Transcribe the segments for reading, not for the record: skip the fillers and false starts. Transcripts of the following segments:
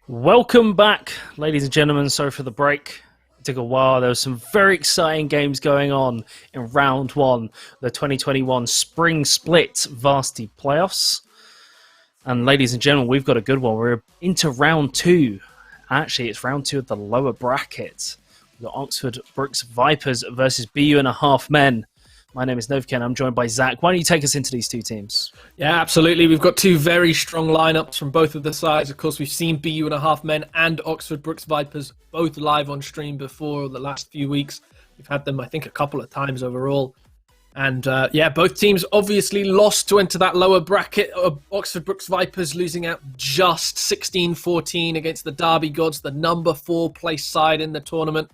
Welcome back, ladies and gentlemen. Sorry for the break. It took a while. There was some very exciting games going on in round one, the 2021 Spring Split Varsity Playoffs. And ladies and gentlemen, we've got a good one. We're into round two. Actually, it's round two of the lower bracket. We've got Oxford Brooks Vipers versus BU&a Men. My name is Novken. I'm joined by Zach. Why don't you take us into these two teams? Yeah, absolutely. We've got two very strong lineups from both of the sides. Of course, we've seen BU&a Men and Oxford Brooks Vipers both live on stream before the last few weeks. We've had them, I think, a couple of times overall. And both teams obviously lost to enter that lower bracket. Oxford Brooks Vipers losing out just 16-14 against the Derby Gods, the number 4 place side in the tournament.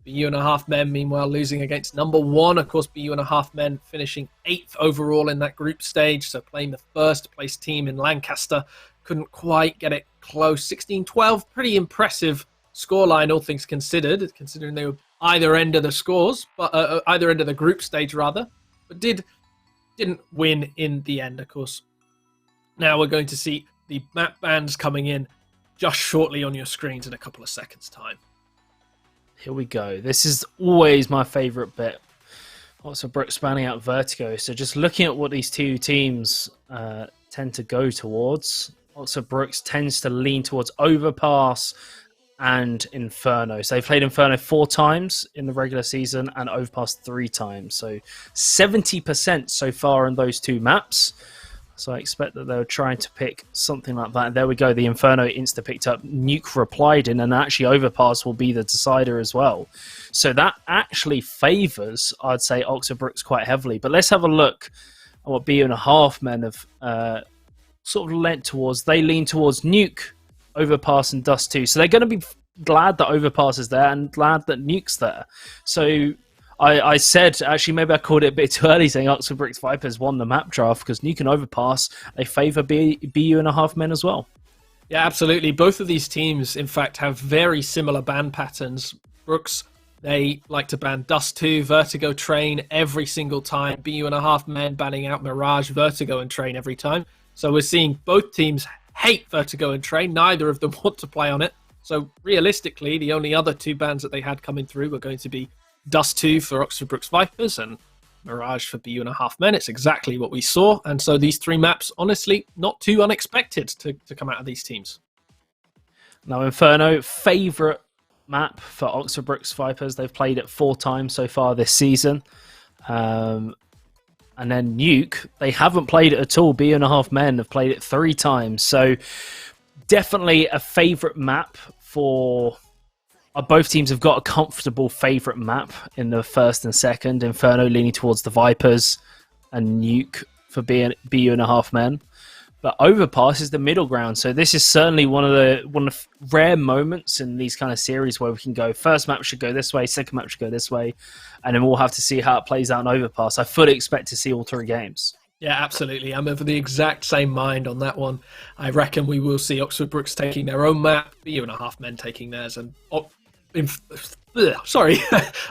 BU&a Men, meanwhile, losing against number 1. Of course, BU&a Men finishing 8th overall in that group stage, so playing the first place team in Lancaster. Couldn't quite get it close. 16-12, pretty impressive scoreline, all things considered, considering they were either end of the scores, but either end of the group stage, rather, but didn't win in the end, of course. Now we're going to see the map bans coming in just shortly on your screens in a couple of seconds' time. Here we go. This is always my favourite bit. Oxford Brooks spanning out Vertigo. So just looking at what these two teams tend to go towards, Oxford Brooks tends to lean towards Overpass and Inferno. So they've played Inferno 4 times in the regular season and Overpass 3 times. So 70% so far in those two maps. So I expect that they're trying to pick something like that. There we go. The Inferno insta picked up. Nuke replied in, and actually Overpass will be the decider as well. So that actually favours, I'd say, Oxford Brooks quite heavily. But let's have a look at what BU&a Men have sort of lent towards. They lean towards Nuke, Overpass, and Dust 2. So they're going to be glad that Overpass is there and glad that Nuke's there. So I said, actually, maybe I called it a bit too early, saying Oxford Brooks Vipers won the map draft because Nuke and Overpass, they favour BU&a Men as well. Yeah, absolutely. Both of these teams, in fact, have very similar ban patterns. Brooks, they like to ban Dust 2, Vertigo, Train every single time. BU&a Men banning out Mirage, Vertigo, and Train every time. So we're seeing both teams hate Vertigo and Train. Neither of them want to play on it. So realistically, the only other 2 bans that they had coming through were going to be Dust 2 for Oxford Brooks Vipers and Mirage for BU&a Men. It's exactly what we saw. And so these 3 maps, honestly, not too unexpected to come out of these teams. Now, Inferno, favourite map for Oxford Brooks Vipers. They've played it 4 times so far this season. And then Nuke, they haven't played it at all. BU&a Men have played it 3 times. So definitely a favourite map for... Both teams have got a comfortable favourite map in the first and second. Inferno leaning towards the Vipers and Nuke for BU&a Men. But Overpass is the middle ground. So this is certainly one of the rare moments in these kind of series where we can go, first map should go this way, second map should go this way, and then we'll have to see how it plays out in Overpass. I fully expect to see all 3 games. Yeah, absolutely. I'm of the exact same mind on that one. I reckon we will see Oxford Brooks taking their own map, BU&a Men taking theirs, and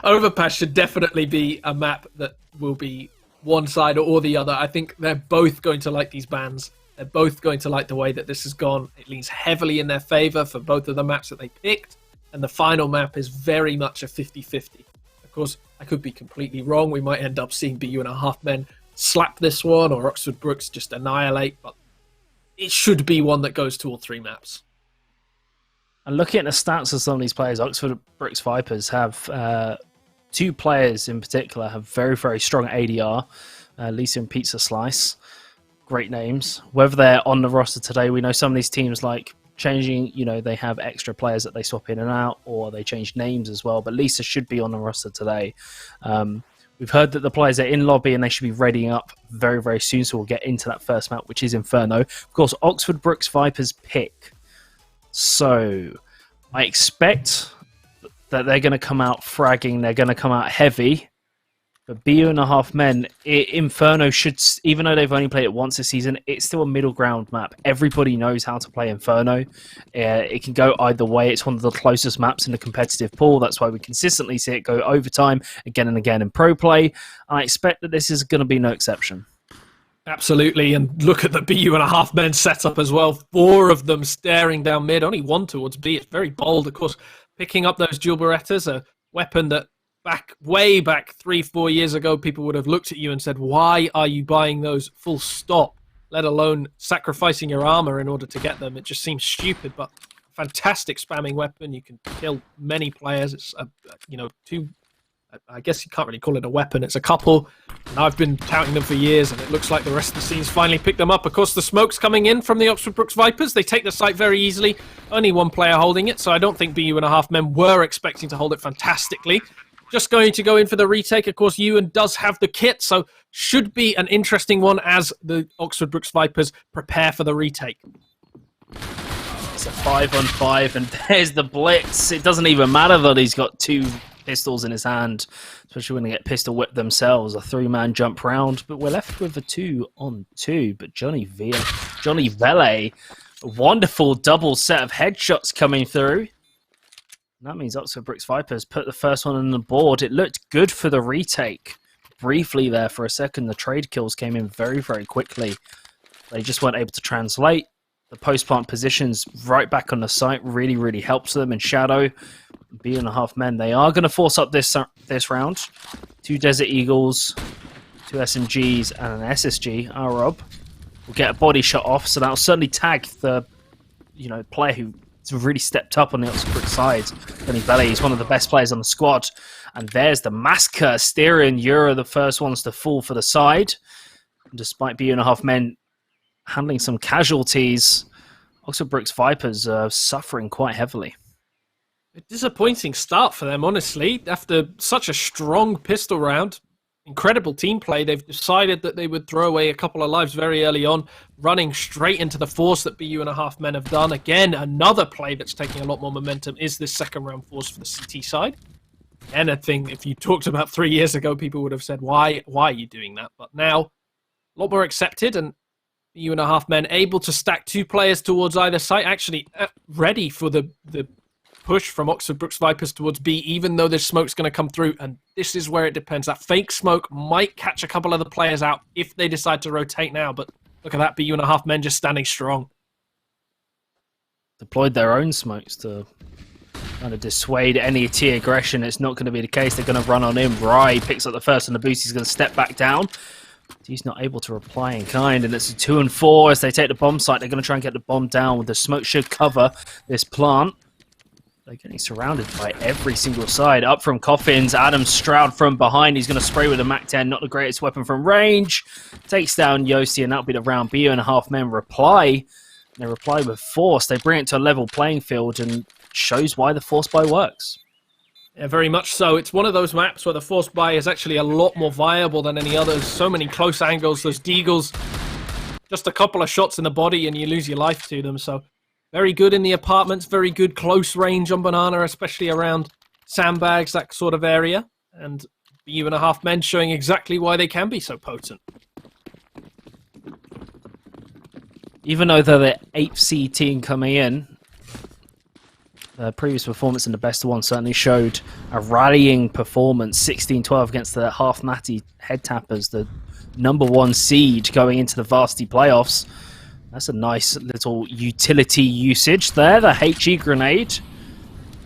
Overpass should definitely be a map that will be one side or the other. I think they're both going to like these bans. They're both going to like the way that this has gone. It leans heavily in their favour for both of the maps that they picked. And the final map is very much a 50-50. Of course, I could be completely wrong. We might end up seeing BU&a Men slap this one or Oxford Brooks just annihilate. But it should be one that goes to all 3 maps. And looking at the stats of some of these players, Oxford Brooks Vipers have 2 players in particular have very, very strong ADR. Lisa and Pizza Slice, great names. Whether they're on the roster today, we know some of these teams like changing, they have extra players that they swap in and out, or they change names as well. But Lisa should be on the roster today. We've heard that the players are in lobby and they should be readying up very, very soon. So we'll get into that first map, which is Inferno. Of course, Oxford Brooks Vipers pick. So I expect that they're going to come out fragging. They're going to come out heavy. But BU&a Men, Inferno should, even though they've only played it once this season, it's still a middle ground map. Everybody knows how to play Inferno. It can go either way. It's one of the closest maps in the competitive pool. That's why we consistently see it go overtime again and again in pro play. I expect that this is going to be no exception. Absolutely, and look at the BU and a half men setup as well. 4 of them staring down mid, only 1 towards B. It's very bold, of course. Picking up those dual Berettas, a weapon that way back 3-4 years ago, people would have looked at you and said, why are you buying those full stop, let alone sacrificing your armor in order to get them? It just seems stupid, but fantastic spamming weapon. You can kill many players. It's, I guess you can't really call it a weapon. It's a couple, and I've been touting them for years, and it looks like the rest of the scene's finally picked them up. Of course, the smoke's coming in from the Oxford Brooks Vipers. They take the site very easily. Only 1 player holding it, so I don't think BU and a half men were expecting to hold it fantastically. Just going to go in for the retake. Of course, Ewan does have the kit, so should be an interesting one as the Oxford Brooks Vipers prepare for the retake. It's a 5-on-5, and there's the blitz. It doesn't even matter that he's got 2 pistols in his hand, especially when they get pistol whipped themselves. A 3-man jump round, but we're left with a 2-on-2. But Johnny Vele, a wonderful double set of headshots coming through. And that means Oxford Brooks Vipers put the first one on the board. It looked good for the retake. Briefly there for a second, the trade kills came in very, very quickly. They just weren't able to translate. The post-plant positions right back on the site really, really helps them in shadow. BU and a half men, they are going to force up this round. 2 Desert Eagles, 2 SMGs, and an SSG. Our Rob will get a body shot off, so that'll certainly tag the player who really stepped up on the Oxford Brooks side. Johnny Belly is one of the best players on the squad. And there's the massacre. Styria and Euro, the first ones to fall for the side. And despite BU and a half men handling some casualties, Oxford Brooks Vipers are suffering quite heavily. A disappointing start for them, honestly. After such a strong pistol round, incredible team play, they've decided that they would throw away a couple of lives very early on, running straight into the force that BU and a half men have done. Again, another play that's taking a lot more momentum is this second round force for the CT side. And I think if you talked about 3 years ago, people would have said, why are you doing that? But now, a lot more accepted, and BU and a half men able to stack 2 players towards either side, actually ready for the push from Oxford Brooks Vipers towards B, even though this smoke's going to come through, and this is where it depends. That fake smoke might catch a couple of the players out if they decide to rotate now, but look at that, BU and a half men just standing strong. Deployed their own smokes to kind of dissuade any T aggression. It's not going to be the case. They're going to run on in. Rye picks up the first on the boost. He's going to step back down. He's not able to reply in kind, and it's a 2 and 4 as they take the bomb site. They're going to try and get the bomb down. The smoke should cover this plant. They're getting surrounded by every single side. Up from Coffins, Adam Stroud from behind. He's going to spray with a MAC-10, not the greatest weapon from range. Takes down Yossi, and that'll be the round. BU and a half men reply. They reply with force. They bring it to a level playing field and shows why the force buy works. Yeah, very much so. It's one of those maps where the force buy is actually a lot more viable than any others. So many close angles. Those deagles, just a couple of shots in the body and you lose your life to them. So very good in the apartments, very good close range on Banana, especially around sandbags, that sort of area. And BU and a half men showing exactly why they can be so potent. Even though they're the 8th seed team coming in, the previous performance in the best of one certainly showed a rallying performance. 16-12 against the half-natty head tappers, the #1 seed going into the Varsity playoffs. That's a nice little utility usage there. The HE grenade.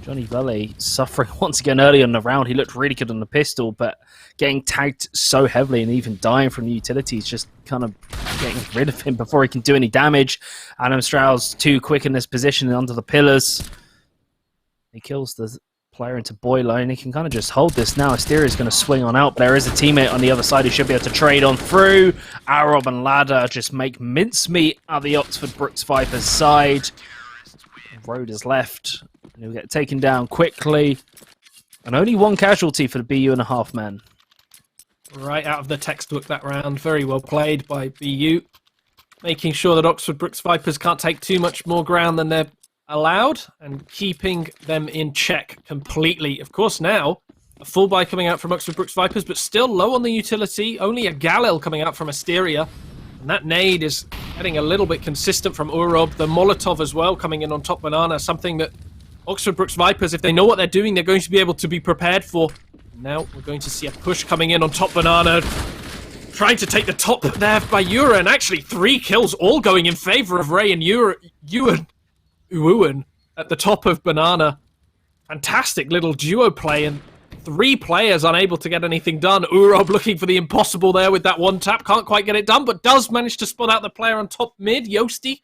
Johnny Vele suffering once again early on the round. He looked really good on the pistol, but getting tagged so heavily and even dying from the utilities, just kind of getting rid of him before he can do any damage. Adam Stroud's too quick in this position and under the pillars. He kills the player into boiler, and he can kind of just hold this now. Asteria is going to swing on out. There is a teammate on the other side who should be able to trade on through. Arob and Ladder just make mincemeat at the Oxford Brooks Vipers side. Road is left, and he'll get taken down quickly. And only 1 casualty for the BU and a half men. Right out of the textbook that round. Very well played by BU. Making sure that Oxford Brooks Vipers can't take too much more ground than they're allowed, and keeping them in check completely. Of course, now a full buy coming out from Oxford Brooks Vipers, but still low on the utility. Only a Galil coming out from Asteria, and that nade is getting a little bit consistent from Urob. The Molotov as well coming in on top Banana, something that Oxford Brooks Vipers, if they know what they're doing, they're going to be able to be prepared for. Now we're going to see a push coming in on top Banana. trying to take the top there by Yura, and actually 3 kills all going in favor of Ray and Uwan at the top of Banana. Fantastic little duo play, and 3 players unable to get anything done. Urob looking for the impossible there with that one tap. Can't quite get it done, but does manage to spot out the player on top mid, Yosti.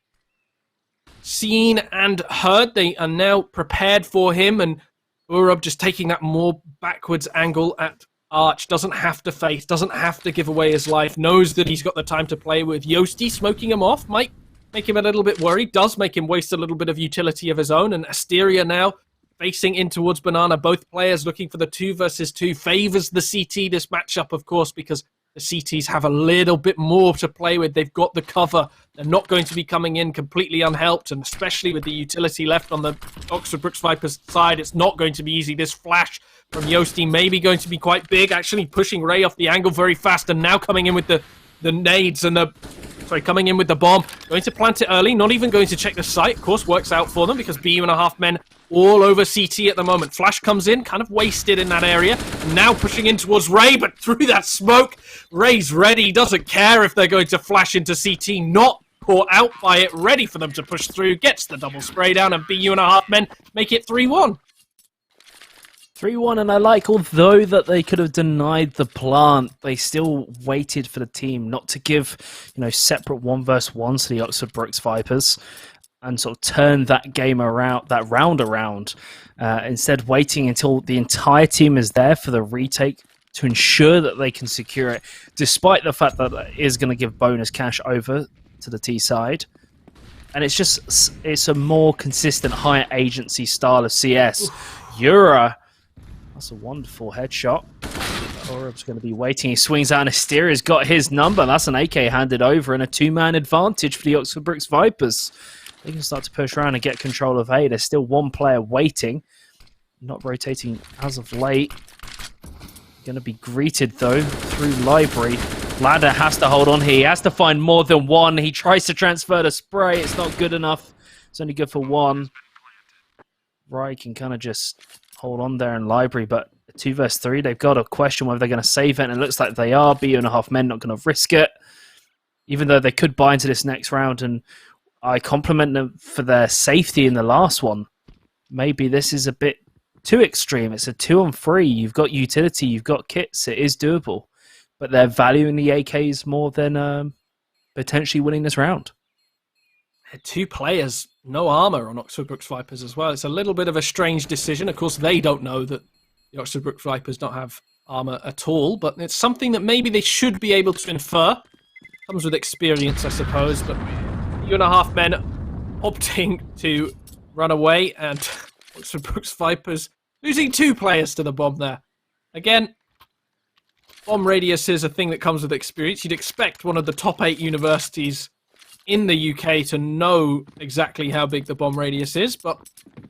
Seen and heard. They are now prepared for him, and Urob just taking that more backwards angle at Arch. Doesn't have to face, doesn't have to give away his life. Knows that he's got the time to play with. Yosti smoking him off. Might make him a little bit worried. Does make him waste a little bit of utility of his own. And Asteria now facing in towards Banana. Both players looking for the 2 versus 2. Favors the CT this matchup, of course, because the CTs have a little bit more to play with. They've got the cover. They're not going to be coming in completely unhelped, and especially with the utility left on the Oxford Brooks Vipers side, it's not going to be easy. This flash from Yosti maybe going to be quite big, actually pushing Ray off the angle very fast, and now coming in with the nades and coming in with the bomb. Going to plant it early, not even going to check the site. Of course, works out for them because BU.5 men all over CT at the moment. Flash comes in, kind of wasted in that area. Now pushing in towards Ray, but through that smoke, Ray's ready. Doesn't care if they're going to flash into CT. Not caught out by it. Ready for them to push through. Gets the double spray down, and BU.5 men make it 3-1. 3-1, and I like, although that they could have denied the plant, they still waited for the team not to give, separate 1 versus 1 to the Oxford Brooks Vipers and sort of turn that game around, that round around. Instead, waiting until the entire team is there for the retake to ensure that they can secure it, despite the fact that it is going to give bonus cash over to the T side. And it's a more consistent, higher agency style of CS. Yura, that's a wonderful headshot. Orab's going to be waiting. He swings out, and Asteria's got his number. That's an AK handed over, and a 2-man advantage for the Oxford Brooks Vipers. They can start to push around and get control of A. There's still 1 player waiting. Not rotating as of late. Going to be greeted, though, through Library. Ladder has to hold on here. He has to find more than 1. He tries to transfer the spray. It's not good enough. It's only good for 1. Rai can kind of just hold on there in Library, but 2 versus 3, they've got to question whether they're going to save it, and it looks like they are. BU.5 men not going to risk it, even though they could buy into this next round, and I compliment them for their safety in the last one. Maybe this is a bit too extreme. It's a 2-on-3. You've got utility, you've got kits. It is doable, but they're valuing the AKs more than potentially winning this round. 2 players, no armor on Oxford Brooks Vipers as well. It's a little bit of a strange decision. Of course, they don't know that the Oxford Brooks Vipers don't have armor at all, but it's something that maybe they should be able to infer. Comes with experience, I suppose, but BU.5 men opting to run away, and Oxford Brooks Vipers losing 2 players to the bomb there. Again, bomb radius is a thing that comes with experience. You'd expect one of the top 8 universities in the UK to know exactly how big the bomb radius is, but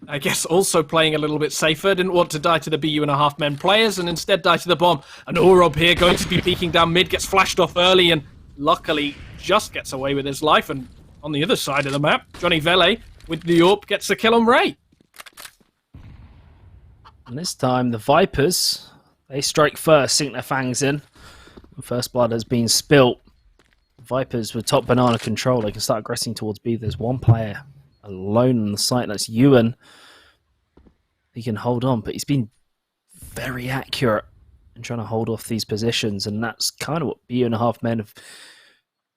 I guess also playing a little bit safer. Didn't want to die to the BU.5 men players and instead die to the bomb. And Urob here going to be peeking down mid, gets flashed off early and luckily just gets away with his life. And on the other side of the map, Johnny Vele with the AUE gets the kill on Ray. And this time the Vipers, they strike first, sink their fangs in. First blood has been spilt. Vipers with top banana control, they can start aggressing towards B. There's 1 player alone on the site, that's Ewan. He can hold on, but he's been very accurate in trying to hold off these positions, and that's kind of what BU.5 men have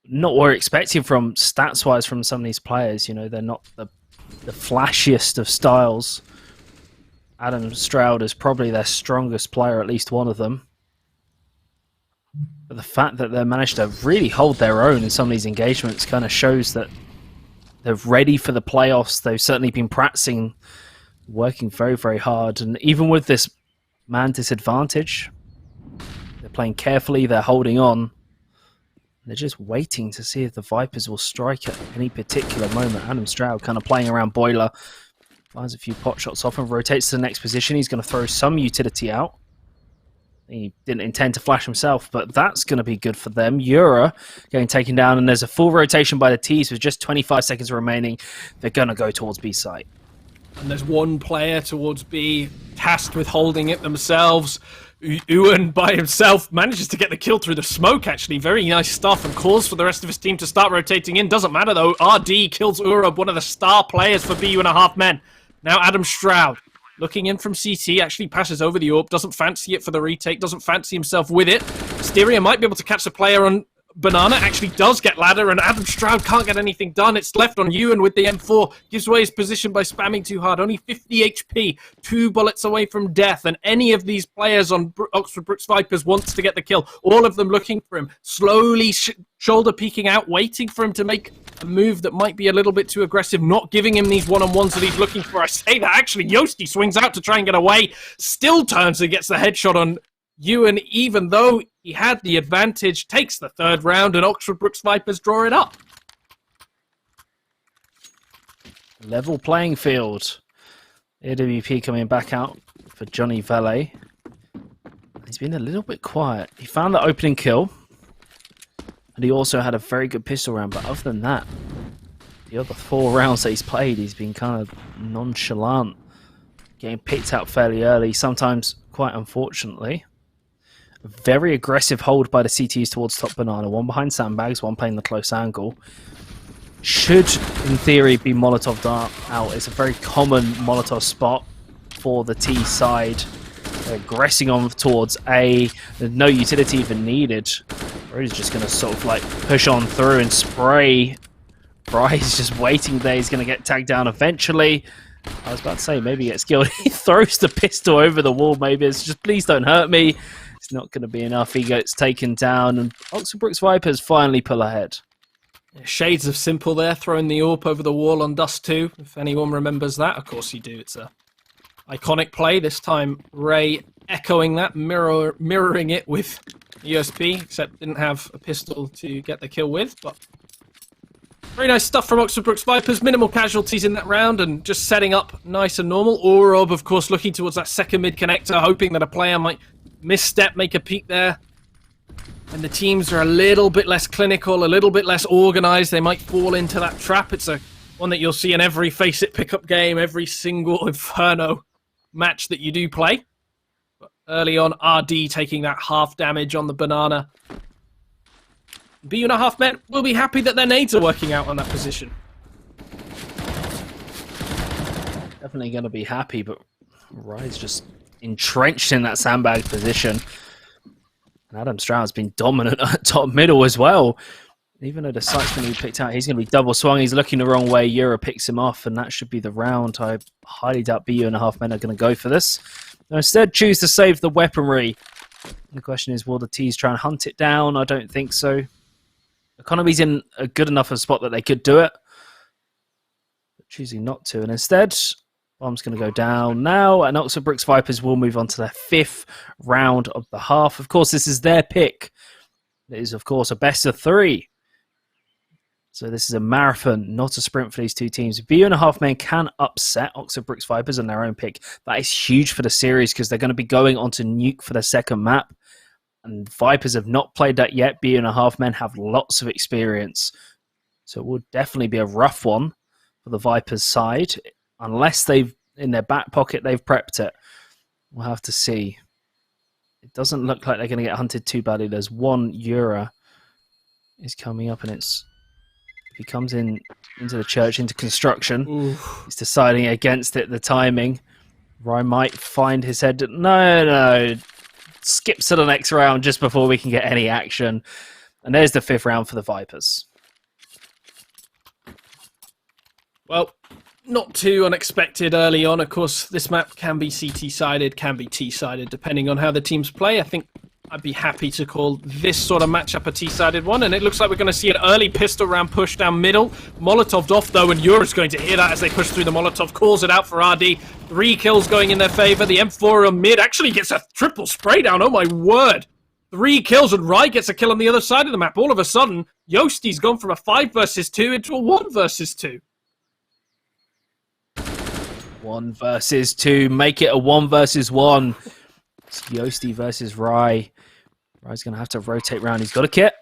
not what we're expecting from stats-wise from some of these players. They're not the flashiest of styles. Adam Stroud is probably their strongest player, at least one of them. But the fact that they managed to really hold their own in some of these engagements kind of shows that they're ready for the playoffs. They've certainly been practicing, working very, very hard. And even with this man disadvantage, they're playing carefully, they're holding on. They're just waiting to see if the Vipers will strike at any particular moment. Adam Stroud kind of playing around Boiler. Finds a few pot shots off and rotates to the next position. He's going to throw some utility out. He didn't intend to flash himself, but that's going to be good for them. Yura getting taken down, and there's a full rotation by the T's with just 25 seconds remaining. They're going to go towards B site. And there's 1 player towards B, tasked with holding it themselves. Ewan by himself manages to get the kill through the smoke, actually. Very nice stuff, and calls for the rest of his team to start rotating in. Doesn't matter, though. RD kills Urub, one of the star players for BU.5 men. Now Adam Stroud, looking in from CT, actually passes over the AWP. Doesn't fancy it for the retake. Doesn't fancy himself with it. Styria might be able to catch the player on Banana. Actually does get ladder, and Adam Stroud can't get anything done. It's left on Ewan with the M4. Gives away his position by spamming too hard. Only 50 HP. 2 bullets away from death. And any of these players on Oxford Brooks Vipers wants to get the kill. All of them looking for him. Slowly shoulder peeking out, waiting for him to make a move that might be a little bit too aggressive. Not giving him these one-on-ones that he's looking for. I say that actually Yosti swings out to try and get away. Still turns and gets the headshot on Ewan, even though he had the advantage, takes the third round, and Oxford Brooks Vipers draw it up. Level playing field. AWP coming back out for Johnny Valet. He's been a little bit quiet. He found the opening kill, and he also had a very good pistol round, but other than that, the other 4 rounds that he's played, he's been kind of nonchalant, getting picked out fairly early, sometimes quite unfortunately. Very aggressive hold by the CTs towards top Banana. One behind sandbags, one playing the close angle. Should, in theory, be Molotov out. It's a very common Molotov spot for the T side. They're aggressing on towards A. There's no utility even needed. Brody's just going to sort of like push on through and spray. Bry's just waiting there. He's going to get tagged down eventually. I was about to say, maybe he gets killed. He throws the pistol over the wall. Maybe it's just, please don't hurt me. It's not going to be enough. He gets taken down, and Oxford Brooks Vipers finally pull ahead. Shades of Simple there, throwing the AWP over the wall on Dust 2, if anyone remembers that. Of course you do. It's a iconic play. This time, Ray echoing that, mirroring it with USP, except didn't have a pistol to get the kill with. But very nice stuff from Oxford Brooks Vipers. Minimal casualties in that round, and just setting up nice and normal. Orob, of course, looking towards that second mid connector, hoping that a player might misstep, make a peek there. And the teams are a little bit less clinical, a little bit less organized. They might fall into that trap. It's one that you'll see in every Face It pickup game, every single Inferno match that you do play. But early on, RD taking that half damage on the Banana. BU.5 men will be happy that their nades are working out on that position. Definitely going to be happy, but Rye's just entrenched in that sandbag position. And Adam Stroud's been dominant at top middle as well. Even though the site's going to be picked out, he's going to be double swung. He's looking the wrong way. Euro picks him off, and that should be the round. I highly doubt BU.5 men are going to go for this. They'll instead choose to save the weaponry. The question is, will the T's try and hunt it down? I don't think so. Economy's in a good enough a spot that they could do it. But choosing not to. And instead, bomb's going to go down now. And Oxford Brooks Vipers will move on to their 5th round of the half. Of course, this is their pick. It is, of course, a best of 3. So this is a marathon, not a sprint for these two teams. BU.5 men can upset Oxford Brooks Vipers on their own pick. That is huge for the series because they're going to be going on to Nuke for the second map. And Vipers have not played that yet. BU.5 men have lots of experience. So it will definitely be a rough one for the Vipers side. Unless they've, in their back pocket, they've prepped it. We'll have to see. It doesn't look like they're going to get hunted too badly. There's one Eura is coming up, and it's if he comes in into the church, into construction, he's deciding against it, the timing. Ryan might find his head. No. Skips to the next round just before we can get any action. And there's the 5th round for the Vipers. Well, not too unexpected early on. Of course, this map can be CT-sided, can be T-sided, depending on how the teams play. I think I'd be happy to call this sort of matchup a T-sided one, and it looks like we're going to see an early pistol round push down middle. Molotoved off, though, and Eura's going to hear that as they push through the Molotov, calls it out for RD. 3 kills going in their favor. The M4 on mid actually gets a triple spray down. Oh, my word. 3 kills, and Rye gets a kill on the other side of the map. All of a sudden, Yosti's gone from a 5 versus 2 into a 1 versus 2. 1 versus 2. Make it a 1 versus 1. It's Yosti versus Rye. Rye's going to have to rotate around. He's got a kit.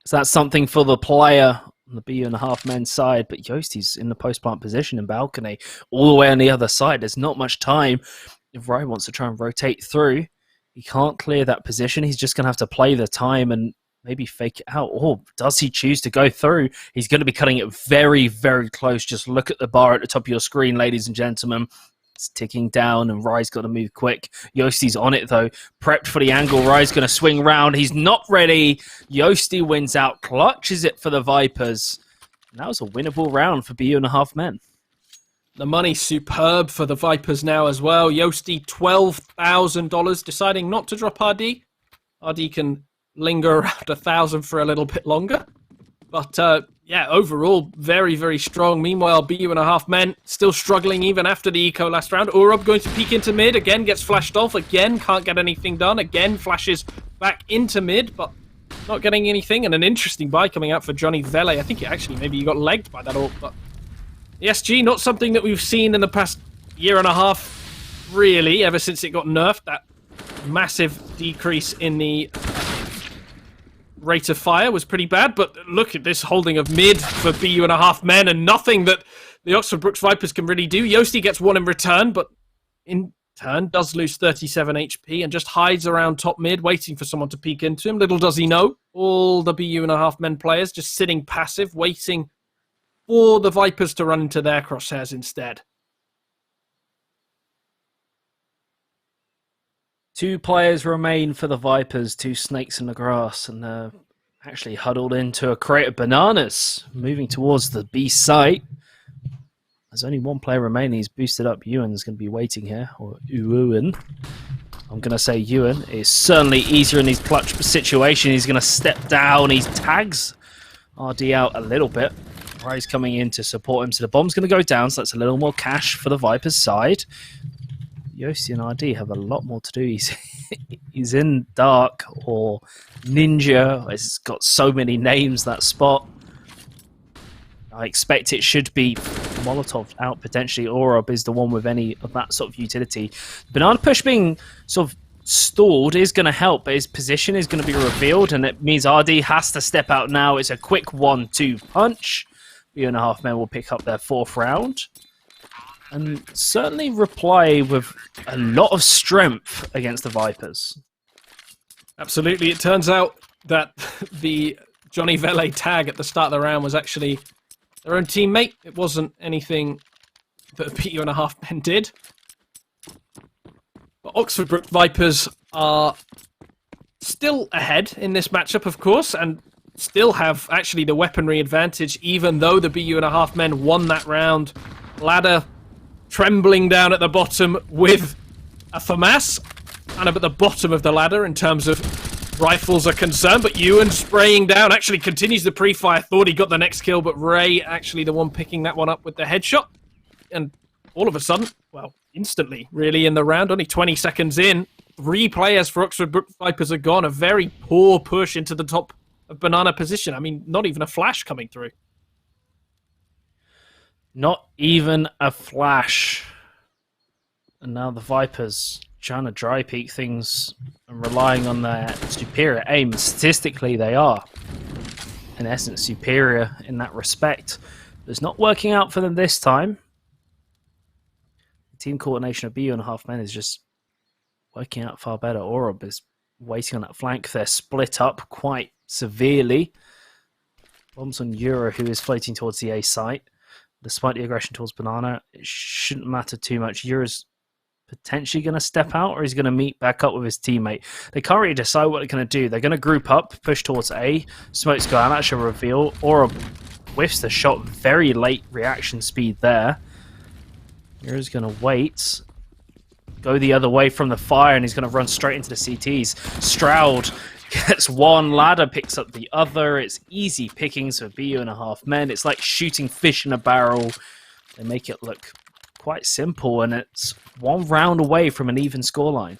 So that's something for the player on the BU.5 men's side. But Yosti's in the post-plant position in balcony. All the way on the other side. There's not much time if Rye wants to try and rotate through. He can't clear that position. He's just going to have to play the time and maybe fake it out. Or does he choose to go through? He's going to be cutting it very, very close. Just look at the bar at the top of your screen, ladies and gentlemen. It's ticking down, and Rai's got to move quick. Yosti's on it, though. Prepped for the angle. Rai's going to swing round. He's not ready. Yosti wins out. Clutches it for the Vipers. And that was a winnable round for BU.5 men. The money's superb for the Vipers now as well. Yosti, $12,000, deciding not to drop RD. RD can linger around 1,000 for a little bit longer. But yeah, overall, very, very strong. Meanwhile, BU.5 men still struggling even after the eco last round. Urob going to peek into mid. Again, gets flashed off. Again, can't get anything done. Again, flashes back into mid, but not getting anything. And an interesting buy coming out for Johnny Vele. I think maybe he got legged by that ult, but the SG, not something that we've seen in the past year and a half, really, ever since it got nerfed. That massive decrease in the rate of fire was pretty bad, but look at this holding of mid for BU.5 men, and nothing that the Oxford Brooks Vipers can really do. Yosti gets one in return, but in turn does lose 37 HP and just hides around top mid, waiting for someone to peek into him. Little does he know, all the BU.5 men players just sitting passive, waiting for the Vipers to run into their crosshairs instead. 2 players remain for the Vipers, 2 snakes in the grass, and they're actually huddled into a crate of bananas, moving towards the B site. There's only 1 player remaining. He's boosted up. Ewan's going to be waiting here, or Ewan. I'm going to say Ewan. It's certainly easier in these clutch situation. He's going to step down. He tags RD out a little bit. Rai's coming in to support him, so the bomb's going to go down, so that's a little more cash for the Vipers side. Yosti and RD have a lot more to do. He's in Dark or Ninja. It's got so many names, that spot. I expect it should be Molotov out potentially. Orob is the one with any of that sort of utility. Banana push being sort of stalled is going to help, but his position is going to be revealed, and it means RD has to step out now. It's a quick 1-2 punch. BU.5 men will pick up their 4th round. And certainly reply with a lot of strength against the Vipers. Absolutely. It turns out that the Johnny Vele tag at the start of the round was actually their own teammate. It wasn't anything that BU.5 men did. But Oxford Brook Vipers are still ahead in this matchup, of course, and still have actually the weaponry advantage, even though the BU.5 men won that round. Ladder trembling down at the bottom with a FAMAS, kind of at the bottom of the ladder in terms of rifles are concerned, but Ewan spraying down, actually continues the pre-fire. Thought he got the next kill, but Ray actually the one picking that one up with the headshot. And all of a sudden, well, instantly, really, in the round, only 20 seconds in, 3 players for Oxford Brook Vipers are gone. A very poor push into the top of banana position. I mean, not even a flash coming through. Not even a flash. And now the Vipers trying to dry peek things and relying on their superior aim. Statistically, they are, in essence, superior in that respect. But it's not working out for them this time. The team coordination of BU.5 men is just working out far better. Orob is waiting on that flank. They're split up quite severely. Bombs on Euro, who is floating towards the A site. Despite the aggression towards Banana, it shouldn't matter too much. Euro's potentially going to step out, or he's going to meet back up with his teammate. They can't really decide what they're going to do. They're going to group up, push towards A. Smoke's gone, that should reveal. Or whiffs the shot. Very late reaction speed there. Euro's going to wait. Go the other way from the fire, and he's going to run straight into the CTs. Stroud gets one, Ladder picks up the other. It's easy pickings for BU.5 men. It's like shooting fish in a barrel. They make it look quite simple, and it's 1 round away from an even scoreline.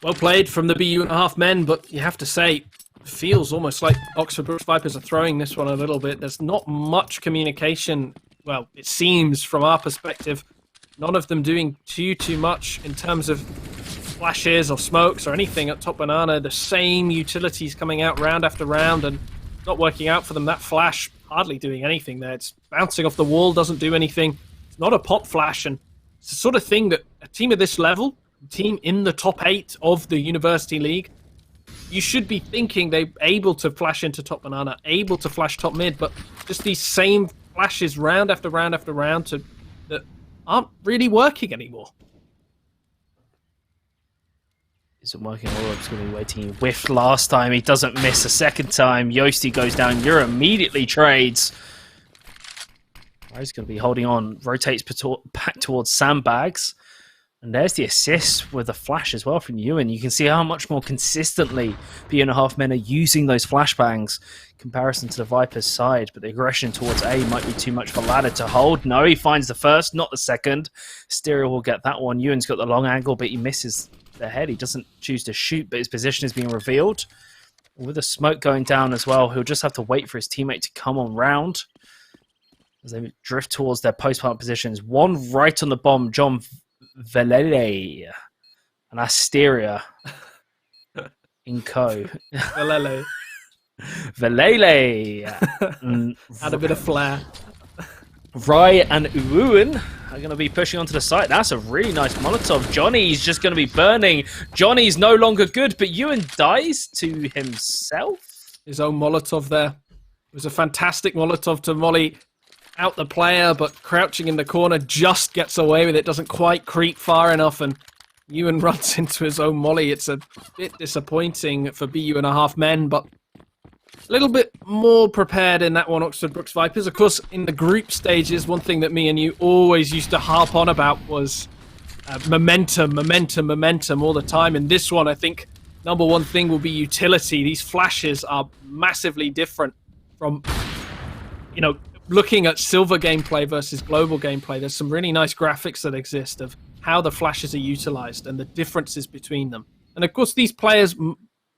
Well played from the BU.5 men, but you have to say, feels almost like Oxford Brooks Vipers are throwing this one a little bit. There's not much communication, well, it seems from our perspective. None of them doing too much in terms of flashes or smokes or anything at top banana. The same utilities coming out round after round and not working out for them. That flash hardly doing anything there. It's bouncing off the wall, doesn't do anything. It's not a pop flash, and it's the sort of thing that a team of this level team in the top 8 of the University League. You should be thinking they're able to flash into top banana, able to flash top mid, but just these same flashes round after round after round that aren't really working anymore. Isn't working. Orob's going to be waiting. He whiffed last time. He doesn't miss a second time. Yosti goes down. Yura immediately trades. He's going to be holding on. Rotates back towards sandbags. And there's the assist with the flash as well from Ewan. You can see how much more consistently B&a-half men are using those flashbangs in comparison to the Vipers side. But the aggression towards A might be too much for Ladder to hold. No, he finds the first, not the second. Stereo will get that one. Ewan's got the long angle, but he misses the head. He doesn't choose to shoot, but his position is being revealed. With the smoke going down as well, he'll just have to wait for his teammate to come on round as they drift towards their post-plant positions. One right on the bomb, John Velele and Asteria in co. Velele. Velele. Had a bit of flair. Rai and Uwuan are going to be pushing onto the site. That's a really nice Molotov. Johnny's just going to be burning. Johnny's no longer good, but Ewan dies to himself. His own Molotov there. It was a fantastic Molotov to molly out the player, but crouching in the corner just gets away with it. Doesn't quite creep far enough, and Ewan runs into his own molly. It's a bit disappointing for BU&a-half men, but a little bit more prepared in that one, Oxford Brookes Vipers. Of course, in the group stages, one thing that me and you always used to harp on about was momentum all the time. In this one, I think number one thing will be utility. These flashes are massively different from, looking at silver gameplay versus global gameplay. There's some really nice graphics that exist of how the flashes are utilized and the differences between them. And of course, these players,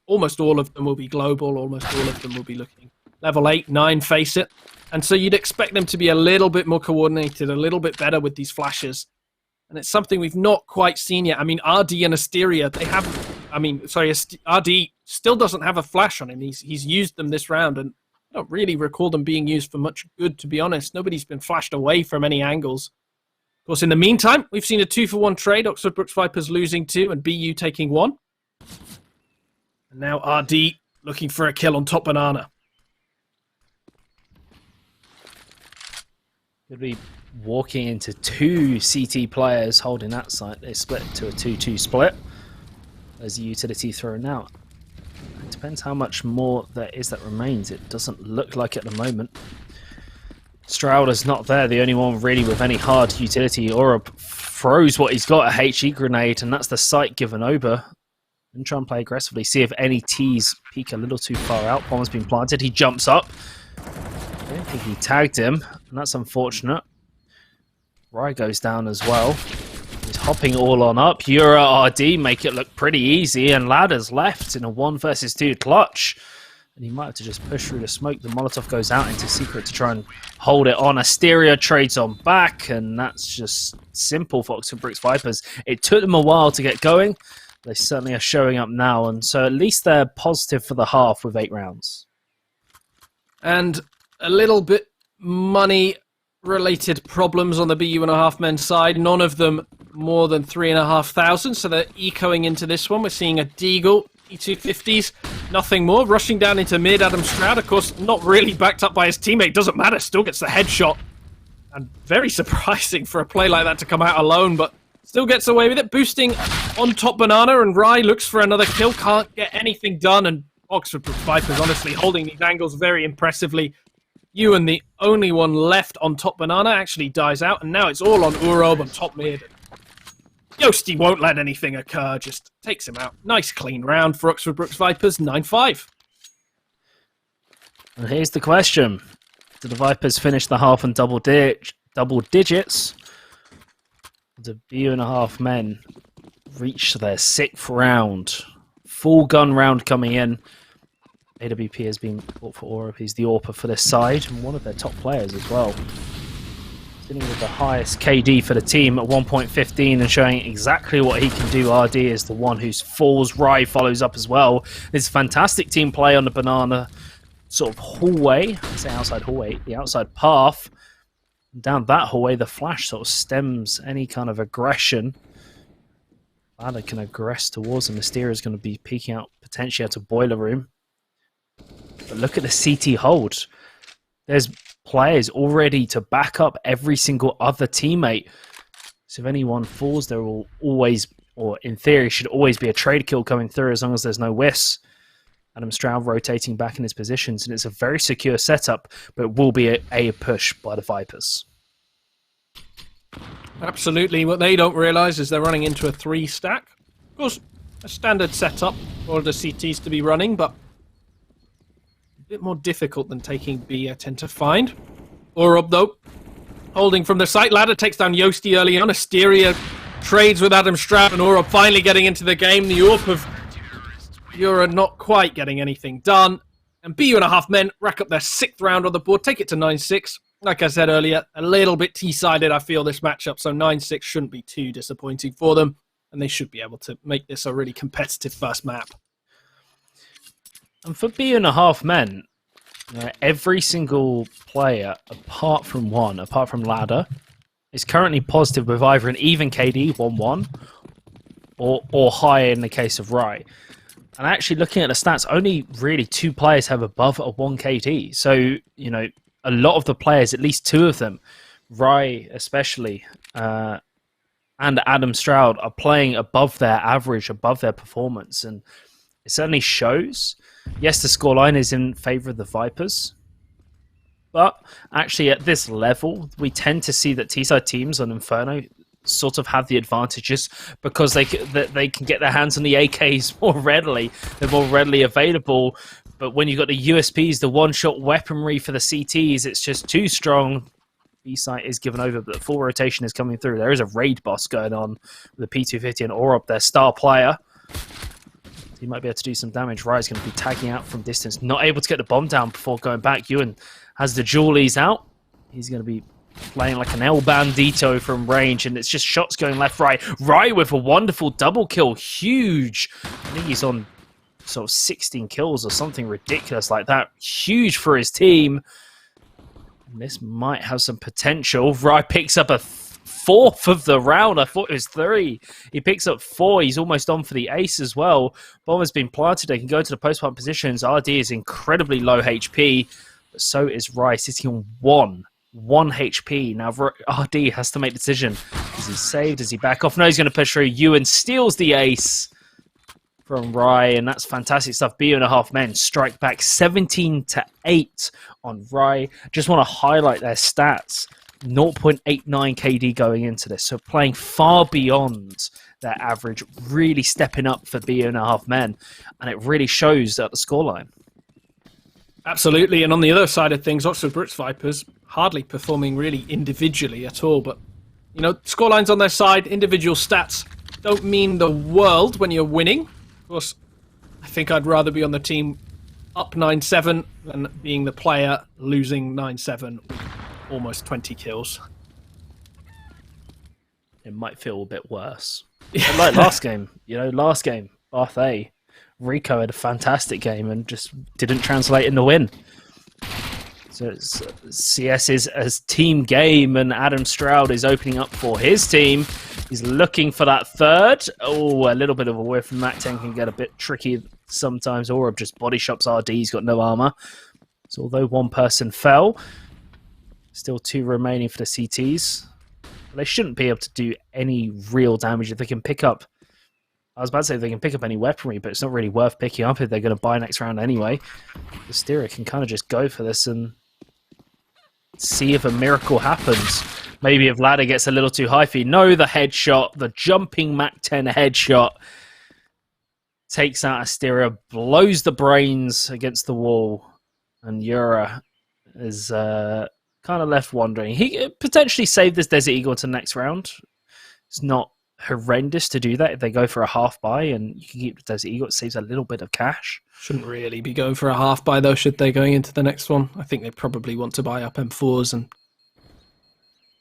almost all of them will be global, almost all of them will be looking level 8, 9, face it. And so you'd expect them to be a little bit more coordinated, a little bit better with these flashes. And it's something we've not quite seen yet. I mean, RD and Asteria, RD still doesn't have a flash on him. He's used them this round, and I don't really recall them being used for much good, to be honest. Nobody's been flashed away from any angles. Of course, in the meantime, we've seen a 2-for-1 trade. Oxford Brookes Vipers losing 2 and BU taking 1. And now RD looking for a kill on top banana. Could be walking into 2 CT players holding that site. They split to a 2-2 split. There's a utility thrown out. It depends how much more there is that remains. It doesn't look like at the moment. Strouder's not there, the only one really with any hard utility. Orob throws what he's got, a HE grenade, and that's the site given over. And try and play aggressively, see if any T's peek a little too far out. Bomb's been planted, he jumps up. I don't think he tagged him, and that's unfortunate. Rai goes down as well. He's hopping all on up. Yura RD make it look pretty easy, and Ladder's left in a 1 versus 2 clutch. And he might have to just push through the smoke. The Molotov goes out into secret to try and hold it on. Asteria trades on back, and that's just simple for Oxford Brookes Vipers. It took them a while to get going. They certainly are showing up now, and so at least they're positive for the half with 8 rounds. And a little bit money-related problems on the BU&a-half men's side. None of them more than 3,500, so they're ecoing into this one. We're seeing a Deagle, E250s, nothing more. Rushing down into mid, Adam Stroud, of course, not really backed up by his teammate. Doesn't matter, still gets the headshot. And very surprising for a play like that to come out alone, but still gets away with it. Boosting on top banana, and Rai looks for another kill. Can't get anything done, and Oxford Brookes Vipers honestly holding these angles very impressively. Ewan, the only one left on top banana, actually dies out, and now it's all on Urob on top mid. Yosti won't let anything occur, just takes him out. Nice clean round for Oxford Brookes Vipers, 9-5. And here's the question. Do the Vipers finish the half and double digits? The BU&a-half men reach their 6th round. Full gun round coming in. AWP has been bought for Orp. He's the AWPer for this side, and one of their top players as well. Sitting with the highest KD for the team at 1.15 and showing exactly what he can do. RD is the one who falls. Rai follows up as well. This fantastic team play on the banana sort of hallway. I say outside hallway, the outside path. Down that hallway, the flash sort of stems any kind of aggression. Ladder can aggress towards them. Mysteria is going to be peeking out potentially out of Boiler Room. But look at the CT hold. There's players already to back up every single other teammate. So if anyone falls, there will always, or in theory, should always be a trade kill coming through as long as there's no whiffs. Adam Stroud rotating back in his positions, and it's a very secure setup, but it will be a push by the Vipers. Absolutely. What they don't realise is they're running into a 3-stack. Of course, a standard setup for the CTs to be running, but a bit more difficult than taking B, I tend to find. Orub, though, holding from the site. Ladder takes down Yosti early on. Asteria trades with Adam Stroud, and Orub finally getting into the game. The AUE of Yura not quite getting anything done. And BU.5 men rack up their 6th round on the board, take it to 9-6. Like I said earlier, a little bit T-sided, I feel, this matchup, so 9-6 shouldn't be too disappointing for them, and they should be able to make this a really competitive first map. And for BU.5 men, every single player, apart from Ladder, is currently positive with either an even KD, 1-1, or higher in the case of Rye. And actually looking at the stats, only really 2 players have above a 1 KD. So, a lot of the players, at least 2 of them, Rye especially, and Adam Stroud, are playing above their average, above their performance. And it certainly shows. Yes, the scoreline is in favour of the Vipers. But actually at this level, we tend to see that T-side teams on Inferno sort of have the advantages because they can get their hands on the AKs more readily. They're more readily available. But when you've got the USPs, the one-shot weaponry for the CTs, it's just too strong. B-site is given over, but the full rotation is coming through. There is a raid boss going on with the P250 and Orub, their star player. He might be able to do some damage. Rye's going to be tagging out from distance. Not able to get the bomb down before going back. Ewan has the Julies out. He's going to be playing like an El Bandito from range, and it's just shots going left, right. Rye with a wonderful double kill. Huge. I think he's on sort of 16 kills or something ridiculous like that. Huge for his team. And this might have some potential. Rye picks up a 4th of the round. I thought it was 3. He picks up 4. He's almost on for the ace as well. Bomb has been planted. They can go to the post-plant positions. RD is incredibly low HP, but so is Rye, sitting on 1 HP. Now RD has to make the decision. Is he saved? Does he back off? No, he's going to push through. Ewan steals the ace from Rye, and that's fantastic stuff. BU.5 men strike back 17-8 on Rye. Just want to highlight their stats. 0.89 KD going into this, so playing far beyond their average, really stepping up for BU.5 men, and it really shows at the scoreline. Absolutely, and on the other side of things, Oxford Brooks Vipers hardly performing really individually at all, but scorelines on their side, individual stats don't mean the world when you're winning. Of course, I think I'd rather be on the team up 9-7 than being the player losing 9-7 with almost 20 kills. It might feel a bit worse. But like last game, Bath A, Rico had a fantastic game and just didn't translate in the win. So CS is a team game, and Adam Stroud is opening up for his team. He's looking for that 3rd. Oh, a little bit of a whiff from Mac 10 can get a bit tricky sometimes. Orub just body shops RD. He's got no armor. So although 1 person fell, still 2 remaining for the CTs. They shouldn't be able to do any real damage if they can pick up. I was about to say if they can pick up any weaponry, but it's not really worth picking up if they're going to buy next round anyway. The Styria can kind of just go for this and see if a miracle happens. Maybe if Ladder gets a little too high for you. No, the headshot, the jumping Mac 10 headshot takes out Asteria, blows the brains against the wall, and Yura is kind of left wondering. He potentially saved this Desert Eagle to the next round. It's not horrendous to do that if they go for a half buy and you can keep the Desert Eagle. It saves a little bit of cash. Shouldn't really be going for a half buy though, should they, going into the next one? I think they probably want to buy up M4s, and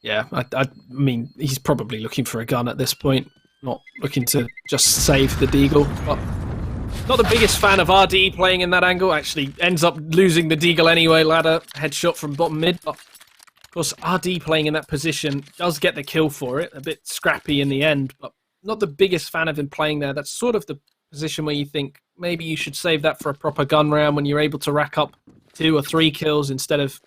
yeah, I mean, he's probably looking for a gun at this point, not looking to just save the Deagle. But not the biggest fan of RD playing in that angle. Actually ends up losing the Deagle anyway. Ladder headshot from bottom mid, but of course RD playing in that position does get the kill for it. A bit scrappy in the end, but not the biggest fan of him playing there. That's sort of the position where you think maybe you should save that for a proper gun round when you're able to rack up 2 or 3 kills instead of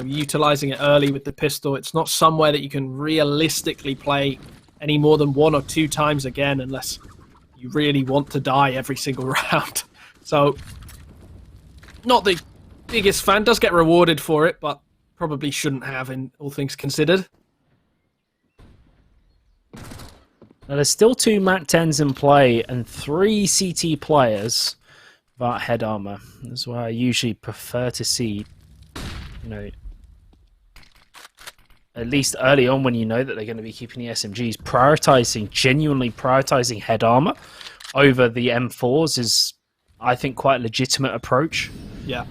utilizing it early with the pistol. It's not somewhere that you can realistically play any more than 1 or 2 times again unless you really want to die every single round. So, not the biggest fan. Does get rewarded for it, but probably shouldn't have in all things considered. Now, there's still 2 MAC-10s in play and 3 CT players without head armor. That's why I usually prefer to see, at least early on when you know that they're going to be keeping the SMGs, genuinely prioritizing head armor over the M4s is, I think, quite a legitimate approach. Yeah.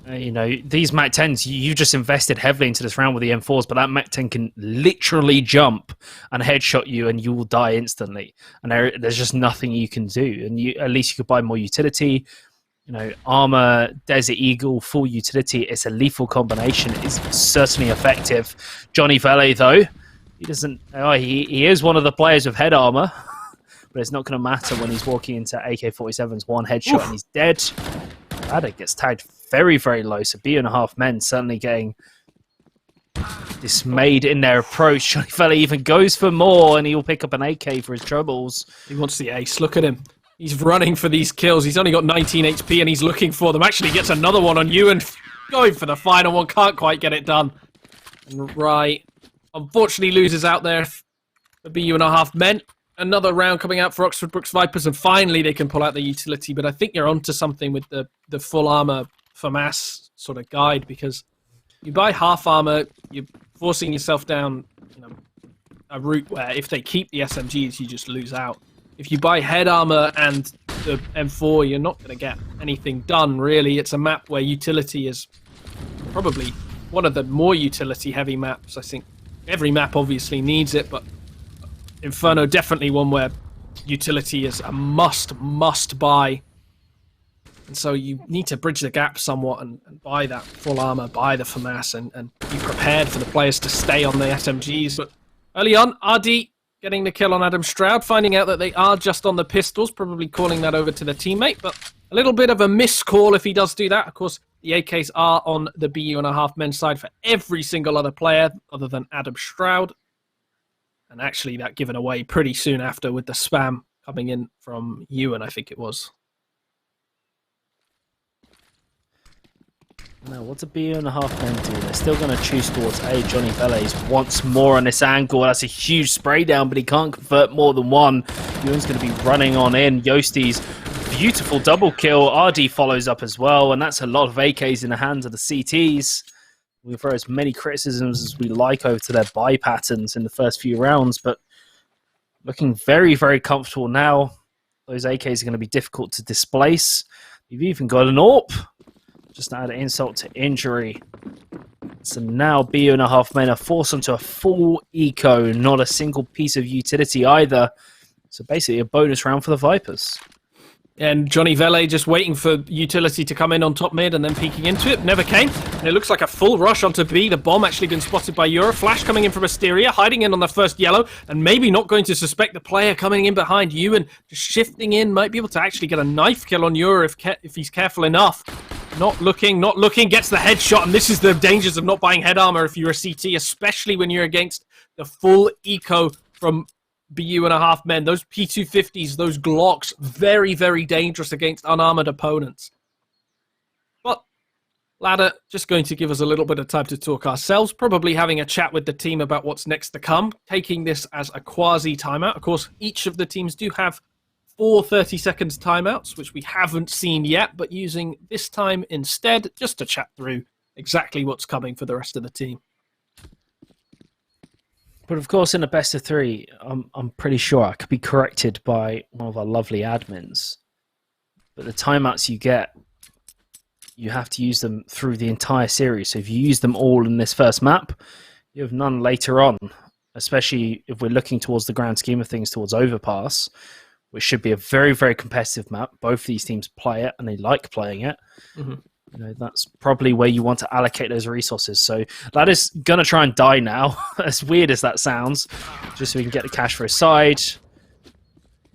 These MAC-10s, you just invested heavily into this round with the M4s, but that MAC-10 can literally jump and headshot you and you will die instantly. And there's just nothing you can do. And at least you could buy more utility. Armor, Desert Eagle, full utility. It's a lethal combination. It's certainly effective. Johnny Vele, though, he doesn't... he is one of the players with head armor, but it's not going to matter when he's walking into AK-47's one headshot and he's dead. Ladder gets tagged very, very low. So B.5 men certainly getting dismayed in their approach. Johnny Vele even goes for more, and he'll pick up an AK for his troubles. He wants the ace. Look at him. He's running for these kills. He's only got 19 HP, and he's looking for them. Actually gets another one on you, and going for the final one. Can't quite get it done. Right. Unfortunately, loses out there for B.5 men. Another round coming out for Oxford Brookes Vipers, and finally they can pull out the utility. But I think you're onto something with the full armor FAMAS sort of guide, because you buy half armor, you're forcing yourself down a route where if they keep the SMGs, you just lose out. If you buy head armor and the M4, you're not going to get anything done, really. It's a map where utility is probably one of the more utility-heavy maps. I think every map obviously needs it, but Inferno definitely one where utility is a must buy. And so you need to bridge the gap somewhat and buy that full armor, buy the FAMAS, and be prepared for the players to stay on the SMGs. But early on, RD getting the kill on Adam Stroud, finding out that they are just on the pistols, probably calling that over to the teammate, but a little bit of a miscall if he does do that. Of course, the AKs are on the BU.5 men's side for every single other player other than Adam Stroud. And actually that given away pretty soon after with the spam coming in from Ewan, I think it was. Now, what do B.U.5 men do? They're still going to choose towards A. Johnny Vele's once more on this angle. That's a huge spray down, but he can't convert more than one. Ewan's going to be running on in. Yosti's beautiful double kill. RD follows up as well, and that's a lot of AKs in the hands of the CTs. We throw as many criticisms as we like over to their buy patterns in the first few rounds, but looking very, very comfortable now. Those AKs are going to be difficult to displace. You've even got an AWP. Just add insult to injury. So now BU.5 men are forced onto a full eco, not a single piece of utility either. So basically a bonus round for the Vipers. And Johnny Vele just waiting for utility to come in on top mid and then peeking into it. Never came. And it looks like a full rush onto B. The bomb actually been spotted by Euro. Flash coming in from Asteria, hiding in on the first yellow, and maybe not going to suspect the player coming in behind you and just shifting in. Might be able to actually get a knife kill on Euro if he's careful enough. Not looking, gets the headshot, and this is the dangers of not buying head armor if you're a CT, especially when you're against the full eco from BU.5 men. Those P250s, those Glocks, very, very dangerous against unarmored opponents. But Ladder just going to give us a little bit of time to talk ourselves, probably having a chat with the team about what's next to come, taking this as a quasi timeout. Of course, each of the teams do have 4 30 seconds timeouts, which we haven't seen yet, but using this time instead just to chat through exactly what's coming for the rest of the team. But of course, in a best of 3, I'm pretty sure I could be corrected by one of our lovely admins. But the timeouts you get, you have to use them through the entire series. So if you use them all in this first map, you have none later on, especially if we're looking towards the grand scheme of things towards Overpass, which should be a very, very competitive map. Both these teams play it, and they like playing it. Mm-hmm. That's probably where you want to allocate those resources. So that is going to try and die now, as weird as that sounds, just so we can get the cash for his side.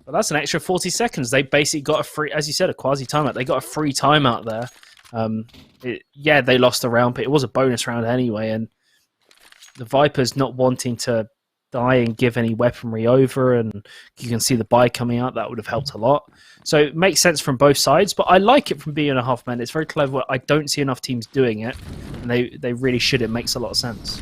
But that's an extra 40 seconds. They basically got a free, as you said, a quasi timeout. They got a free timeout there. Yeah, they lost the round, but it was a bonus round anyway. And the Vipers not wanting to die and give any weaponry over, and you can see the buy coming out. That would have helped a lot. So it makes sense from both sides, but I like it from BU.5 men. It's very clever. I don't see enough teams doing it, and they really should. It makes a lot of sense.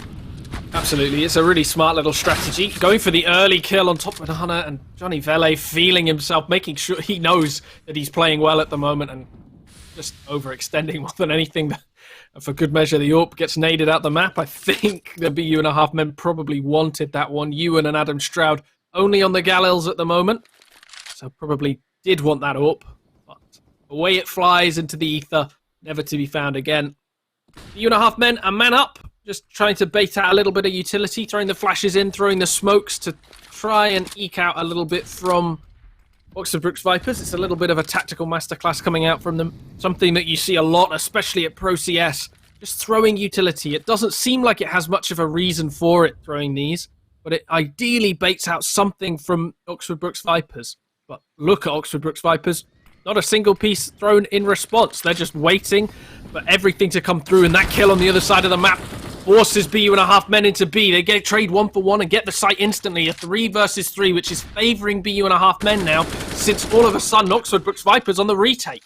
Absolutely, it's a really smart little strategy. Going for the early kill on top Banana, and Johnny Vele feeling himself, making sure he knows that he's playing well at the moment, and just overextending more than anything. For good measure, the AUE gets naded out the map. I think the BU.5 men probably wanted that one. Ewan and Adam Stroud only on the Galils at the moment, so probably did want that AUE. But away it flies into the ether, never to be found again. BU.5 men, a man up. Just trying to bait out a little bit of utility, throwing the flashes in, throwing the smokes to try and eke out a little bit from Oxford Brookes Vipers. It's a little bit of a tactical masterclass coming out from them. Something that you see a lot, especially at Pro CS. Just throwing utility. It doesn't seem like it has much of a reason for it throwing these, but it ideally baits out something from Oxford Brookes Vipers. But look at Oxford Brookes Vipers. Not a single piece thrown in response. They're just waiting for everything to come through, and that kill on the other side of the map forces BU.5 men into B. They get trade 1-for-1 and get the site instantly. A 3 versus 3, which is favouring BU.5 men now, since all of a sudden Oxford Brookes Vipers on the retake.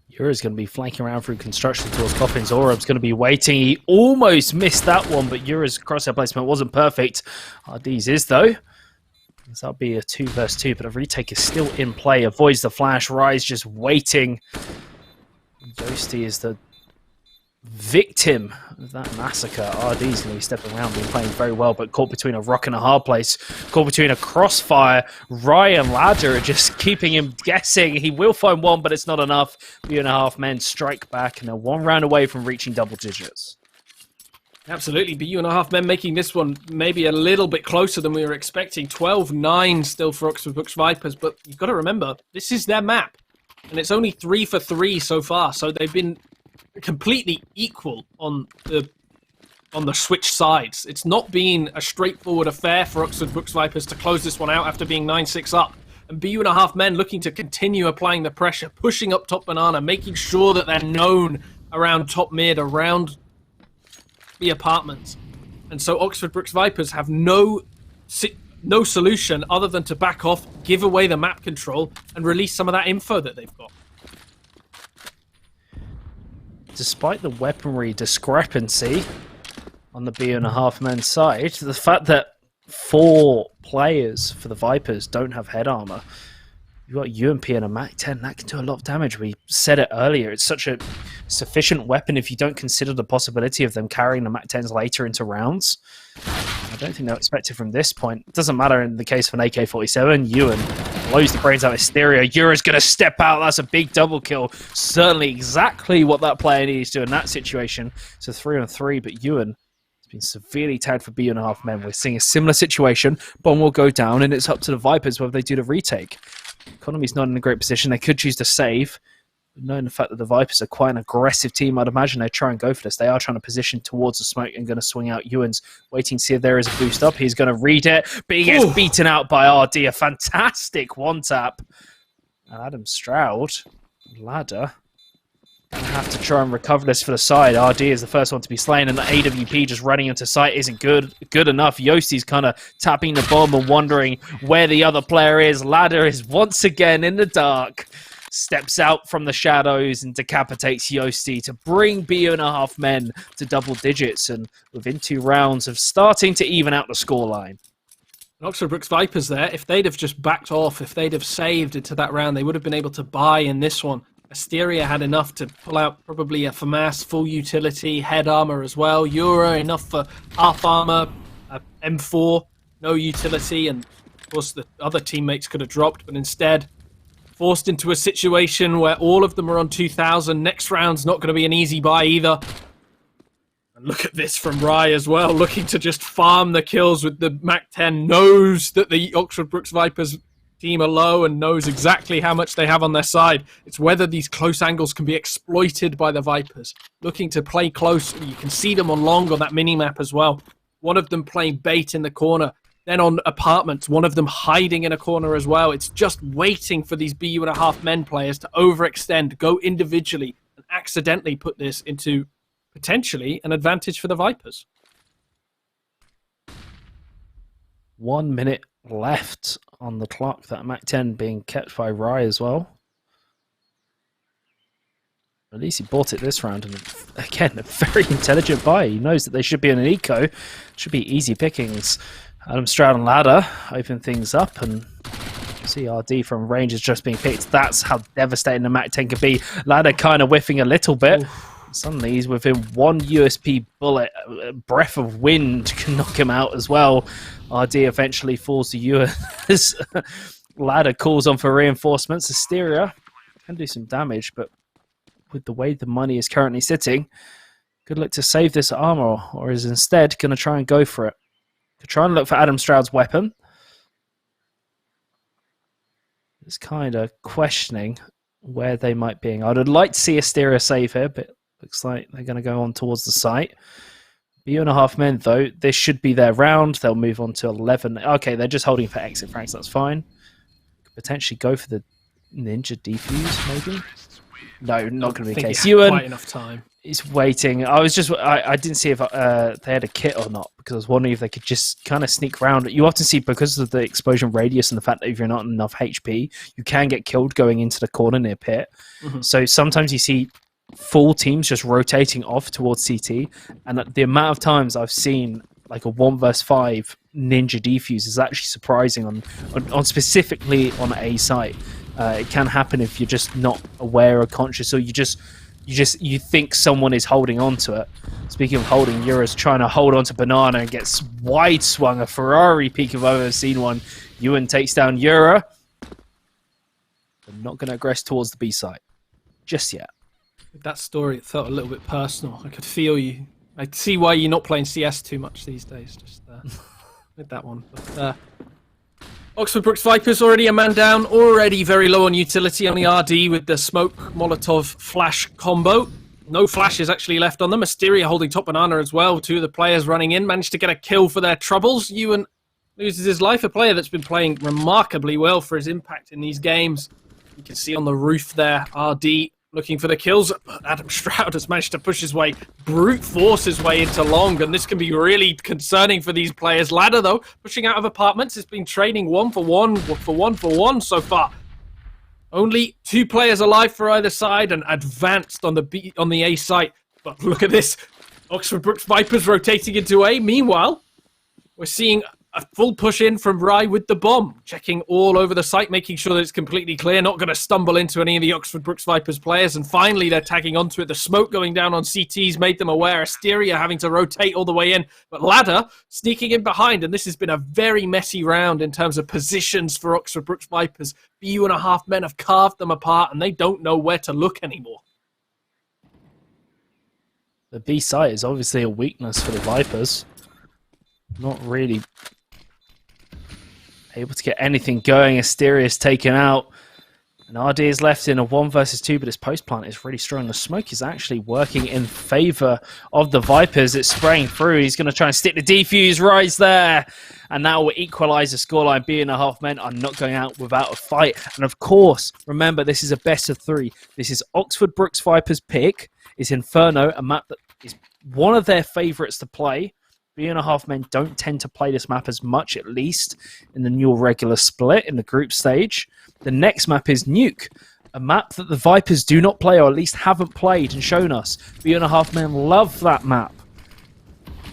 Yura's going to be flanking around through construction towards Coffins. Orub's going to be waiting. He almost missed that one, but Yura's crosshair placement wasn't perfect. RD's is, though. So that'll be a 2 versus 2, but a retake is still in play. Avoids the flash. Rise just waiting. Ghosty is the victim of that massacre. RD's going to be stepping around, been playing very well, but caught between a rock and a hard place. Caught between a crossfire. Ryan Ladder are just keeping him guessing. He will find one, but it's not enough. BU.5 men strike back, and they're 1 round away from reaching double digits. Absolutely. BU.5 men making this one maybe a little bit closer than we were expecting. 12-9 still for Oxford Brookes Vipers, but you've got to remember, this is their map, and it's only 3 for 3 so far, so they've been completely equal on the switch sides. It's not been a straightforward affair for Oxford Brookes Vipers to close this one out after being 9-6 up. And BU.5 men looking to continue applying the pressure, pushing up top Banana, making sure that they're known around top mid, around the apartments. And so Oxford Brookes Vipers have no solution other than to back off, give away the map control, and release some of that info that they've got. Despite the weaponry discrepancy on the BU.5 men's side, the fact that 4 players for the Vipers don't have head armor, you've got UMP and a MAC-10, that can do a lot of damage. We said it earlier, it's such a sufficient weapon if you don't consider the possibility of them carrying the MAC-10s later into rounds. I don't think they'll expect it from this point. It doesn't matter in the case of an AK-47. Ewan blows the brains out of Hysteria. Yura's going to step out. That's a big double kill. Certainly exactly what that player needs to do in that situation. So 3-on-3, but Ewan has been severely tagged for BU.5 men. We're seeing a similar situation. Bomb will go down, and it's up to the Vipers whether they do the retake. Economy's not in a great position. They could choose to save. But knowing the fact that the Vipers are quite an aggressive team, I'd imagine they try and go for this. They are trying to position towards the smoke and going to swing out. Ewan's waiting to see if there is a boost up. He's going to read it, but he gets beaten out by RD. A fantastic one-tap. And Adam Stroud, Ladder, going to have to try and recover this for the side. RD is the first one to be slain, and the AWP just running into sight isn't good enough. Yosti's kind of tapping the bomb and wondering where the other player is. Ladder is once again in the dark. Steps out from the shadows and decapitates Yosti to bring BU.5 men to double digits, and within 2 rounds of starting to even out the scoreline. Oxford Brookes Vipers there, if they'd have just backed off, if they'd have saved into that round, they would have been able to buy in this one. Asteria had enough to pull out probably a FAMAS, full utility, head armor as well. Eura enough for half armor, M4, no utility, and of course the other teammates could have dropped, but instead forced into a situation where all of them are on 2,000. Next round's not going to be an easy buy either. And look at this from Rye as well, looking to just farm the kills with the MAC-10. Knows that the Oxford Brookes Vipers team are low and knows exactly how much they have on their side. It's whether these close angles can be exploited by the Vipers. Looking to play close. You can see them on long on that mini-map as well. One of them playing bait in the corner. Then on apartments, one of them hiding in a corner as well. It's just waiting for these BU.5 men players to overextend, go individually, and accidentally put this into potentially an advantage for the Vipers. 1 minute left on the clock. That Mac 10 being kept by Rye as well. At least he bought it this round, and again, a very intelligent buy. He knows that they should be in an eco. Should be easy pickings. Adam Stroud and Ladder open things up, and CRD from range is just being picked. That's how devastating the Mac 10 could be. Ladder kind of whiffing a little bit. Suddenly he's within one USP bullet. A breath of wind can knock him out as well. RD eventually falls to US. Ladder calls on for reinforcements. Asteria can do some damage, but with the way the money is currently sitting, good luck to save this armor, or is instead going to try and go for it. Could try and look for Adam Stroud's weapon. It's kind of questioning where they might be. I would like to see Asteria save here, but looks like they're going to go on towards the site. BU.5 men, though, this should be their round. They'll move on to 11. Okay, they're just holding for exit frags. That's fine. Could potentially go for the ninja defuse, maybe? No, not going to be the case. Ewan, quite enough time. He's waiting. I didn't see if they had a kit or not, because I was wondering if they could just kind of sneak around. You often see, because of the explosion radius and the fact that if you're not enough HP, you can get killed going into the corner near pit. So sometimes you see full teams just rotating off towards CT, and the amount of times I've seen like a 1 versus 5 ninja defuse is actually surprising on specifically on a site. It can happen if you're just not aware or conscious, or you think someone is holding on to it. Speaking of holding, Yura's trying to hold on to Banana and gets wide swung. A Ferrari peak if I've ever seen one. Ewan takes down Yura. They're not going to aggress towards the B site just yet. With that story, it felt a little bit personal. I could feel you. I see why you're not playing CS too much these days. Just with that one. But, Oxford Brooks Vipers already a man down, already very low on utility on the RD with the smoke Molotov flash combo. No flashes actually left on them. Asteria holding top Banana as well. 2 of the players running in, managed to get a kill for their troubles. Ewan loses his life, a player that's been playing remarkably well for his impact in these games. You can see on the roof there, RD looking for the kills. Adam Stroud has managed to push his way, brute force his way into long, and this can be really concerning for these players. Ladder, though, pushing out of apartments, has been trading 1 for 1 so far. Only 2 players alive for either side and advanced on the A site. But look at this. Oxford Brooks Vipers rotating into A. Meanwhile, we're seeing a full push in from Rye with the bomb, checking all over the site, making sure that it's completely clear, not going to stumble into any of the Oxford Brooks Vipers players, and finally they're tagging onto it. The smoke going down on CT's made them aware. Asteria having to rotate all the way in, but Ladder sneaking in behind, and this has been a very messy round in terms of positions for Oxford Brooks Vipers. BU.5 men have carved them apart, and they don't know where to look anymore. The B site is obviously a weakness for the Vipers. Not really able to get anything going. Asteria is taken out, and RD is left in a 1 versus 2, but his post plant is really strong. The smoke is actually working in favor of the Vipers. It's spraying through. He's going to try and stick the defuse right there, and that will equalize the scoreline. BU.5 men are not going out without a fight. And of course, remember, this is a best of 3. This is Oxford Brooks Vipers pick. It's Inferno, a map that is one of their favorites to play. BU.5 men don't tend to play this map as much, at least in the new regular split in the group stage. The next map is Nuke, a map that the Vipers do not play, or at least haven't played and shown us. BU.5 men love that map.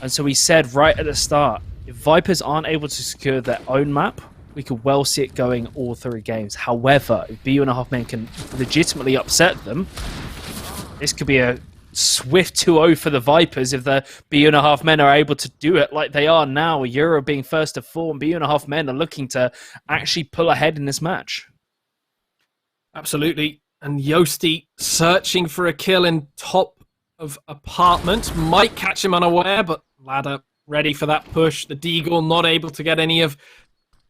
And so we said right at the start, if Vipers aren't able to secure their own map, we could well see it going all 3 games. However, if BU.5 men can legitimately upset them, this could be a swift 2-0 for the Vipers if the BU.5 men are able to do it like they are now. Euro being first to 4, and BU.5 men are looking to actually pull ahead in this match. Absolutely. And Yosti searching for a kill in top of apartment. Might catch him unaware, but Ladder ready for that push. The Deagle not able to get any of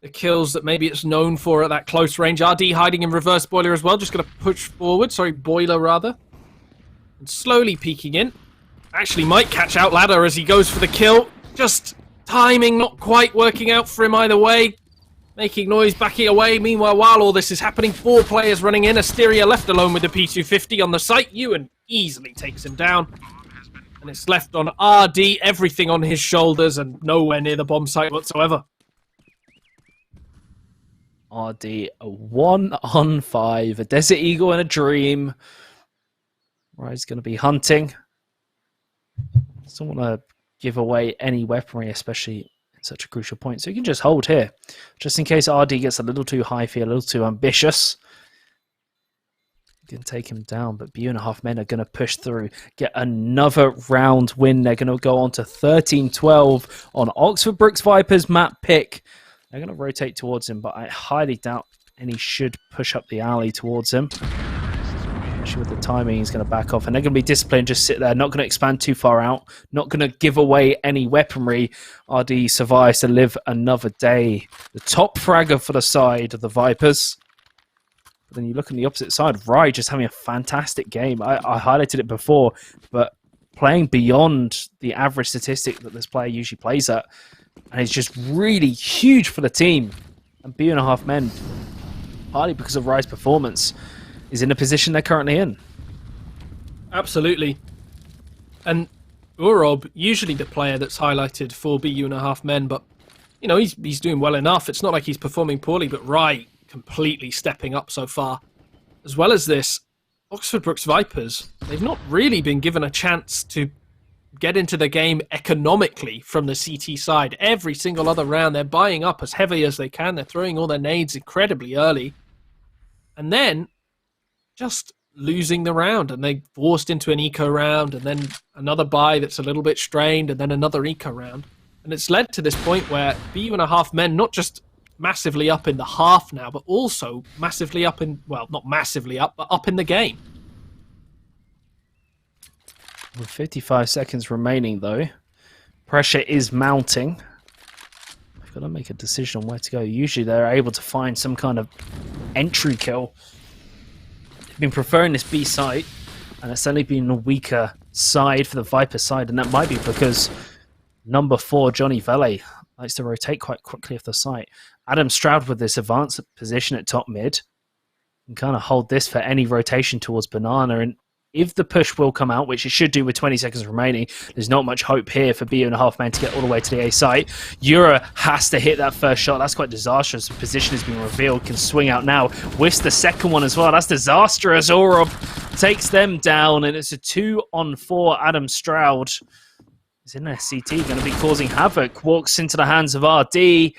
the kills that maybe it's known for at that close range. RD hiding in reverse boiler as well. Just going to push forward. Sorry, boiler rather. And slowly peeking in. Actually might catch out Ladder as he goes for the kill. Just timing not quite working out for him either way. Making noise, backing away. Meanwhile, while all this is happening, 4 players running in. Asteria left alone with the P250 on the site. Ewan easily takes him down. And it's left on RD, everything on his shoulders and nowhere near the bomb site whatsoever. RD, a 1-on-5, a Desert Eagle and a Dream. Rye's going to be hunting. Doesn't want to give away any weaponry, especially such a crucial point. So you can just hold here, just in case RD gets a little too high for you, a little too ambitious. You can take him down, but BU.5 men are going to push through, get another round win. They're going to go on to 13-12 on Oxford Brooks Vipers map pick. They're going to rotate towards him, but I highly doubt any should push up the alley towards him. Especially with the timing, he's going to back off. And they're going to be disciplined, just sit there, not going to expand too far out, not going to give away any weaponry. RD survives to live another day. The top fragger for the side of the Vipers. But then you look on the opposite side, Rye just having a fantastic game. I highlighted it before, but playing beyond the average statistic that this player usually plays at. And it's just really huge for the team. And BU.5 men, partly because of Rye's performance, is in a position they're currently in. Absolutely. And Urob, usually the player that's highlighted for BU.5 men, but, you know, he's doing well enough. It's not like he's performing poorly, but Rye completely stepping up so far. As well as this, Oxford Brooks Vipers, they've not really been given a chance to get into the game economically from the CT side. Every single other round, they're buying up as heavy as they can. They're throwing all their nades incredibly early. And then just losing the round, and they forced into an eco round, and then another buy that's a little bit strained, and then another eco round. And it's led to this point where BU.5 men not just massively up in the half now, but also massively up in, well, not massively up, but up in the game. With 55 seconds remaining, though, pressure is mounting. They've got to make a decision on where to go. Usually they're able to find some kind of entry kill. They've been preferring this B site, and it's certainly been a weaker side for the Viper side, and that might be because number 4, Johnny Vele, likes to rotate quite quickly off the site. Adam Stroud with this advanced position at top mid can kind of hold this for any rotation towards Banana, and if the push will come out, which it should do with 20 seconds remaining, there's not much hope here for BU.5 men to get all the way to the A site. Yura has to hit that first shot. That's quite disastrous. The position has been revealed. Can swing out now. Whiffs the second one as well. That's disastrous. Orob takes them down, and it's a 2-on-4. Adam Stroud is in their CT, going to be causing havoc. Walks into the hands of RD.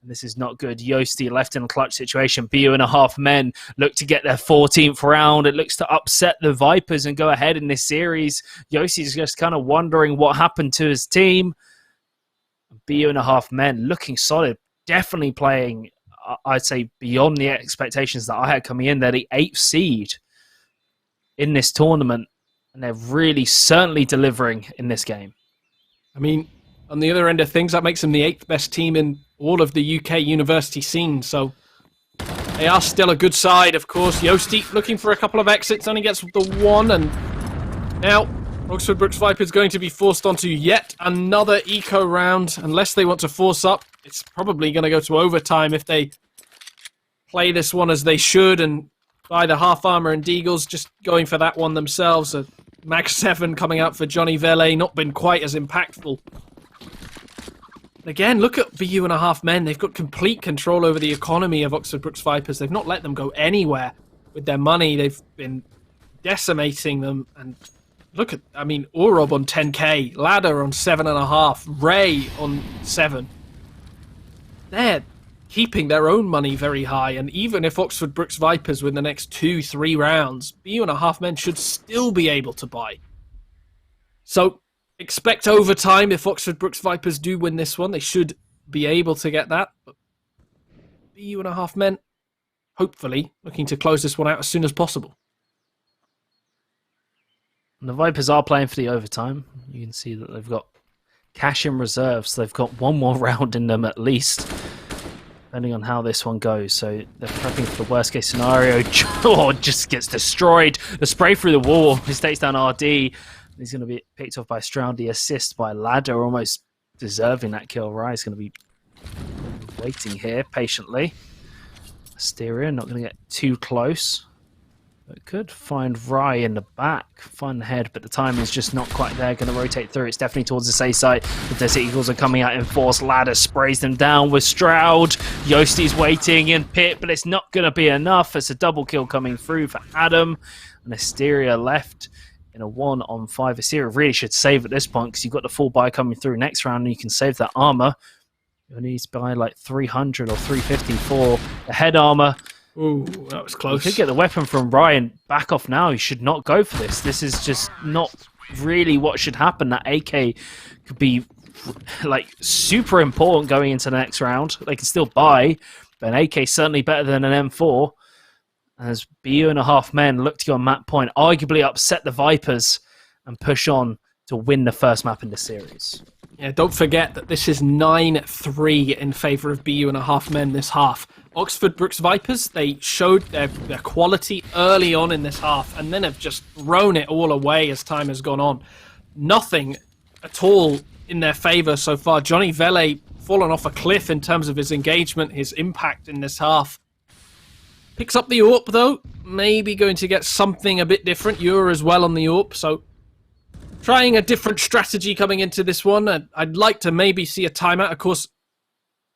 This is not good. Yosti left in a clutch situation. BU.5 men look to get their 14th round. It looks to upset the Vipers and go ahead in this series. Yosti's just kind of wondering what happened to his team. BU.5 men looking solid. Definitely playing, I'd say, beyond the expectations that I had coming in. They're the 8th seed in this tournament. And they're really certainly delivering in this game. I mean, on the other end of things, that makes them the 8th best team in all of the UK university scene, so they are still a good side, of course. Yosti looking for a couple of exits, only gets the one, and now Oxford Brooks Vipers going to be forced onto yet another eco round. Unless they want to force up, it's probably going to go to overtime if they play this one as they should, and by the half armor and Deagles just going for that one themselves. A Mag 7 coming out for Johnny Vele, not been quite as impactful. Again, look at BU.5 men. They've got complete control over the economy of Oxford Brooks Vipers. They've not let them go anywhere with their money. They've been decimating them. And look at, I mean, Orob on 10k, Ladder on 7.5, Ray on 7. They're keeping their own money very high. And even if Oxford Brooks Vipers win the next 2-3 rounds, BU.5 men should still be able to buy. So expect overtime if Oxford Brooks Vipers do win this one. They should be able to get that. But BU.5 men, hopefully, looking to close this one out as soon as possible. And the Vipers are playing for the overtime. You can see that they've got cash in reserve, so they've got one more round in them at least, depending on how this one goes. So they're prepping for the worst case scenario. Just gets destroyed. The spray through the wall. He takes down RD. He's going to be picked off by Stroud. The assist by Ladder almost deserving that kill. Rye's going to be waiting here patiently. Asteria not going to get too close. But could find Rye in the back, find the head, but the time is just not quite there. Going to rotate through. It's definitely towards the safe side. The Desert Eagles are coming out in force. Ladder sprays them down with Stroud. Yosti's waiting in pit, but it's not going to be enough. It's a double kill coming through for Adam. And Asteria left in a 1-on-5. Asteria really should save at this point because you've got the full buy coming through next round and you can save that armor. You'll need to buy like 300 or 350 for the head armor. Ooh, that was close. You could get the weapon from Ryan. Back off now. You should not go for this. This is just not really what should happen. That AK could be like super important going into the next round. They can still buy, but an AK is certainly better than an M4. As BU.5 men look to go on map point, arguably upset the Vipers and push on to win the first map in the series. Yeah, don't forget that this is 9-3 in favour of BU.5 men this half. Oxford Brooks Vipers, they showed their quality early on in this half and then have just thrown it all away as time has gone on. Nothing at all in their favour so far. Johnny Vele fallen off a cliff in terms of his engagement, his impact in this half. Picks up the AWP though, maybe going to get something a bit different. You're as well on the AWP, so trying a different strategy coming into this one. I'd like to maybe see a timeout. Of course,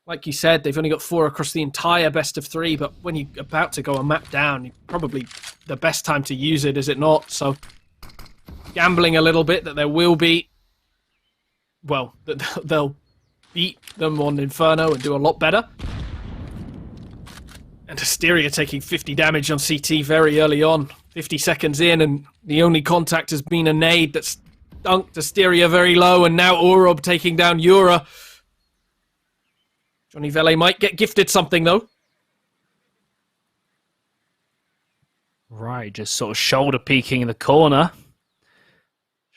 like you said, they've only got 4 across the entire best of 3, but when you're about to go a map down, probably the best time to use it, is it not? So, gambling a little bit that there will be, well, that they'll beat them on Inferno and do a lot better. And Asteria taking 50 damage on CT very early on, 50 seconds in, and the only contact has been a nade that's dunked Asteria very low, and now Orob taking down Yura. Johnny Vele might get gifted something, though. Right, just sort of shoulder peeking in the corner.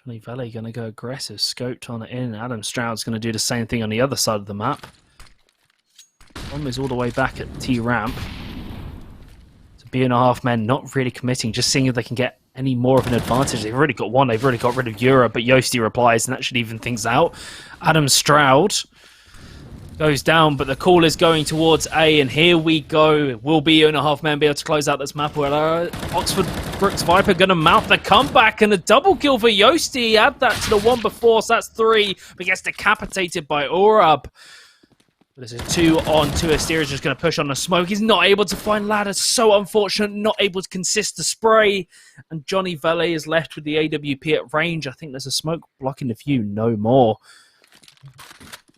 Johnny Vele going to go aggressive, scoped on it in. Adam Stroud's going to do the same thing on the other side of the map. Bomb is all the way back at T-Ramp. So BU.5 men not really committing, just seeing if they can get any more of an advantage. They've already got one, they've already got rid of Yura, but Yosti replies, and that should even things out. Adam Stroud goes down, but the call is going towards A, and here we go. Will BU.5 men be able to close out this map? Well, Oxford Brooks Viper going to mount the comeback, and a double kill for Yosti. Add that to the one before, so that's 3, but gets decapitated by Orab. There's a 2-on-2. Asteria's just going to push on the smoke. He's not able to find ladder. So unfortunate. Not able to consist the spray. And Johnny Vele is left with the AWP at range. I think there's a smoke blocking the view. No more.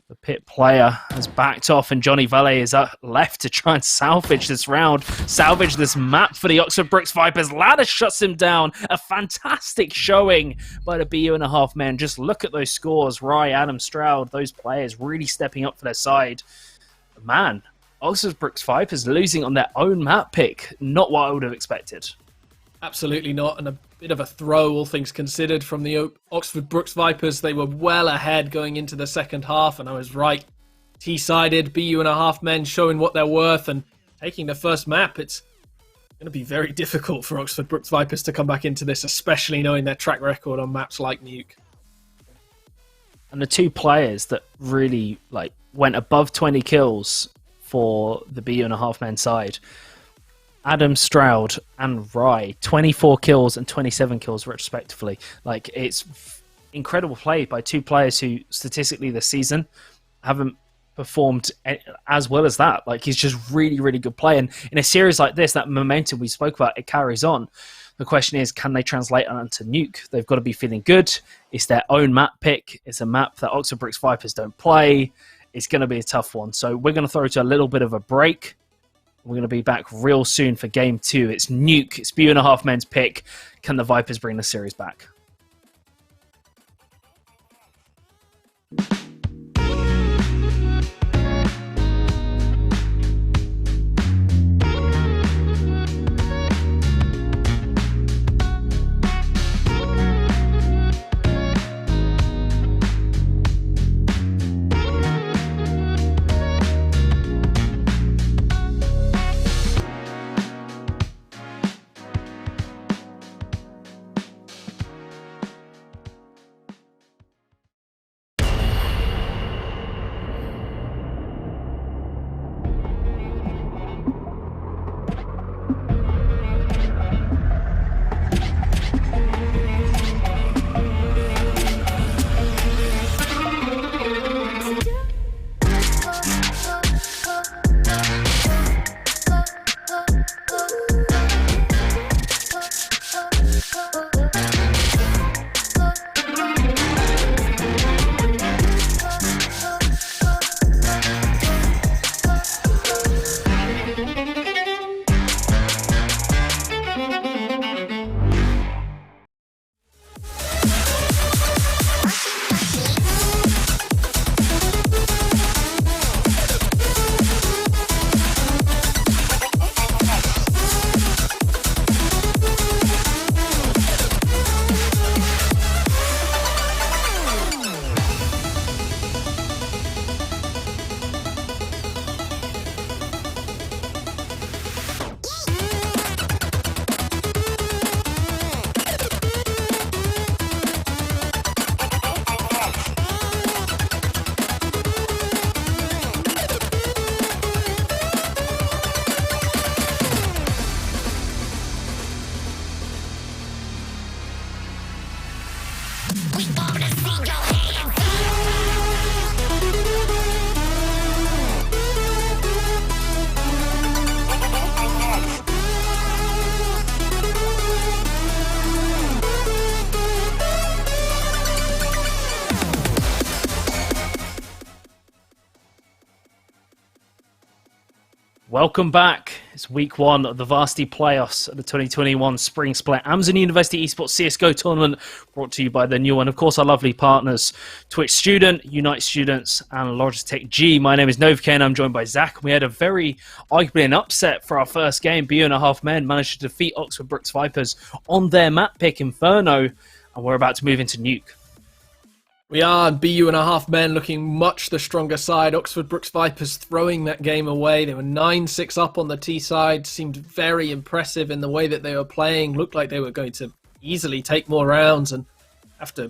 The pit player has backed off, and Johnny Vele is left to try and salvage this round, salvage this map for the Oxford Brooks Vipers. Ladder shuts him down. A fantastic showing by the BU.5 men. Just look at those scores. Rye, Adam Stroud, those players really stepping up for their side. Man, Oxford Brooks Vipers losing on their own map pick. Not what I would have expected. Absolutely not, and a bit of a throw, all things considered, from the Oxford Brooks Vipers. They were well ahead going into the second half, and I was right. T-sided, BU.5 men showing what they're worth and taking the first map. It's going to be very difficult for Oxford Brooks Vipers to come back into this, especially knowing their track record on maps like Nuke. And the 2 players that really went above 20 kills for the BU.5 men side, Adam Stroud and Rye, 24 kills and 27 kills respectively. It's incredible play by 2 players who statistically this season haven't performed as well as that. He's just really, really good play. And in a series like this, that momentum we spoke about, it carries on. The question is, can they translate onto Nuke? They've got to be feeling good. It's their own map pick. It's a map that Oxford Brooks Vipers don't play. It's going to be a tough one. So we're going to throw to a little bit of a break. We're going to be back real soon for Game 2. It's Nuke. It's BU.5 men's pick. Can the Vipers bring the series back? Welcome back. It's week one of the Varsity playoffs at the 2021 Spring Split Amazon University Esports CSGO tournament, brought to you by the new one, of course, our lovely partners, Twitch Student, Unite Students, and Logitech G. My name is Novk, and I'm joined by Zach. We had a very, arguably an upset for our first game. BU1.5 men managed to defeat Oxford Brooks Vipers on their map pick, Inferno, and we're about to move into Nuke. We are BU1.5 men looking much the stronger side. Oxford Brooks Vipers throwing that game away. They were 9-6 up on the T side. Seemed very impressive in the way that they were playing. Looked like they were going to easily take more rounds. And after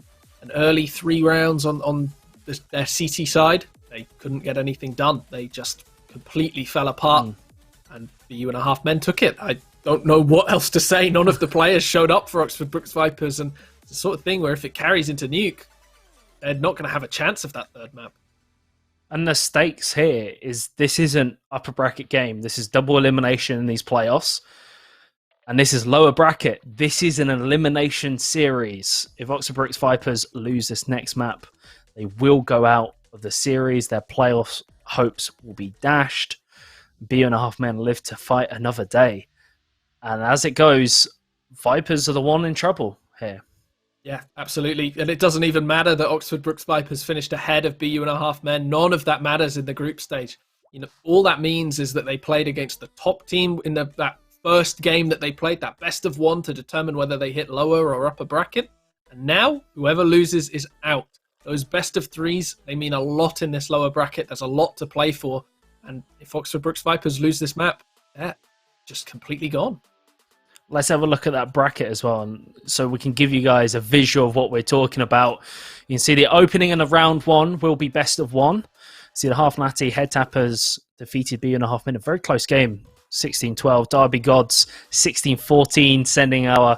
an early 3 rounds on their CT side, they couldn't get anything done. They just completely fell apart. And BU1.5 men took it. I don't know what else to say. None of the players showed up for Oxford Brooks Vipers. And it's the sort of thing where if it carries into Nuke, they're not going to have a chance of that third map. And the stakes here is this isn't upper bracket game. This is double elimination in these playoffs. And this is lower bracket. This is an elimination series. If Oxford Brooks Vipers lose this next map, they will go out of the series. Their playoff hopes will be dashed. BU1.5 men live to fight another day. And as it goes, Vipers are the one in trouble here. Yeah, absolutely. And it doesn't even matter that Oxford Brooks Vipers finished ahead of BU1.5 men. None of that matters in the group stage. All that means is that they played against the top team in that first game that they played, that best of one, to determine whether they hit lower or upper bracket. And now, whoever loses is out. Those best of threes, they mean a lot in this lower bracket. There's a lot to play for. And if Oxford Brooks Vipers lose this map, they're just completely gone. Let's have a look at that bracket as well, and so we can give you guys a visual of what we're talking about. You can see the opening in the round one will be best of one. See the Half Natty Head Tappers defeated BU1.5 men. A very close game, 16-12. Derby Gods, 16-14, sending our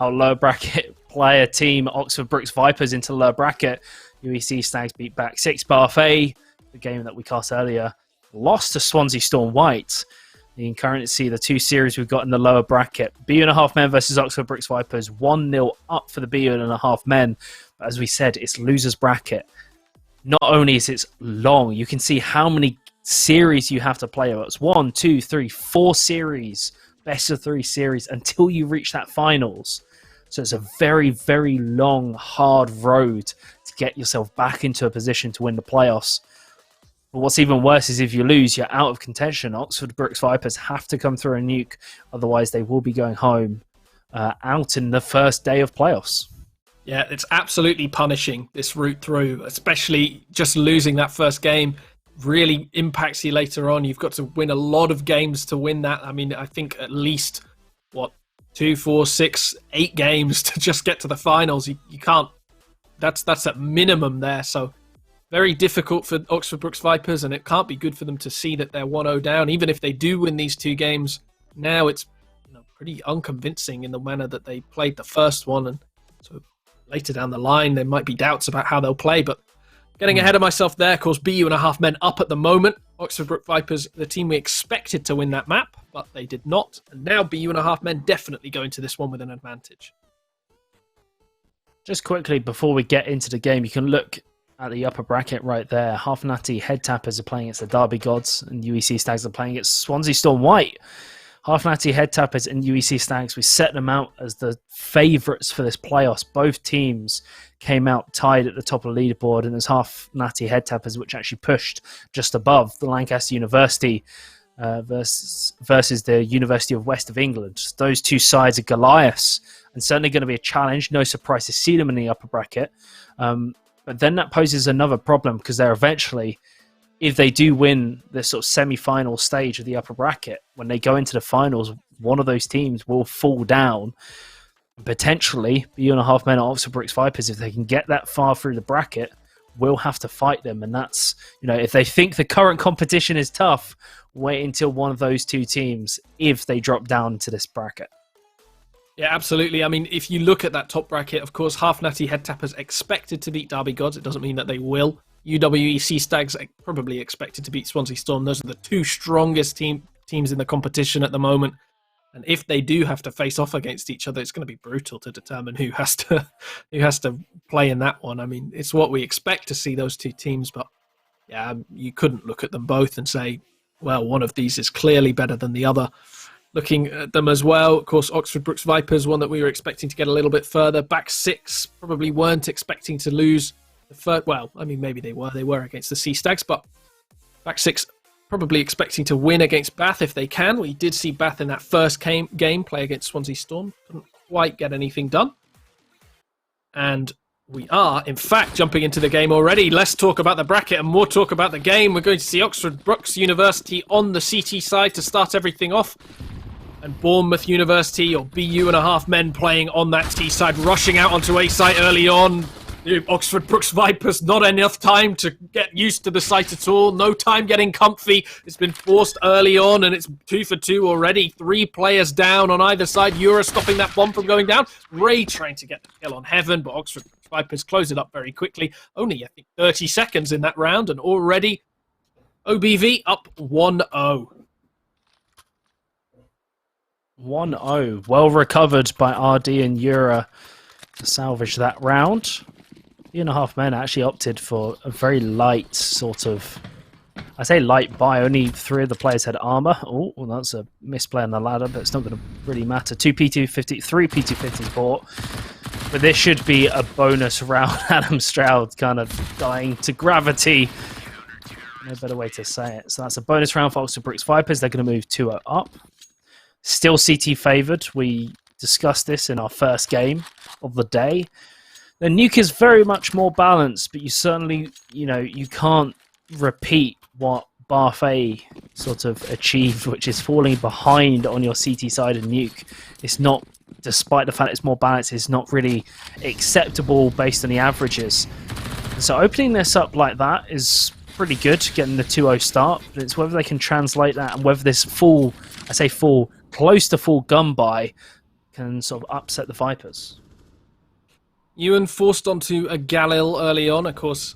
lower bracket player team, Oxford Brooks Vipers, into lower bracket. UEC Stags beat back 6. Buffet, the game that we cast earlier, lost to Swansea Storm White. You can currently see the 2 series we've got in the lower bracket. BU1.5 men versus Oxford Brooks Vipers, 1-0 up for the BU1.5 men. But as we said, it's loser's bracket. Not only is it long, you can see how many series you have to play. It's 1, 2, 3, 4 series, best of 3 series until you reach that finals. So it's a very, very long, hard road to get yourself back into a position to win the playoffs. But what's even worse is if you lose, you're out of contention. Oxford Brooks Vipers have to come through a nuke. Otherwise, they will be going home out in the first day of playoffs. Yeah, it's absolutely punishing, this route through, especially just losing that first game really impacts you later on. You've got to win a lot of games to win that. I mean, I think at least, 2, 4, 6, 8 games to just get to the finals. You can't, that's at minimum there. So very difficult for Oxford Brooks Vipers, and it can't be good for them to see that they're 1-0 down. Even if they do win these 2 games, now it's pretty unconvincing in the manner that they played the first one. And so later down the line, there might be doubts about how they'll play. But getting ahead of myself there, of course, BU1.5 men up at the moment. Oxford Brooks Vipers, the team we expected to win that map, but they did not. And now BU1.5 men definitely go into this one with an advantage. Just quickly, before we get into the game, you can look at the upper bracket right there. Half Natty Head Tappers are playing against the Derby Gods, and UEC Stags are playing against Swansea Storm White. Half Natty Head Tappers and UEC Stags, we set them out as the favourites for this playoffs. Both teams came out tied at the top of the leaderboard, and there's Half Natty Head Tappers, which actually pushed just above the Lancaster University versus the University of West of England. Those 2 sides are Goliaths, and certainly going to be a challenge. No surprise to see them in the upper bracket. But then that poses another problem, because they're eventually, if they do win the sort of semi-final stage of the upper bracket, when they go into the finals, one of those teams will fall down. Potentially, BU1.5 men at Oxford Brooks Vipers, if they can get that far through the bracket, will have to fight them. And that's, if they think the current competition is tough, wait until one of those 2 teams, if they drop down to this bracket. Yeah, absolutely. I mean, if you look at that top bracket, of course, Half Natty Head Tappers expected to beat Derby Gods. It doesn't mean that they will. UWEC Stags probably expected to beat Swansea Storm. Those are the 2 strongest teams in the competition at the moment. And if they do have to face off against each other, it's going to be brutal to determine who has to play in that one. I mean, it's what we expect to see, those 2 teams. But yeah, you couldn't look at them both and say well, one of these is clearly better than the other. Looking at them as well, of course, Oxford Brooks Vipers, one that we were expecting to get a little bit further. Back six, probably weren't expecting to lose the first. Well, I mean, maybe they were against the Sea Stags, but back six, probably expecting to win against Bath if they can. We did see Bath in that first game play against Swansea Storm. Couldn't quite get anything done. And we are, in fact, jumping into the game already. Less talk about the bracket and more talk about the game. We're going to see Oxford Brooks University on the CT side to start everything off. And Bournemouth University, or BU and a half men, playing on that T side, rushing out onto A site early on. Oxford Brooks Vipers, not enough time to get used to the site at all. No time getting comfy. It's been forced early on, and it's 2 for 2 already. 3 players down on either side. Eura stopping that bomb from going down. Ray trying to get the kill on Heaven, but Oxford Brooks Vipers close it up very quickly. Only, I think, 30 seconds in that round, and already OBV up 1-0. 1-0. Well recovered by RD and Eura to salvage that round. BU and a half men actually opted for a very light sort of, I say light buy, only 3 of the players had armor. Oh, well, that's a misplay on the ladder, but it's not going to really matter. 2 P250, 3 P250s bought. But this should be a bonus round. Adam Stroud kind of dying to gravity. No better way to say it. So that's a bonus round for Oxford Brooks Vipers. They're going to move 2-0 up. Still CT favoured. We discussed this in our first game of the day. The nuke is very much more balanced, but you certainly, you can't repeat what Bath A sort of achieved, which is falling behind on your CT side of nuke. It's not, despite the fact it's more balanced, it's not really acceptable based on the averages. So opening this up like that is pretty good, getting the 2-0 start, but it's whether they can translate that and whether this close to full gun buy can sort of upset the Vipers. Ewan forced onto a Galil early on, of course,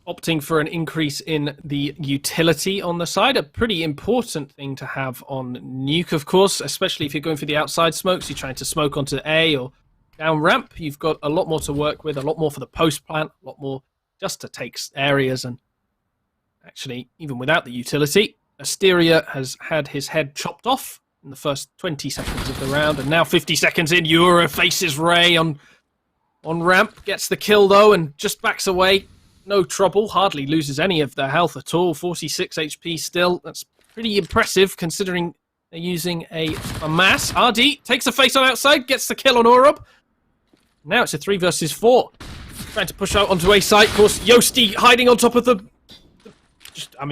opting for an increase in the utility on the side. A pretty important thing to have on nuke, of course, especially if you're going for the outside smokes. You're trying to smoke onto A or down ramp. You've got a lot more to work with, a lot more for the post plant, a lot more just to take areas. And actually, even without the utility, Asteria has had his head chopped off in the first 20 seconds of the round, and now 50 seconds in, Eura faces Ray on ramp, gets the kill though, and just backs away. No trouble, hardly loses any of their health at all. 46 HP still. That's pretty impressive considering they're using a mass. RD takes a face on outside, gets the kill on Orub. Now it's a 3 versus 4. Trying to push out onto A site. Of course, Yosti hiding on top of the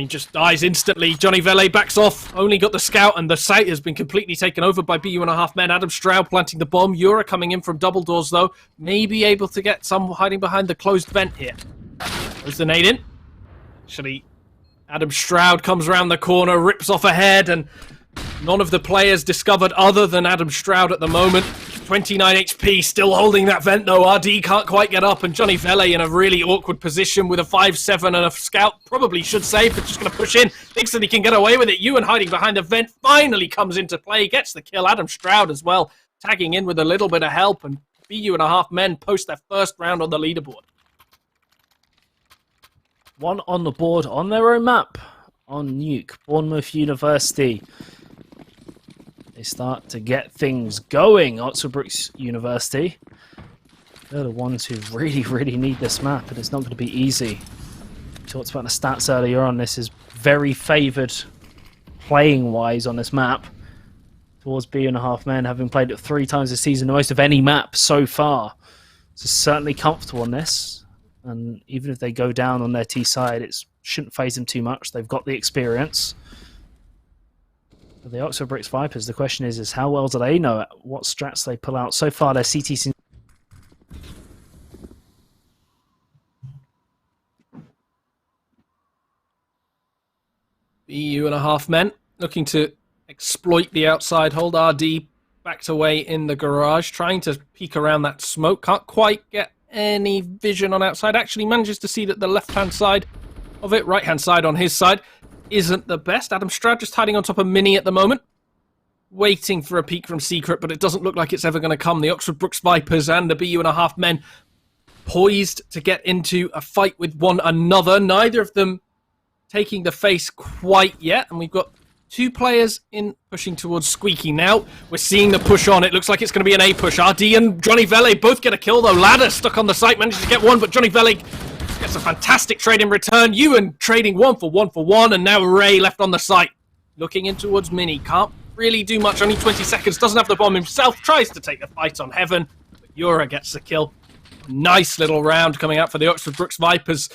just dies instantly. Johnny Vele backs off. Only got the scout, and the site has been completely taken over by BU and a half men. Adam Stroud planting the bomb. Eura coming in from double doors, though. Maybe able to get some hiding behind the closed vent here. There's the nade in. Actually, Adam Stroud comes around the corner, rips off a head, and none of the players discovered other than Adam Stroud at the moment. 29 HP, still holding that vent though. RD can't quite get up, and Johnny Vele in a really awkward position with a 5-7 and a scout. Probably should save, but just going to push in. Thinks that he can get away with it. Ewan hiding behind the vent finally comes into play, gets the kill. Adam Stroud as well, tagging in with a little bit of help, and BU and a half men post their first round on the leaderboard. 1 on the board on their own map on Nuke, Bournemouth University. They start to get things going. Oxford Brooks University, they're the ones who really, really need this map, and it's not going to be easy. We talked about the stats earlier on. This is very favoured playing-wise on this map towards BU and a half men, having played it 3 times this season, the most of any map so far. So certainly comfortable on this, and even if they go down on their T side, it shouldn't phase them too much. They've got the experience. For the Oxford Bricks Vipers, the question is how well do they know what strats they pull out? So far, their CT... BU and a half men looking to exploit the outside hold. RD backed away in the garage, trying to peek around that smoke. Can't quite get any vision on outside. Actually manages to see that the left-hand side of it, right-hand side on his side, isn't the best. Adam Stroud just hiding on top of Mini at the moment, waiting for a peek from Secret, but it doesn't look like it's ever going to come. The Oxford Brooks Vipers and the BU and a half men poised to get into a fight with one another. Neither of them taking the face quite yet, and we've got 2 players in pushing towards Squeaky now. We're seeing the push on. It looks like it's going to be an A push. RD and Johnny Vele both get a kill, though. Ladder stuck on the site, manages to get one, but Johnny Vele gets a fantastic trade in return. Ewan trading 1 for 1 for 1, and now Ray left on the site. Looking in towards Mini. Can't really do much. Only 20 seconds. Doesn't have the bomb himself. Tries to take the fight on Heaven, but Yura gets the kill. Nice little round coming out for the Oxford Brooks Vipers.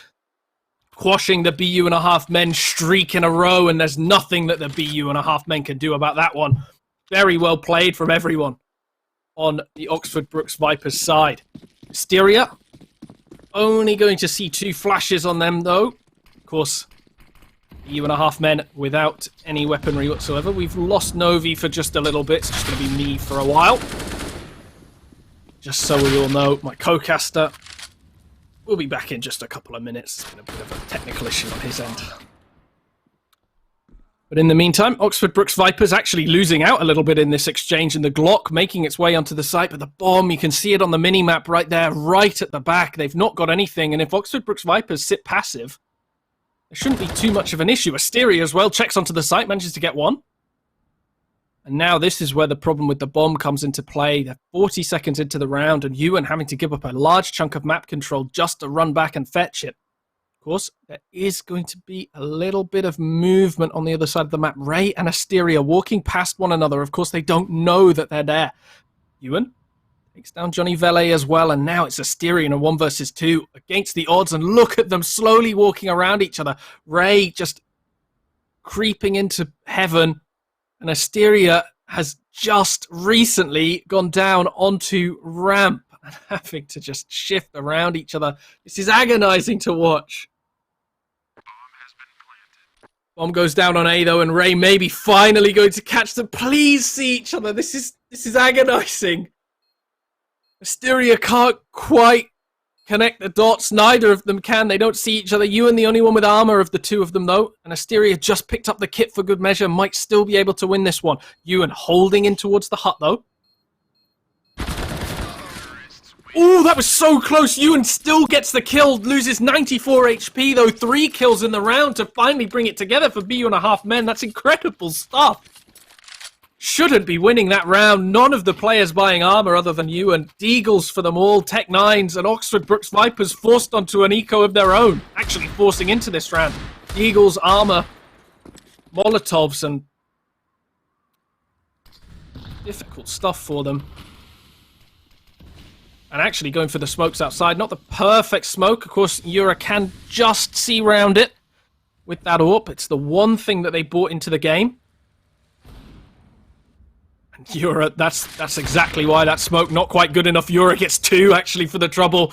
Quashing the BU.5 men streak in a row, and there's nothing that the BU.5 men can do about that one. Very well played from everyone on the Oxford Brooks Vipers side. Hysteria, only going to see 2 flashes on them, though. Of course, BU.5 men without any weaponry whatsoever. We've lost Novi for just a little bit. It's just going to be me for a while. Just so we all know, my co-caster will be back in just a couple of minutes. It's been a bit of a technical issue on his end. But in the meantime, Oxford Brooks Vipers actually losing out a little bit in this exchange, and the Glock making its way onto the site, but the bomb, you can see it on the mini-map right there, right at the back. They've not got anything, and if Oxford Brooks Vipers sit passive, there shouldn't be too much of an issue. Asteria as well checks onto the site, manages to get one. And now this is where the problem with the bomb comes into play. They're 40 seconds into the round, and Ewan having to give up a large chunk of map control just to run back and fetch it. Of course, there is going to be a little bit of movement on the other side of the map. Ray and Asteria walking past one another. Of course, they don't know that they're there. Ewan takes down Johnny Vele as well, and now it's Asteria in a 1 versus 2 against the odds, and look at them slowly walking around each other. Ray just creeping into Heaven, and Asteria has just recently gone down onto ramp and having to just shift around each other. This is agonizing to watch. Bomb goes down on A though, and Ray may be finally going to catch them. Please see each other. This is agonizing. Asteria can't quite connect the dots. Neither of them can. They don't see each other. Ewan, the only one with armor of the 2 of them, though. And Asteria just picked up the kit for good measure. Might still be able to win this one. Ewan holding in towards the hut, though. Oh, that was so close. Ewan still gets the kill. Loses 94 HP, though. 3 kills in the round to finally bring it together for BU.5 men. That's incredible stuff. Shouldn't be winning that round. None of the players buying armor other than you, and Deagles for them all, Tech 9s, and Oxford Brooks Vipers forced onto an eco of their own, actually forcing into this round. Deagles, armor, Molotovs, and difficult stuff for them. And actually going for the smokes outside. Not the perfect smoke. Of course, Yura can just see round it with that AWP. It's the one thing that they brought into the game. Yura, that's exactly why that smoke not quite good enough. Yura gets 2 actually for the trouble.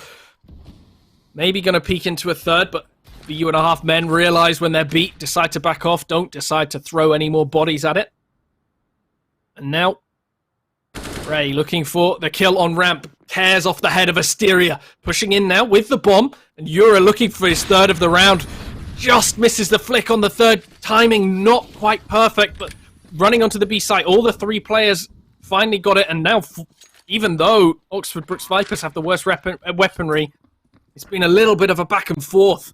Maybe going to peek into a 3rd, but BU.5 men realize when they're beat, decide to back off, don't decide to throw any more bodies at it. And now, Ray looking for the kill on ramp, tears off the head of Asteria, pushing in now with the bomb, and Yura looking for his 3rd of the round. Just misses the flick on the 3rd, timing not quite perfect, but running onto the B site, all the 3 players finally got it, and now, even though Oxford Brooks Vipers have the worst weaponry, it's been a little bit of a back and forth.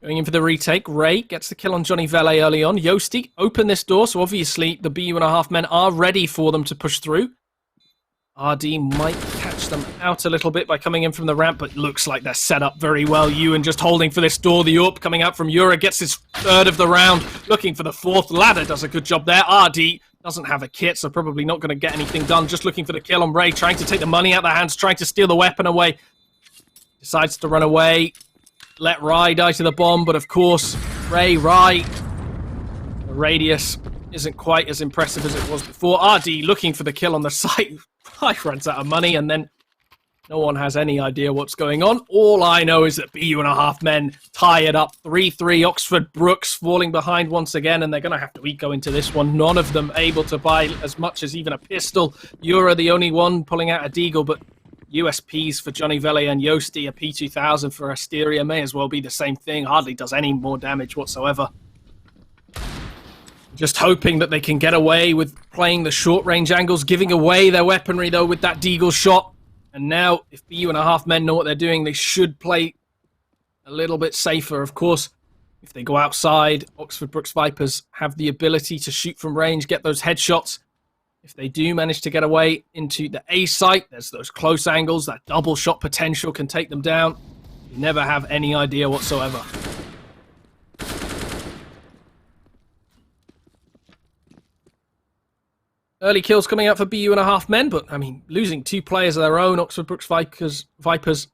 Going in for the retake, Ray gets the kill on Johnny Vele early on. Yosti, open this door, so obviously the BU.5 men are ready for them to push through. RD might catch them out a little bit by coming in from the ramp, but looks like they're set up very well. Ewan just holding for this door. The AWP coming out from Yura gets his 3rd of the round, looking for the 4th. Ladder does a good job there. RD doesn't have a kit, so probably not going to get anything done. Just looking for the kill on Ray, trying to take the money out of their hands, trying to steal the weapon away. Decides to run away. Let Rai die to the bomb, but of course, Rai, the radius isn't quite as impressive as it was before. RD looking for the kill on the site. Rai runs out of money, and then no one has any idea what's going on. All I know is that BU.5 men tie it up 3-3. Oxford Brooks falling behind once again, and they're going to have to eco into this one. None of them able to buy as much as even a pistol. Yura the only one pulling out a deagle, but USPs for Johnny Vele and Yosti, a P2000 for Asteria may as well be the same thing. Hardly does any more damage whatsoever. Just hoping that they can get away with playing the short-range angles, giving away their weaponry, though, with that deagle shot. And now, if BU and a half men know what they're doing, they should play a little bit safer. Of course, if they go outside, Oxford Brookes Vipers have the ability to shoot from range, get those headshots. If they do manage to get away into the A site, there's those close angles. That double shot potential can take them down. You never have any idea whatsoever. Early kills coming out for BU and a half men, but I mean, losing 2 players of their own, Oxford Brookes Vipers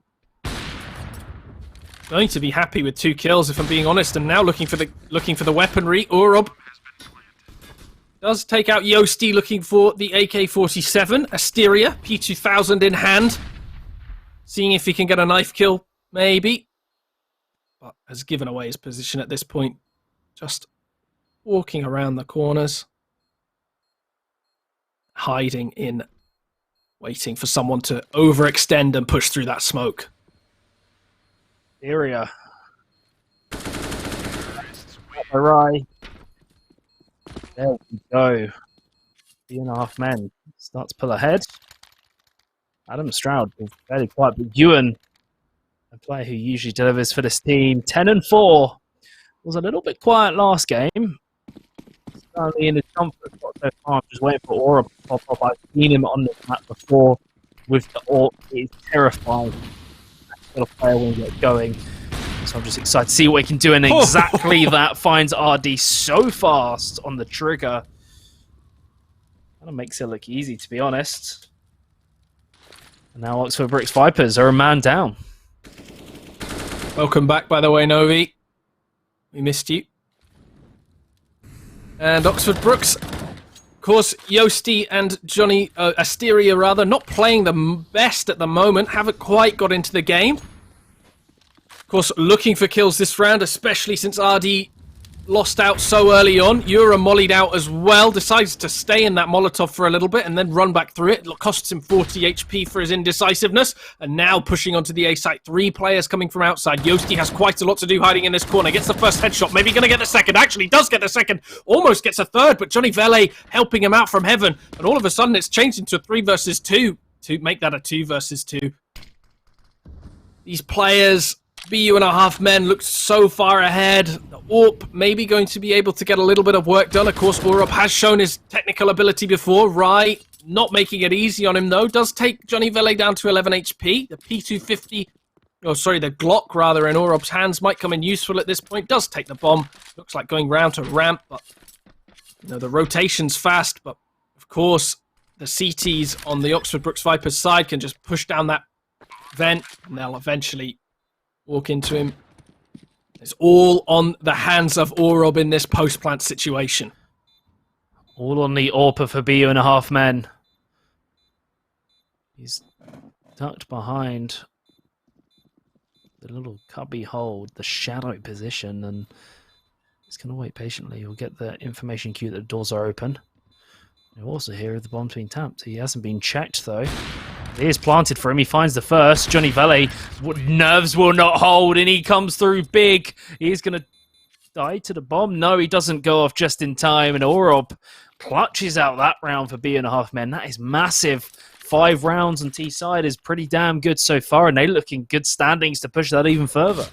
going to be happy with 2 kills, if I'm being honest. And now looking for the weaponry. Orob does take out Yosti, looking for the AK-47. Asteria, P2000 in hand, seeing if he can get a knife kill, maybe. But has given away his position at this point. Just walking around the corners, hiding in, waiting for someone to overextend and push through that smoke. Area. Alright. There we go. 3.5 men. Start to pull ahead. Adam Stroud, fairly quiet, but Ewan, a player who usually delivers for this team, 10-4. Was a little bit quiet last game. Currently in the comfort spot so far. I'm just waiting for Aura to pop up. I've seen him on this map before with the AUE. It's terrifying. Got a player when we get going. So I'm just excited to see what he can do, and exactly that finds RD so fast on the trigger. Kind of makes it look easy, to be honest. And now Oxford Brookes Vipers are a man down. Welcome back, by the way, Novi. We missed you. And Oxford Brookes, of course, Yosti and Johnny Asteria, rather, not playing the best at the moment. Haven't quite got into the game. Of course, looking for kills this round, especially since RD lost out so early on. Yura mollied out as well, decides to stay in that Molotov for a little bit and then run back through it. It costs him 40 HP for his indecisiveness. And now pushing onto the A site. 3 players coming from outside. Yosti has quite a lot to do hiding in this corner. Gets the first headshot. Maybe going to get the second. Actually does get the second. Almost gets a third, but Johnny Vele helping him out from heaven. And all of a sudden it's changed into a 3 versus 2 to make that a 2 versus 2. These players, BU and a half men, looked so far ahead. The AUE maybe going to be able to get a little bit of work done. Of course, Orob has shown his technical ability before. Rai not making it easy on him, though. Does take Johnny Vele down to 11 HP. The P250, oh, sorry, the Glock, rather, in Orob's hands might come in useful at this point. Does take the bomb. Looks like going round to ramp, but you know, the rotation's fast. But, of course, the CTs on the Oxford Brookes Vipers side can just push down that vent, and they'll eventually walk into him. It's all on the hands of Orob in this post-plant situation. All on the AUE for BU and a half men. He's tucked behind the little cubby hole, the shadow position, and he's going to wait patiently. He'll get the information cue that the doors are open. He'll also hear the bomb's been tapped. He hasn't been checked, though. It is planted for him. He finds the first. Johnny Vele, nerves will not hold, and he comes through big. He's going to die to the bomb. No, he doesn't go off just in time, and Orob clutches out that round for BU and a half men. That is massive. 5 rounds on T side is pretty damn good so far, and they look in good standings to push that even further.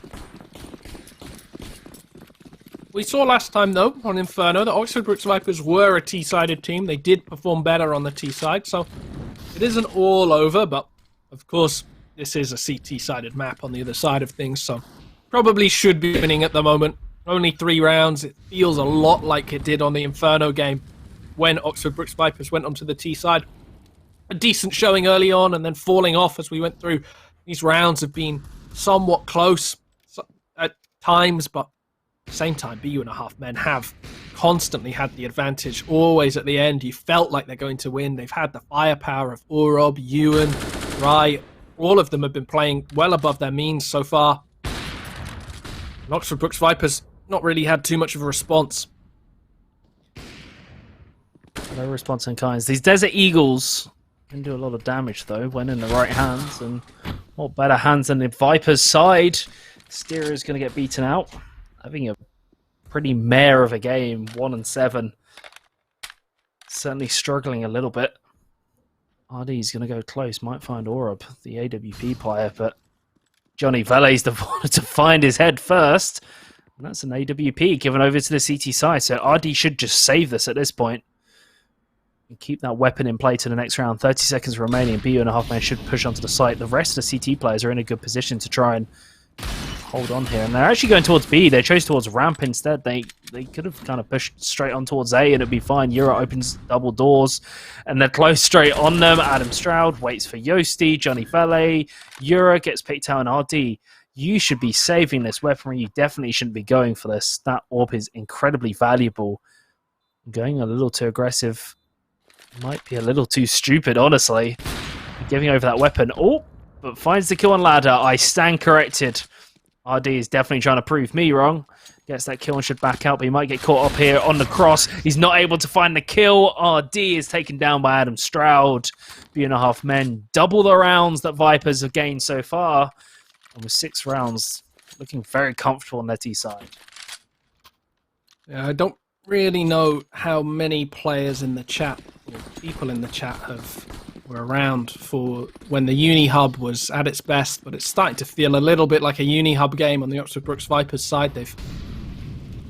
We saw last time, though, on Inferno, that Oxford Brookes Vipers were a T-sided team. They did perform better on the T side, so it isn't all over, but of course, this is a CT-sided map on the other side of things, so probably should be winning at the moment. Only 3 rounds. It feels a lot like it did on the Inferno game when Oxford Brookes Vipers went onto the T side. A decent showing early on and then falling off as we went through. These rounds have been somewhat close at times, but at the same time, BU and a half men have constantly had the advantage. Always at the end, you felt like they're going to win. They've had the firepower of Orob, Ewan, Rai. All of them have been playing well above their means so far. And Oxford Brookes Vipers not really had too much of a response. No response in kinds. These Desert Eagles can do a lot of damage, though, when in the right hands, and what better hands than the Vipers side. Steer is going to get beaten out, having a pretty mare of a game, 1-7. Certainly struggling a little bit. RD's going to go close, might find Orb, the AWP player, but Johnny Vale's the one to find his head first. And that's an AWP given over to the CT side, so RD should just save this at this point. And keep that weapon in play to the next round. 30 seconds remaining, BU and a half man should push onto the site. The rest of the CT players are in a good position to try and hold on here. And they're actually going towards B. They chose towards ramp instead. They could have kind of pushed straight on towards A and it'd be fine. Euro opens double doors and they're close straight on them. Adam Stroud waits for Yosti. Johnny Vale. Euro gets picked out on RD. You should be saving this weaponry. You definitely shouldn't be going for this. That AWP is incredibly valuable. Going a little too aggressive might be a little too stupid, honestly. Giving over that weapon. Oh, but finds the kill on ladder. I stand corrected. RD is definitely trying to prove me wrong. Gets that kill and should back out, but he might get caught up here on the cross. He's not able to find the kill. RD is taken down by Adam Stroud. B&a-half men. Double the rounds that Vipers have gained so far. And with 6 rounds, looking very comfortable on their T side. Yeah, I don't really know how many players in the chat, or people in the chat, were around for when the Uni Hub was at its best, but it's starting to feel a little bit like a Uni Hub game on the Oxford Brooks Vipers side. They've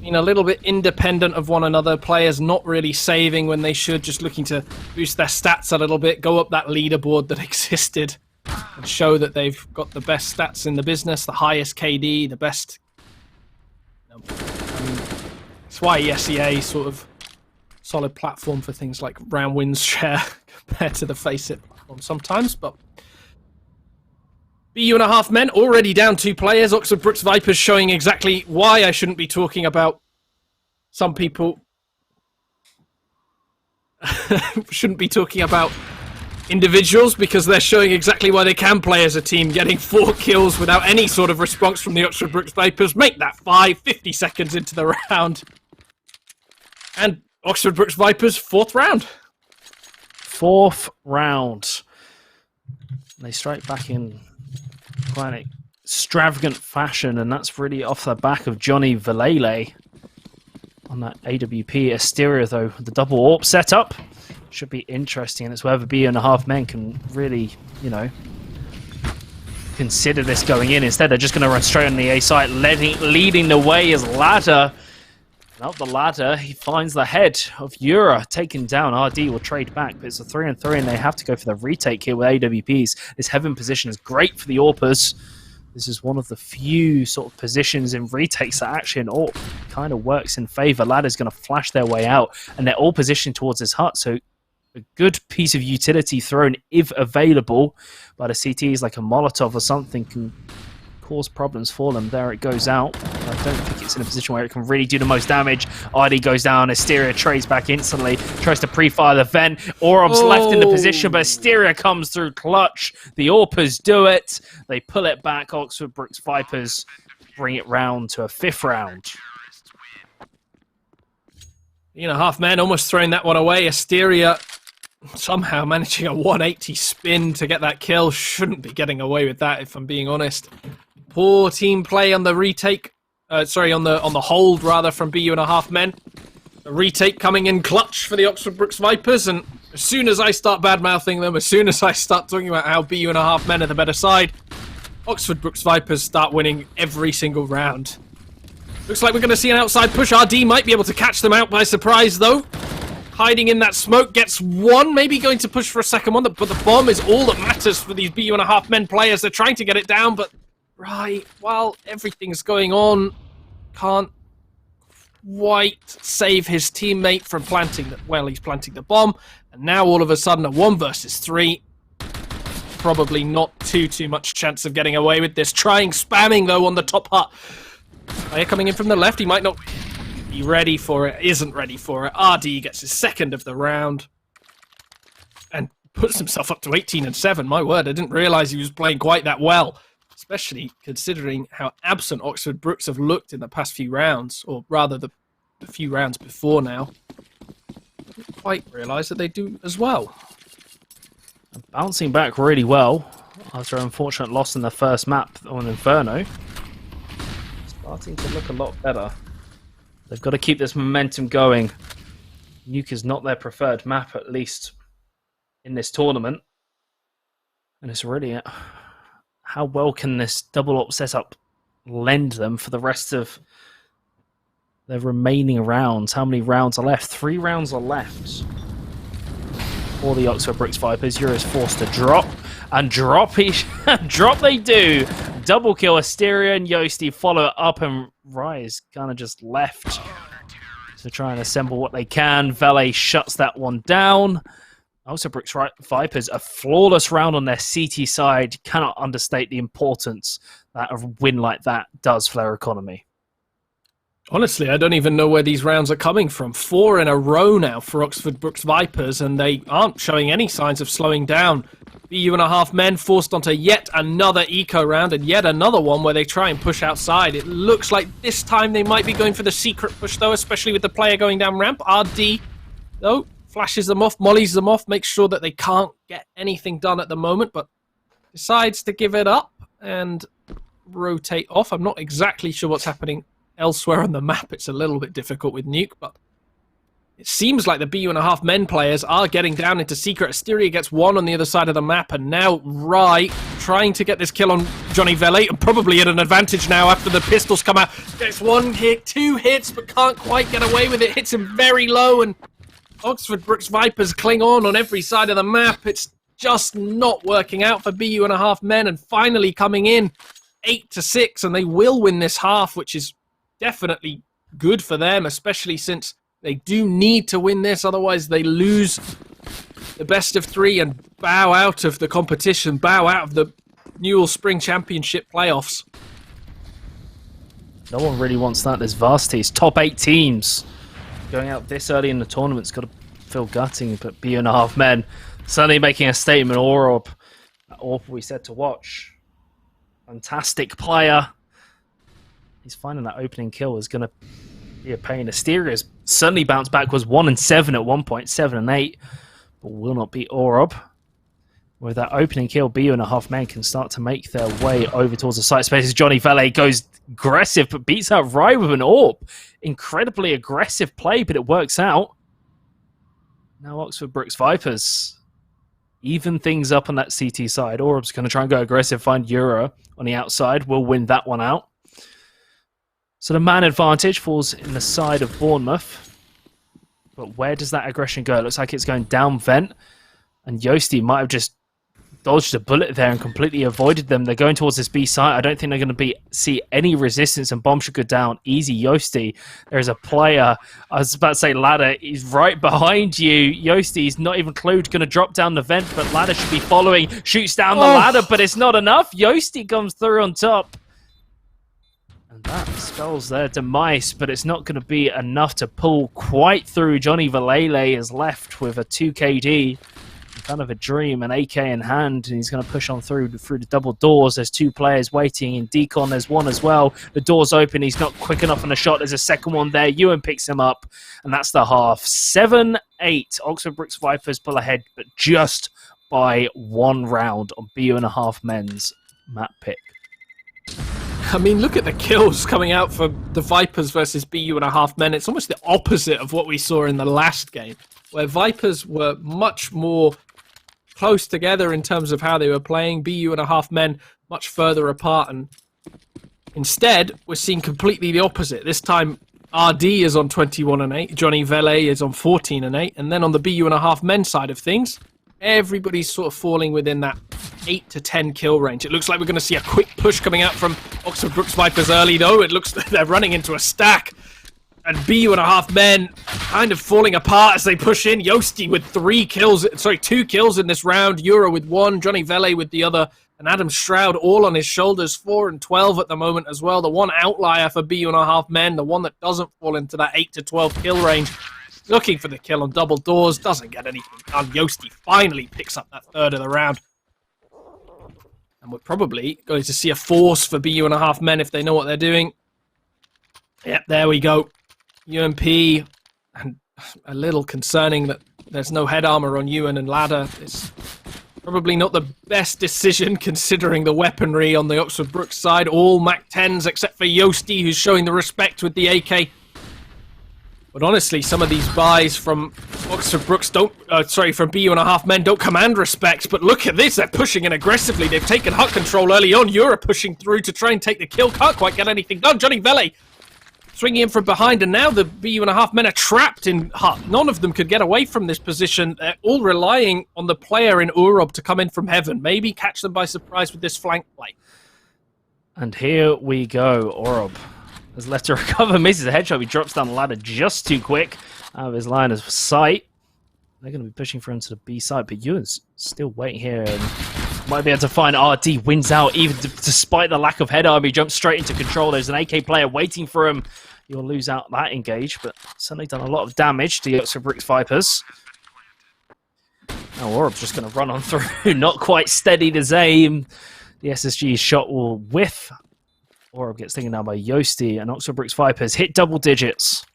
been a little bit independent of one another, players not really saving when they should, just looking to boost their stats a little bit, go up that leaderboard that existed, and show that they've got the best stats in the business, the highest KD, the best... I mean, it's why SEA sort of solid platform for things like round wins share compared to the Faceit platform sometimes, but BU&a-half men already down 2 players. Oxford Brooks Vipers showing exactly why I shouldn't be talking about some people. Shouldn't be talking about individuals, because they're showing exactly why they can play as a team, getting 4 kills without any sort of response from the Oxford Brooks Vipers. Make that 50 seconds into the round. And Oxford Brooks Vipers, 4th round. 4th round. They strike back in quite an extravagant fashion, and that's really off the back of Johnny Valele on that AWP. Asteria, though, the double AWP setup should be interesting, and it's whether B&a-half men can really, you know, consider this going in. Instead, they're just going to run straight on the A site, leading the way is Ladder. And up the ladder, he finds the head of Yura taken down. RD will trade back, but it's a 3-on-3, and they have to go for the retake here with AWPs. This heaven position is great for the AWPers. This is one of the few sort of positions in retakes that actually an AWP kind of works in favor. Ladder's going to flash their way out, and they're all positioned towards his hut, so a good piece of utility thrown, if available, by the CTs, like a Molotov or something, can cause problems for them. There it goes out. I don't think it's in a position where it can really do the most damage. RD goes down. Asteria trades back instantly. Tries to pre-fire the vent. Orob's left in the position, but Asteria comes through clutch. The AWPers do it. They pull it back. Oxford Brooks Vipers bring it round to a 5th round. B&a-half men almost throwing that one away. Asteria somehow managing a 180 spin to get that kill. Shouldn't be getting away with that, if I'm being honest. Poor team play on the retake. On the hold, rather, from BU&a-half men. The retake coming in clutch for the Oxford Brooks Vipers, and as soon as I start bad-mouthing them, as soon as I start talking about how BU&a-half men are the better side, Oxford Brooks Vipers start winning every single round. Looks like we're going to see an outside push. RD might be able to catch them out by surprise, though. Hiding in that smoke, gets one, maybe going to push for a second one, but the bomb is all that matters for these BU&a-half men players. They're trying to get it down, but right, while everything's going on, can't quite save his teammate from planting the, well, he's planting the bomb, and now all of a sudden a 1 versus 3. Probably not too much chance of getting away with this. Trying spamming, though, on the top hut. Player coming in from the left, he might not be ready for it, isn't ready for it. RD gets his 2nd of the round and puts himself up to 18-7. My word, I didn't realize he was playing quite that well, especially considering how absent Oxford Brooks have looked in the past few rounds, or rather the few rounds before now. I didn't quite realize that they do as well. Bouncing back really well after an unfortunate loss in the first map on Inferno. Starting to look a lot better. They've got to keep this momentum going. Nuke is not their preferred map, at least in this tournament. And it's really how well can this double op setup lend them for the rest of their remaining rounds? How many rounds are left? 3 rounds are left for the Oxford Bricks Vipers. Euro is forced to drop, and drop they do. Double kill. Asteria and Yosti follow up, and Rise kind of just left to try and assemble what they can. Valet shuts that one down. Also, Bricks Vipers, a flawless round on their CT side. Cannot understate the importance that a win like that does for their economy. Honestly, I don't even know where these rounds are coming from. 4 in a row now for Oxford Brooks Vipers, and they aren't showing any signs of slowing down. BU and a half men forced onto yet another eco round, and yet another one where they try and push outside. It looks like this time they might be going for the secret push, though, especially with the player going down ramp. RD, though, flashes them off, mollies them off, makes sure that they can't get anything done at the moment, but decides to give it up and rotate off. I'm not exactly sure what's happening elsewhere on the map. It's a little bit difficult with Nuke, but it seems like the BU and a half men players are getting down into secret. Asteria gets one on the other side of the map, and now Rai trying to get this kill on Johnny Vele, and probably at an advantage now after the pistols come out. Gets 1 hit, 2 hits, but can't quite get away with it. Hits him very low, and Oxford Brooks Vipers cling on every side of the map. It's just not working out for BU and a half men, and finally coming in 8-6, and they will win this half, which is definitely good for them, especially since they do need to win this, otherwise they lose the best of 3 and bow out of the competition, bow out of the Newell Spring Championship playoffs. No one really wants that. There's Varsity's top 8 teams going out this early in the tournament's got to feel gutting, but BU and a half men suddenly making a statement. Orb we said to watch. Fantastic player. He's finding that opening kill is going to be a pain. Asteria's suddenly bounced back, was 1-7 at one point, 7-8, but will not beat Orob. With that opening kill, BU and a half men can start to make their way over towards the site spaces. Johnny Valet goes aggressive, but beats out Rai with an orb. Incredibly aggressive play, but it works out. Now Oxford Brooks Vipers even things up on that CT side. Orb's going to try and go aggressive, find Euro on the outside. Will win that one out. So the man advantage falls in the side of Bournemouth. But where does that aggression go? It looks like it's going down vent. And Yosti might have just dodged a bullet there and completely avoided them. They're going towards this B site. I don't think they're going to see any resistance, and bomb should go down. Easy, Yosti. There's a player. I was about to say Ladder. He's right behind you. Yosti's not even clued. Going to drop down the vent, but Ladder should be following. Shoots down the ladder, but it's not enough. Yosti comes through on top. And that spells their demise, but it's not going to be enough to pull quite through. Johnny Valele is left with a 2 KD. Kind of a dream, an AK in hand, and he's going to push on through the double doors. There's 2 players waiting in decon. There's one as well. The door's open. He's not quick enough on the shot. There's a second one there. Ewan picks him up, and that's the half. 7-8. Oxford Brooks Vipers pull ahead, but just by 1 round on BU and a half men's map pick. I mean, look at the kills coming out for the Vipers versus BU and a half men. It's almost the opposite of what we saw in the last game, where Vipers were much more close together in terms of how they were playing. BU and a half men much further apart, and instead we're seeing completely the opposite. This time RD is on 21-8, Johnny Vele is on 14-8, and then on the BU and a half men side of things, everybody's sort of falling within that 8 to 10 kill range. It looks like we're going to see a quick push coming out from Oxford Brooks Vipers early, though. It looks like they're running into a stack. And BU and a half men kind of falling apart as they push in. Yosti with 2 kills in this round. Euro with 1, Johnny Vele with the other, and Adam Shroud all on his shoulders, 4 and 12 at the moment as well. The one outlier for BU and a half men, the one that doesn't fall into that 8 to 12 kill range. Looking for the kill on double doors, doesn't get anything done. Yosti finally picks up that 3rd of the round. And we're probably going to see a force for BU and a half men if they know what they're doing. Yep, there we go. UMP, and a little concerning that there's no head armor on Ewan and Ladder. It's probably not the best decision considering the weaponry on the Oxford Brooks side. All Mac 10s except for Yosti, who's showing the respect with the AK. But honestly, some of these buys from Oxford Brooks don't, from BU1.5 men don't command respect, but look at this, they're pushing in aggressively. They've taken hut control early on. Euro pushing through to try and take the kill. Can't quite get anything done. Johnny Vele swinging in from behind, and now the BU1.5 men are trapped in hut. None of them could get away from this position. They're all relying on the player in Urob to come in from heaven, maybe catch them by surprise with this flank play. And here we go. Orob has left to recover, misses a headshot. He drops down the ladder just too quick out of his line of sight. They're going to be pushing through into the B side, but Ewan's still waiting here and might be able to find RD. Wins out, even despite the lack of head arm. He jumps straight into control. There's an AK player waiting for him. You'll lose out that engage, but certainly done a lot of damage to the Oxford Bricks Vipers. Now Orob's just going to run on through. Not quite steady his aim. The SSG shot will whiff. Orob gets taken down by Yosti, and Oxford Bricks Vipers hit double digits.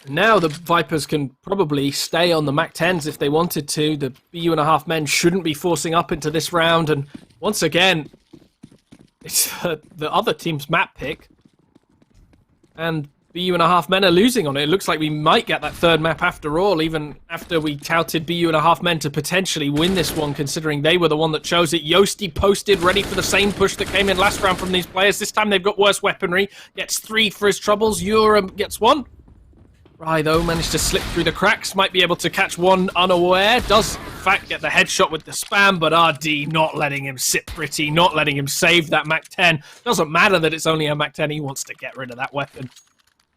Now the Vipers can probably stay on the MAC-10s if they wanted to. The BU1.5 men shouldn't be forcing up into this round, and once again, it's the other team's map pick, and BU1.5 men are losing on it. It looks like we might get that third map after all, even after we touted BU1.5 men to potentially win this one, considering they were the one that chose it. Yosti posted, ready for the same push that came in last round from these players. This time they've got worse weaponry. Gets 3 for his troubles. Uram gets 1. Rai, though, managed to slip through the cracks. Might be able to catch one unaware. Does, in fact, get the headshot with the spam, but RD not letting him sit pretty, not letting him save that MAC-10. Doesn't matter that it's only a MAC-10. He wants to get rid of that weapon.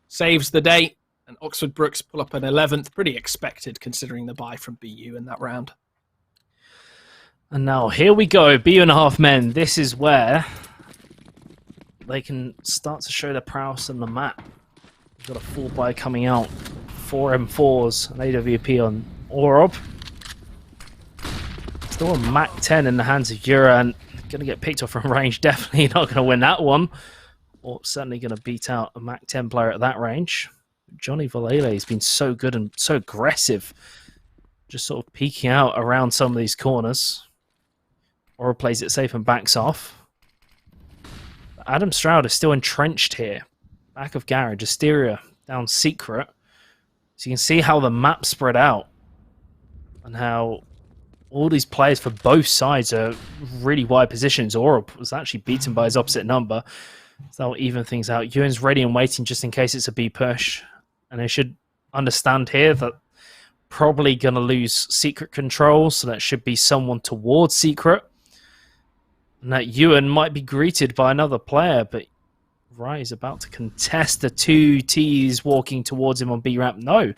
Saves the day, and Oxford Brooks pull up an 11th. Pretty expected, considering the buy from BU in that round. And now, here we go. BU1.5 men. This is where they can start to show their prowess on the map. We've got a 4 buy coming out. 4 M4s, an AWP on Orob. Still a MAC-10 in the hands of Yura, and going to get picked off from range. Definitely not going to win that one. Or certainly going to beat out a MAC-10 player at that range. Johnny Valele has been so good and so aggressive. Just sort of peeking out around some of these corners. Orob plays it safe and backs off. But Adam Stroud is still entrenched here. Back of garage, Asteria down secret. So you can see how the map spread out. And how all these players for both sides are really wide positions. Orob was actually beaten by his opposite number. So that'll even things out. Ewan's ready and waiting just in case it's a B push. And they should understand here that probably going to lose secret control. So that should be someone towards secret. And that Ewan might be greeted by another player. But Rai is about to contest the 2 Ts walking towards him on B ramp. No.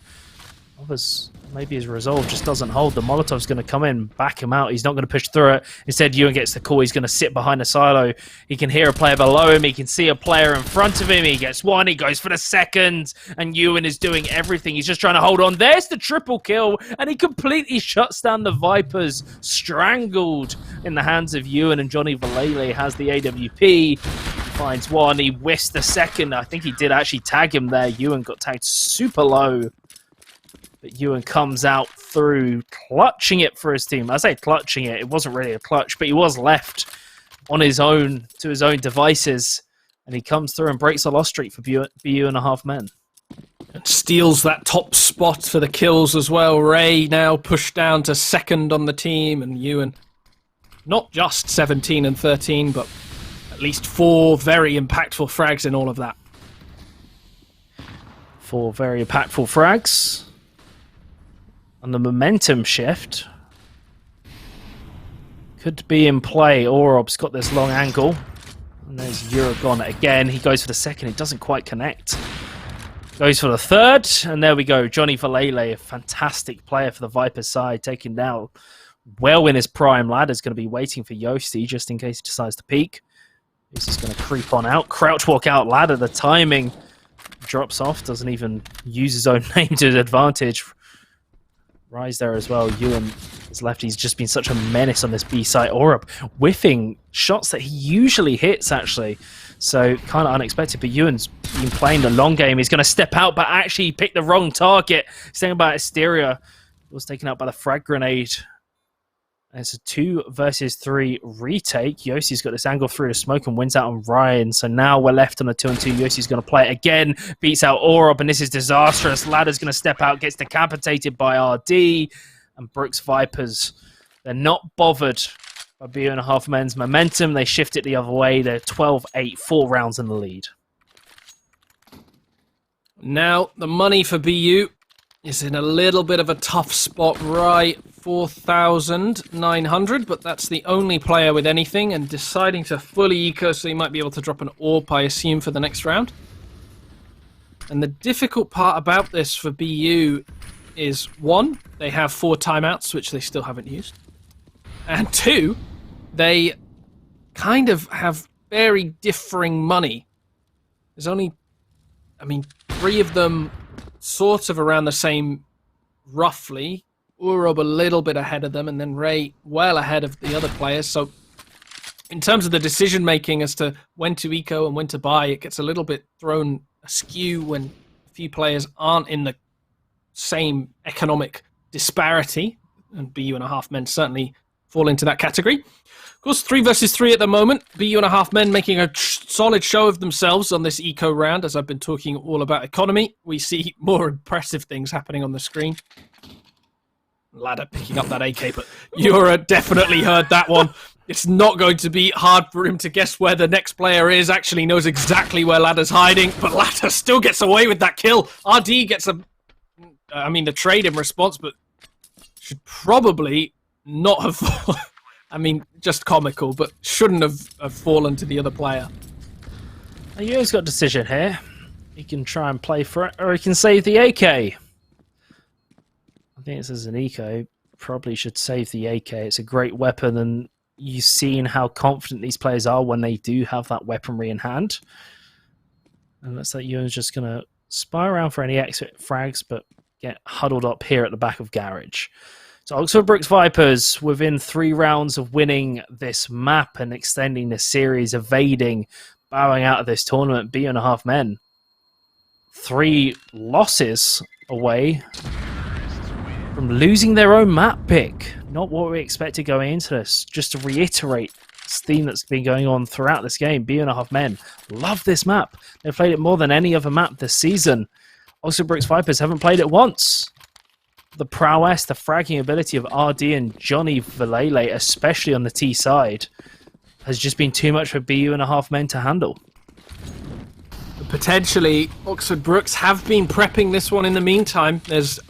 Others, maybe his resolve just doesn't hold. The Molotov's going to come in, back him out. He's not going to push through it. Instead, Ewan gets the call. He's going to sit behind the silo. He can hear a player below him. He can see a player in front of him. He gets 1. He goes for the second. And Ewan is doing everything. He's just trying to hold on. There's the triple kill. And he completely shuts down the Vipers. Strangled in the hands of Ewan. And Johnny Valele has the AWP. Finds 1. He whiffs the second. I think he did actually tag him there. Ewan got tagged super low. But Ewan comes out through, clutching it for his team. I say clutching it. It wasn't really a clutch, but he was left on his own, to his own devices. And he comes through and breaks a loss streak for BU1.5 men. And steals that top spot for the kills as well. Ray now pushed down to second on the team. And Ewan, not just 17 and 13, but at least 4 very impactful frags in all of that. 4 very impactful frags. And the momentum shift could be in play. Orob's got this long angle. And there's Uragon again. He goes for the second. It doesn't quite connect. Goes for the third. And there we go. Johnny Valele, a fantastic player for the Vipers side, taking down well in his prime. Ladder's going to be waiting for Yosti just in case he decides to peek. He's just going to creep on out. Crouch walk out. Ladder, the timing drops off. Doesn't even use his own name to his advantage. Rise there as well. Ewan is left. He's just been such a menace on this B side. Orob whiffing shots that he usually hits, actually. So kind of unexpected. But Ewan's been playing the long game. He's going to step out, but actually he picked the wrong target. Saying about Asteria. Was taken out by the frag grenade. It's a 2 versus 3 retake. Yossi's got this angle through the smoke and wins out on Ryan. So now we're left on a 2-on-2. Yossi's going to play it again. Beats out Orob, and this is disastrous. Ladder's going to step out, gets decapitated by RD. And Brooks Vipers, they're not bothered by BU.5 men's momentum. They shift it the other way. They're 12-8, 4 rounds in the lead. Now, the money for BU is in a little bit of a tough spot, right? 4,900, but that's the only player with anything, and deciding to fully eco, so he might be able to drop an AUE, I assume, for the next round. And the difficult part about this for BU is, 1, they have 4 timeouts, which they still haven't used. And 2, they kind of have very differing money. There's only, 3 of them sort of around the same, roughly. Urob a little bit ahead of them, and then Ray well ahead of the other players. So in terms of the decision making as to when to eco and when to buy, it gets a little bit thrown askew when a few players aren't in the same economic disparity, and BU.5 men certainly fall into that category. Of course, 3 versus 3 at the moment. BU.5 men making a solid show of themselves on this eco round. As I've been talking all about economy, we see more impressive things happening on the screen. Ladder picking up that AK, but Yura definitely heard that one. It's not going to be hard for him to guess where the next player is. Actually knows exactly where Ladder's hiding, but Ladder still gets away with that kill. RD gets the trade in response, but should probably not have... just comical, but shouldn't have fallen to the other player. Yura's got a decision here. He can try and play for it, or he can save the AK. I think this is an eco. Probably should save the AK. It's a great weapon, and you've seen how confident these players are when they do have that weaponry in hand. And looks like Ewan's just going to spy around for any exit frags, but get huddled up here at the back of Garage. So Oxford Brooks Vipers, within 3 rounds of winning this map and extending the series, evading, bowing out of this tournament, BU.5 men. 3 losses away from losing their own map pick. Not what we expected going into this. Just to reiterate this theme that's been going on throughout this game, BU.5 men love this map. They've played it more than any other map this season. Oxford Brooks Vipers haven't played it once. The prowess, the fragging ability of RD and Johnny Valele, especially on the T side, has just been too much for BU.5 men to handle. Potentially, Oxford Brooks have been prepping this one in the meantime. There's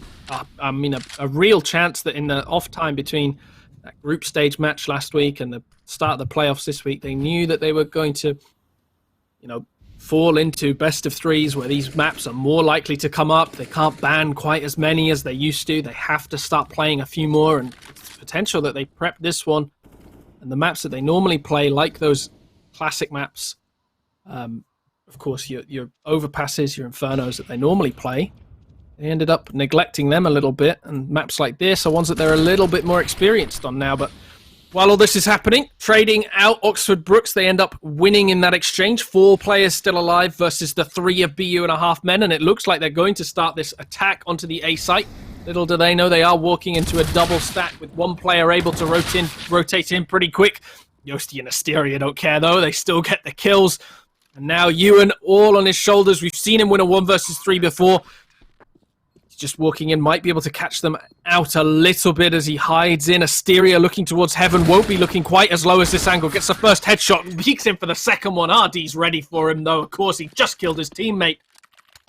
a real chance that in the off time between that group stage match last week and the start of the playoffs this week, they knew that they were going to, fall into best of 3s where these maps are more likely to come up. They can't ban quite as many as they used to. They have to start playing a few more, and it's potential that they prep this one and the maps that they normally play, like those classic maps. Of course, your overpasses, your infernos that they normally play. They ended up neglecting them a little bit, and maps like this are ones that they're a little bit more experienced on now. But while all this is happening, trading out Oxford Brooks, they end up winning in that exchange. 4 players still alive versus the 3 of BU.5 men, and it looks like they're going to start this attack onto the A site. Little do they know they are walking into a double stack with 1 player able to rotate in pretty quick. Yosti and Asteria don't care though, they still get the kills. And now Ewan all on his shoulders. We've seen him win a 1 versus 3 before. Just walking in, might be able to catch them out a little bit as he hides in. Asteria looking towards heaven, won't be looking quite as low as this angle. Gets the first headshot, peeks in for the second one. RD's ready for him though. Of course, he just killed his teammate,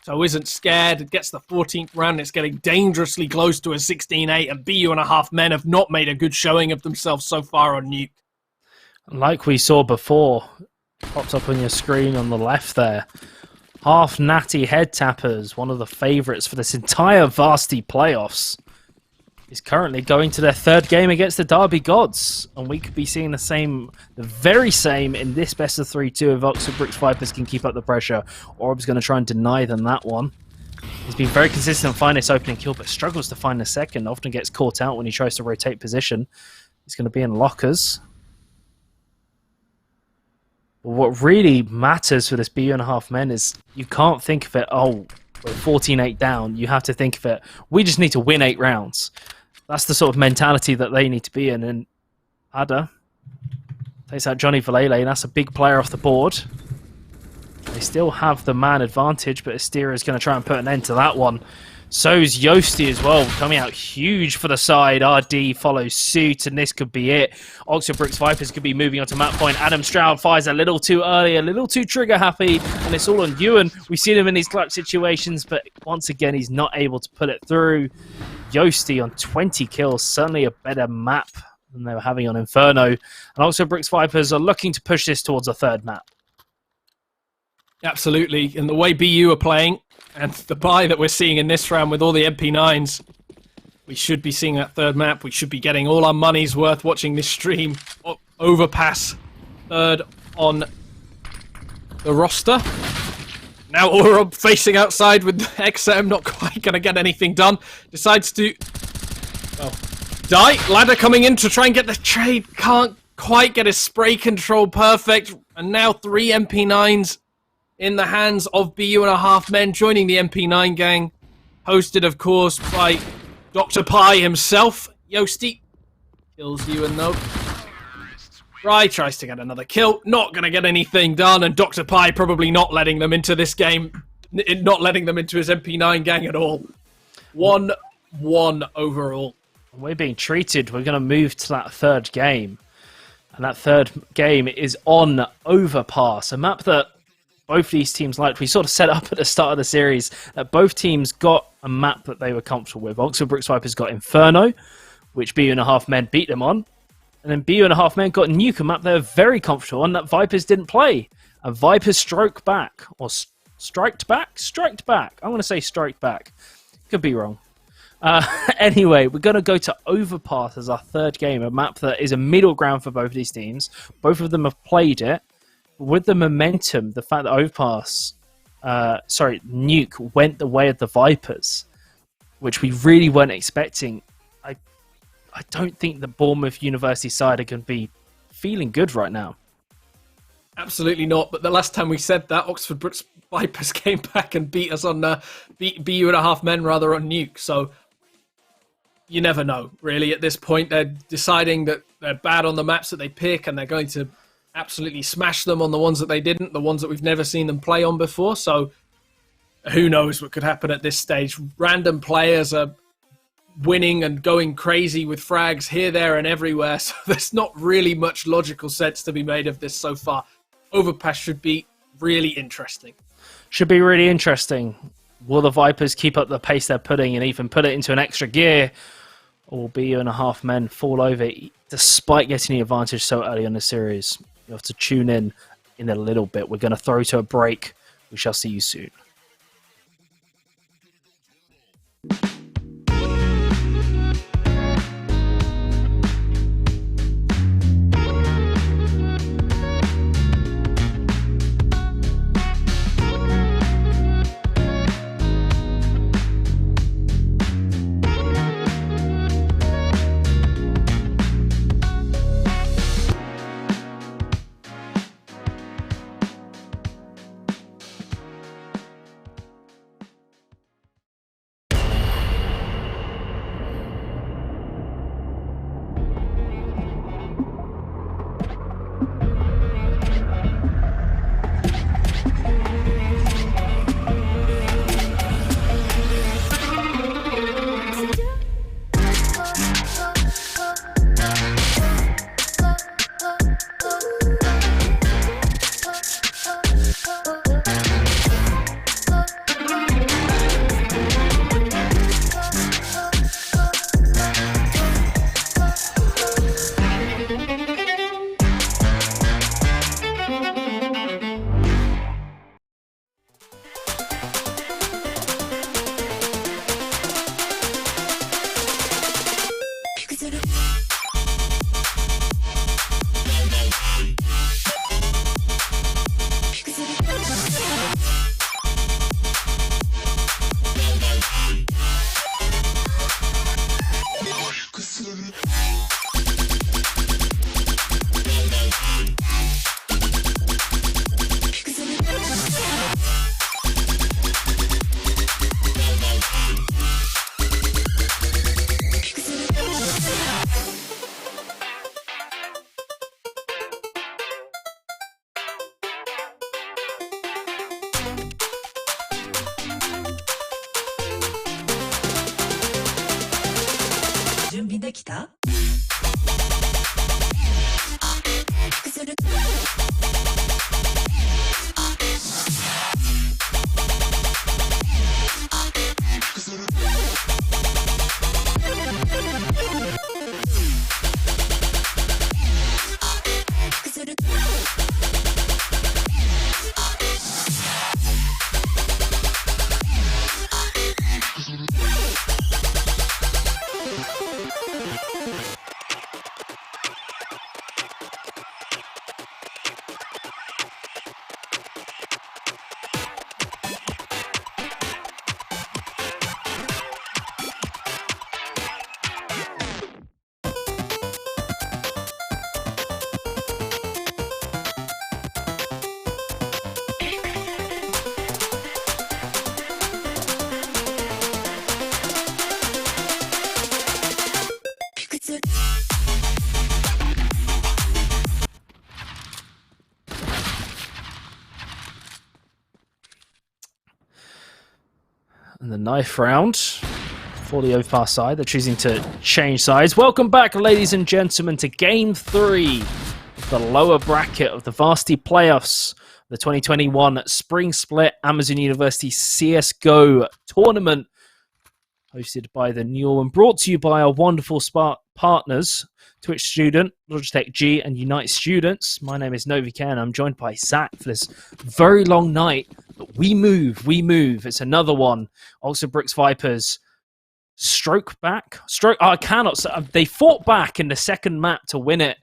so isn't scared. Gets the 14th round. It's getting dangerously close to a 16-8, and BU.5 men have not made a good showing of themselves so far on Nuke. Like we saw before, pops up on your screen on the left there. Half natty head tappers, one of the favourites for this entire Varsity playoffs, is currently going to their 3rd game against the Derby Gods. And we could be seeing the very same in this best of 3-2 if Oxford Brooks Vipers can keep up the pressure. Orb's going to try and deny them that one. He's been very consistent finding this opening kill, but struggles to find the second. Often gets caught out when he tries to rotate position. He's going to be in lockers. But what really matters for this BU.5 men is you can't think of it, oh, we're 14-8 down. You have to think of it, we just need to win 8 rounds. That's the sort of mentality that they need to be in. And Ada takes out Johnny Valele, and that's a big player off the board. They still have the man advantage, but Asteria is going to try and put an end to that one. So's Yosti as well, coming out huge for the side. RD follows suit, and this could be it. Oxford Brooks Vipers could be moving on to map point. Adam Stroud fires a little too early, a little too trigger happy, and it's all on Ewan. We've seen him in these clutch situations, but once again, he's not able to put it through. Yosti on 20 kills, certainly a better map than they were having on Inferno. And Oxford Brooks Vipers are looking to push this towards a third map. Absolutely, and the way BU are playing, and the buy that we're seeing in this round with all the MP9s, we should be seeing that third map. We should be getting all our money's worth watching this stream. Overpass, third on the roster. Now Aurob facing outside with XM, not quite going to get anything done. Decides to die. Ladder coming in to try and get the trade. Can't quite get his spray control perfect. And now 3 MP9s in the hands of BU and a half men, joining the MP9 gang. Hosted, of course, by Dr. Pie himself. Yosti kills Ewan, though. Rai tries to get another kill. Not going to get anything done. And Dr. Pie probably not letting them into this game. Not letting them into his MP9 gang at all. 1-1 overall. We're being treated. We're going to move to that third game. And that third game is on Overpass, a map that both these teams liked. We sort of set up at the start of the series that both teams got a map that they were comfortable with. Oxford Brooks Vipers got Inferno, which BU and a half men beat them on. And then BU and a half men got Nuke, a map they were very comfortable on that Vipers didn't play. And Vipers stroked back. Or striked back? Striked back. I'm going to say strike back. Could be wrong. Anyway, we're going to go to Overpass as our third game, a map that is a middle ground for both of these teams. Both of them have played it. With the momentum, the fact that Nuke went the way of the Vipers, which we really weren't expecting, I don't think the Bournemouth University side are going to be feeling good right now. Absolutely not. But the last time we said that, Oxford Brooks Vipers came back and beat us on BU and a half men rather on Nuke. So you never know, really. At this point, they're deciding that they're bad on the maps that they pick, and they're going to absolutely smash them on the ones that they didn't, the ones that we've never seen them play on before. So who knows what could happen at this stage. Random players are winning and going crazy with frags here, there, and everywhere. So there's not really much logical sense to be made of this so far. Overpass should be really interesting. Should be really interesting. Will the Vipers keep up the pace they're putting and even put it into an extra gear? Or will BU and a half men fall over despite getting the advantage so early in the series? You have to tune in a little bit. We're going to throw to a break. We shall see you soon. 準備できた？する。する。And the knife round for the overpass side. They're choosing to change sides. Welcome back, ladies and gentlemen, to Game 3 of the lower bracket of the Varsity Playoffs, the 2021 Spring Split Amazon University CSGO tournament, hosted by the Newell and brought to you by our wonderful partners, Twitch Student, Logitech G, and Unite Students. My name is Novik, and I'm joined by Zach for this very long night. But we move. It's another one. Oxford Brooks Vipers I cannot say. They fought back in the second map to win it.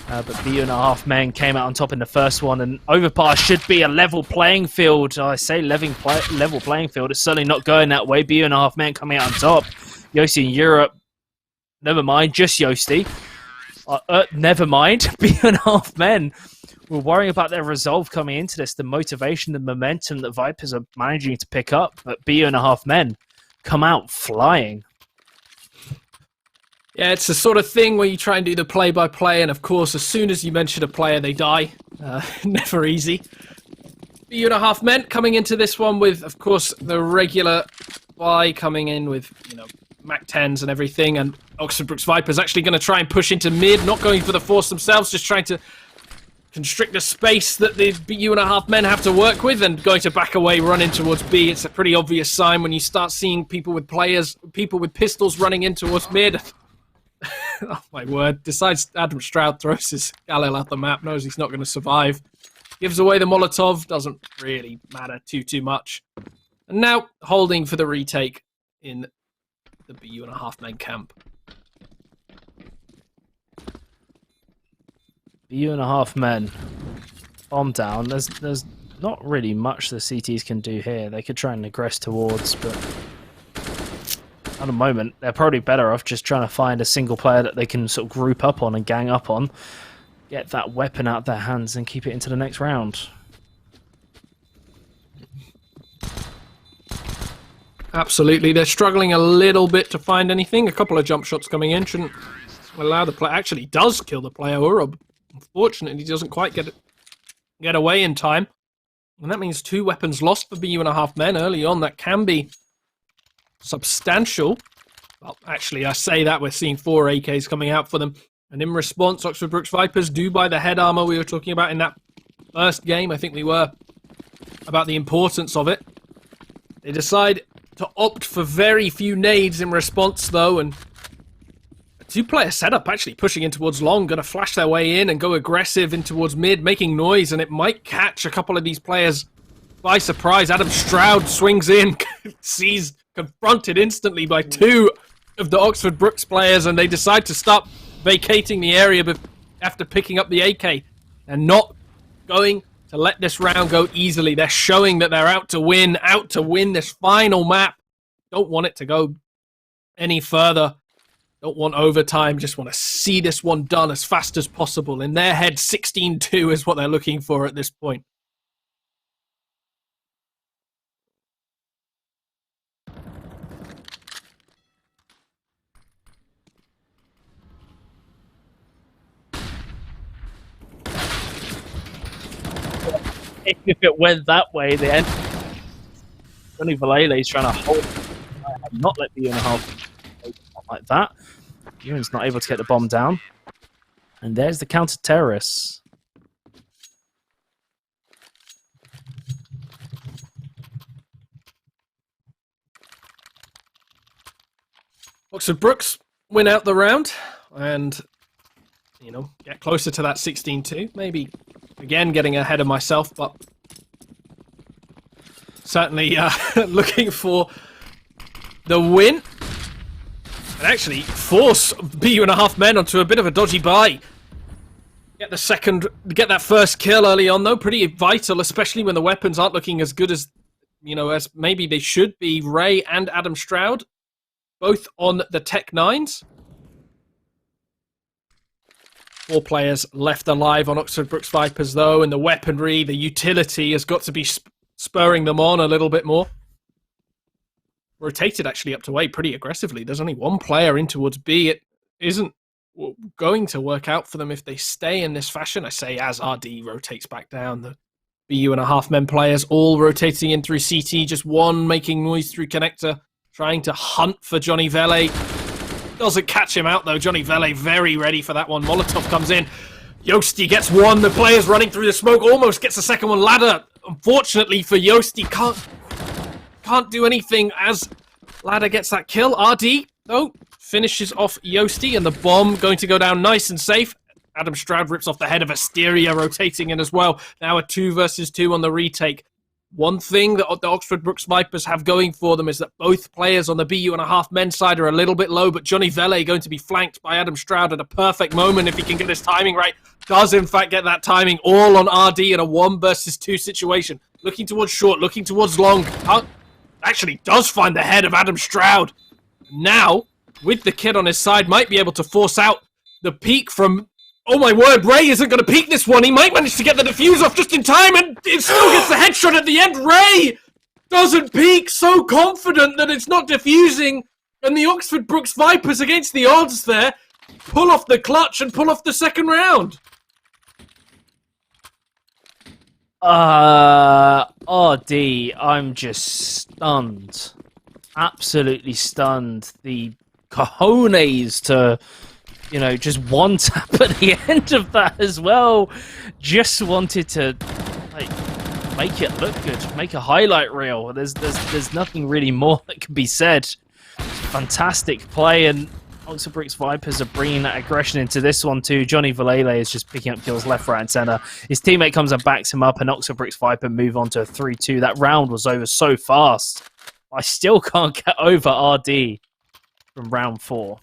But BU.5 men came out on top in the first one, and Overpass should be a level playing field. I say level playing field. It's certainly not going that way. BU.5 men coming out on top. Yossi in Europe. Never mind, just Yossi. Never mind. BU.5 men. We're worrying about their resolve coming into this, the motivation, the momentum that Vipers are managing to pick up, but BU.5 men come out flying. Yeah, it's the sort of thing where you try and do the play-by-play, and of course, as soon as you mention a player, they die. Never easy. BU.5 men coming into this one with, of course, the regular buy coming in with, Mac 10s and everything, and Oxford Brooks Vipers actually going to try and push into mid, not going for the force themselves, just trying to constrict the space that the BU.5 men have to work with, and going to back away, run in towards B. It's a pretty obvious sign when you start seeing people with pistols running in towards mid. Oh my word. Decides Adam Stroud throws his Galil out the map, knows he's not going to survive. Gives away the Molotov, doesn't really matter too much. And now holding for the retake in the BU.5 men camp. BU.5 men. Bomb down. There's not really much the CTs can do here. They could try and aggress towards, but at the moment, they're probably better off just trying to find a single player that they can sort of group up on and gang up on, get that weapon out of their hands and keep it into the next round. Absolutely. They're struggling a little bit to find anything. A couple of jump shots coming in shouldn't allow the player. Actually does kill the player. Urob, unfortunately, he doesn't quite get away in time. And that means 2 weapons lost for BU.5 men early on. That can be substantial. Well, actually, I say that we're seeing 4 AKs coming out for them. And in response, Oxford Brooks Vipers do buy the head armor we were talking about in that first game. I think we were about the importance of it. They decide to opt for very few nades in response, though, and a 2-player setup actually pushing in towards long, going to flash their way in and go aggressive in towards mid, making noise, and it might catch a couple of these players by surprise. Adam Stroud swings in, sees confronted instantly by 2 of the Oxford Brooks players, and they decide to start vacating the area after picking up the AK. They're not going to let this round go easily. They're showing that they're out to win this final map. Don't want it to go any further. Don't want overtime. Just want to see this one done as fast as possible. In their head, 16-2 is what they're looking for at this point. if it went that way, then Johnny Valele is trying to hold, not let the half like that. Ewan's not able to get the bomb down. And there's the counter-terrorists. Oxford Brooks win out the round and, get closer to that 16-2. Maybe, again, getting ahead of myself, but certainly looking for the win. And actually force BU1/2 men onto a bit of a dodgy buy. Get that first kill early on, though. Pretty vital, especially when the weapons aren't looking as good as, as maybe they should be. Ray and Adam Stroud, both on the Tech 9s. 4 players left alive on Oxford Brooks Vipers, though, and the weaponry, the utility has got to be spurring them on a little bit more. Rotated actually up to A pretty aggressively. There's only 1 player in towards B. It isn't going to work out for them if they stay in this fashion. I say as RD rotates back down. The BU1/2 men players all rotating in through CT. Just one making noise through connector, trying to hunt for Johnny Vele. Doesn't catch him out, though. Johnny Vele very ready for that one. Molotov comes in. Yosti gets one. The player's running through the smoke. Almost gets the second one. Ladder, unfortunately for Yosti, can't do anything as Ladder gets that kill. RD, though, finishes off Yosti, and the bomb going to go down nice and safe. Adam Stroud rips off the head of Asteria, rotating in as well. Now a 2 versus 2 on the retake. One thing that the Oxford Brooks Vipers have going for them is that both players on the BU1/2 men's side are a little bit low, but Johnny Vele going to be flanked by Adam Stroud at a perfect moment if he can get his timing right. Does, in fact, get that timing all on RD in a 1 versus 2 situation. Looking towards short, looking towards long. Actually does find the head of Adam Stroud. Now, with the kid on his side, might be able to force out the peek from... Oh my word, Ray isn't going to peek this one. He might manage to get the defuse off just in time, and it still gets the headshot at the end. Ray doesn't peek, so confident that it's not defusing, and the Oxford Brooks Vipers, against the odds there, pull off the clutch and pull off the second round. RD, I'm just stunned. Absolutely stunned. The cojones to... just one tap at the end of that as well. Just wanted to make it look good, make a highlight reel. There's nothing really more that can be said. Fantastic play, and Oxford Brooks Vipers are bringing that aggression into this one too. Johnny Valele is just picking up kills left, right, and center. His teammate comes and backs him up, and Oxford Brooks Viper move on to a 3-2. That round was over so fast. I still can't get over RD from round 4.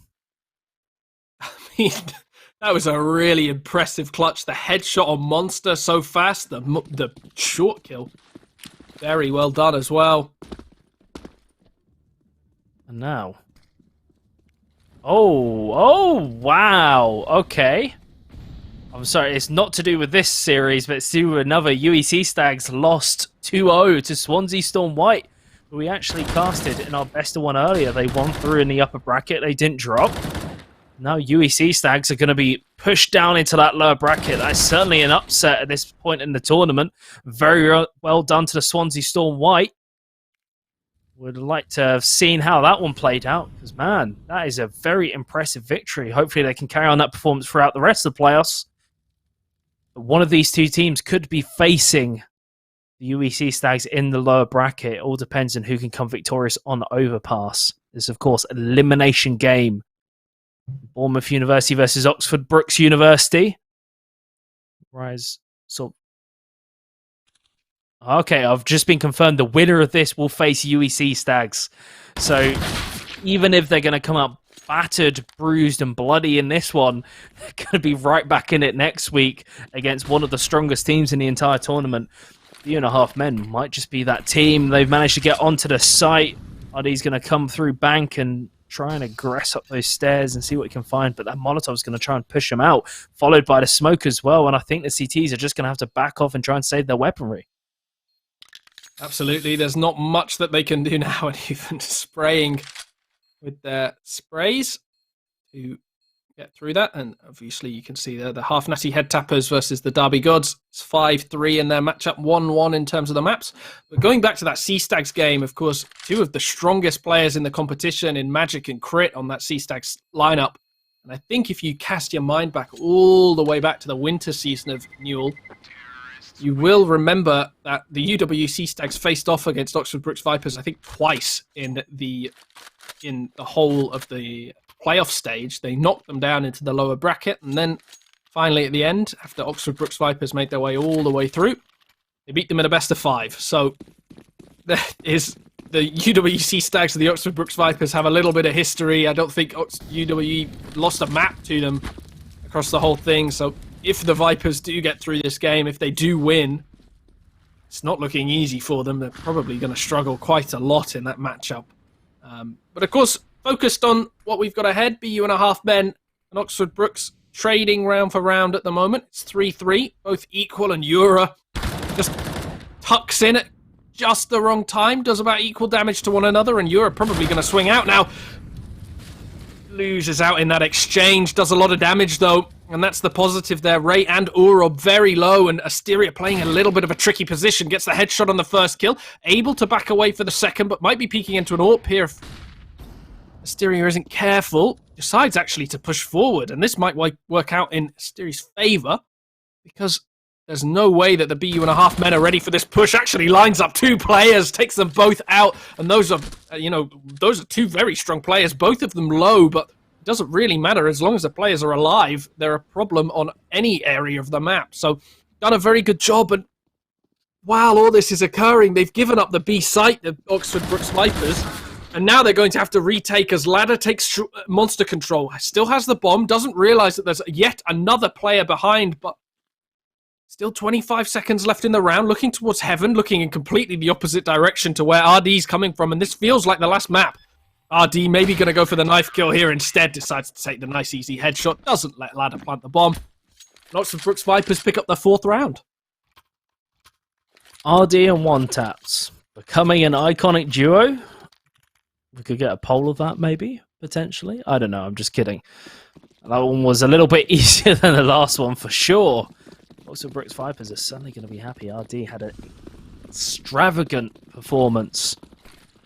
That was a really impressive clutch. The headshot on Monster so fast. The short kill. Very well done as well. And now. Oh, wow. Okay. I'm sorry, it's not to do with this series, but it's to do with another. UEC Stags lost 2-0 to Swansea Storm White, who we actually casted in our best of one earlier. They won through in the upper bracket. They didn't drop. Now UEC Stags are going to be pushed down into that lower bracket. That's certainly an upset at this point in the tournament. Very well done to the Swansea Storm White. Would like to have seen how that one played out, because, man, that is a very impressive victory. Hopefully they can carry on that performance throughout the rest of the playoffs. But one of these two teams could be facing the UEC Stags in the lower bracket. It all depends on who can come victorious on Overpass. This is, of course, an elimination game. Bournemouth University versus Oxford Brooks University. Rise. So, okay, I've just been confirmed the winner of this will face UEC Stags. So, even if they're going to come out battered, bruised, and bloody in this one, they're going to be right back in it next week against one of the strongest teams in the entire tournament. The 2.5 men might just be that team. They've managed to get onto the site. RD's going to come through bank and try and aggress up those stairs and see what he can find, but that Molotov's going to try and push him out, followed by the smoke as well, and I think the CTs are just going to have to back off and try and save their weaponry. Absolutely, there's not much that they can do now, and even spraying with their sprays to get through that. And obviously you can see there the Half Natty Head Tappers versus the Derby Gods. It's 5-3 in their matchup, 1-1 in terms of the maps. But going back to that C-Stags game, of course, two of the strongest players in the competition in Magic and Crit on that C-Stags lineup. And I think if you cast your mind back all the way back to the winter season of Newell, you will remember that the UWC Stags faced off against Oxford Brooks Vipers, I think, twice in the whole of the playoff stage. They knocked them down into the lower bracket, and then finally at the end, after Oxford Brooks Vipers made their way all the way through, they beat them in a best of 5. So there is the UWC Stags and the Oxford Brooks Vipers have a little bit of history. I don't think UWE lost a map to them across the whole thing. So if the Vipers do get through this game, if they do win, it's not looking easy for them. They're probably going to struggle quite a lot in that matchup. But of course, focused on what we've got ahead, BU1.5 men and Oxford Brooks trading round for round at the moment. It's 3-3, both equal, and Eura just tucks in at just the wrong time, does about equal damage to one another, and Eura probably going to swing out now. Loses out in that exchange, does a lot of damage though, and that's the positive there. Ray and Orob very low, and Asteria playing a little bit of a tricky position, gets the headshot on the first kill, able to back away for the second, but might be peeking into an AWP here if Asteria isn't careful. Decides actually to push forward, and this might work out in Asteria's favour, because there's no way that the BU1.5 men are ready for this push. Actually lines up 2 players, takes them both out, and those are, those are 2 very strong players, both of them low, but it doesn't really matter. As long as the players are alive, they're a problem on any area of the map. So, done a very good job, and while all this is occurring, they've given up the B site, the Oxford Brooks Vipers, and now they're going to have to retake as Ladder takes monster control. Still has the bomb, doesn't realise that there's yet another player behind, but still 25 seconds left in the round, looking towards Heaven, looking in completely the opposite direction to where RD's coming from, and this feels like the last map. RD maybe going to go for the knife kill here instead, decides to take the nice easy headshot, doesn't let Ladder plant the bomb. And Oxford Brooks Vipers pick up their 4th round. RD and One Taps becoming an iconic duo. We could get a poll of that maybe, potentially. I don't know, I'm just kidding. That one was a little bit easier than the last one for sure. Oxford Brooks Vipers are certainly going to be happy. RD had an extravagant performance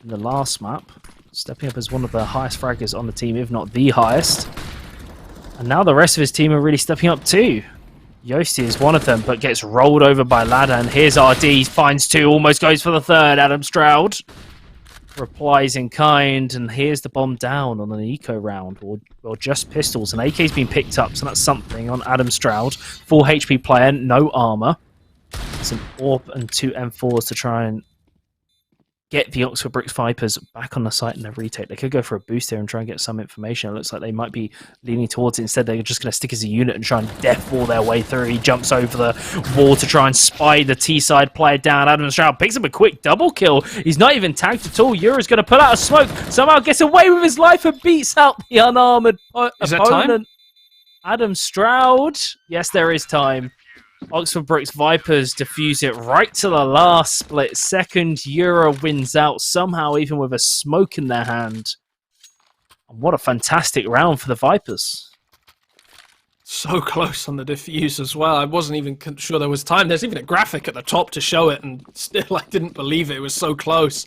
in the last map, stepping up as one of the highest fraggers on the team, if not the highest. And now the rest of his team are really stepping up too. Yosti is one of them, but gets rolled over by Ladder. And here's RD, finds 2, almost goes for the 3rd. Adam Stroud replies in kind, and here's the bomb down on an eco round, or just pistols. And AK's been picked up, so that's something on Adam Stroud. Full HP player, no armor. Some AWP and 2 M4s to try and get the Oxford Brooks Vipers back on the site in their retake. They could go for a boost here and try and get some information. It looks like they might be leaning towards it. Instead, they're just going to stick as a unit and try and death wall their way through. He jumps over the wall to try and spy the T-side player down. Adam Stroud picks up a quick double kill. He's not even tagged at all. Yura's going to pull out a smoke. Somehow gets away with his life and beats out the unarmored opponent. Adam Stroud. Yes, there is time. Oxford Brooks Vipers defuse it right to the last split second. Euro wins out somehow, even with a smoke in their hand. And what a fantastic round for the Vipers. So close on the defuse as well. I wasn't even sure there was time. There's even a graphic at the top to show it, and still I didn't believe it. It was so close.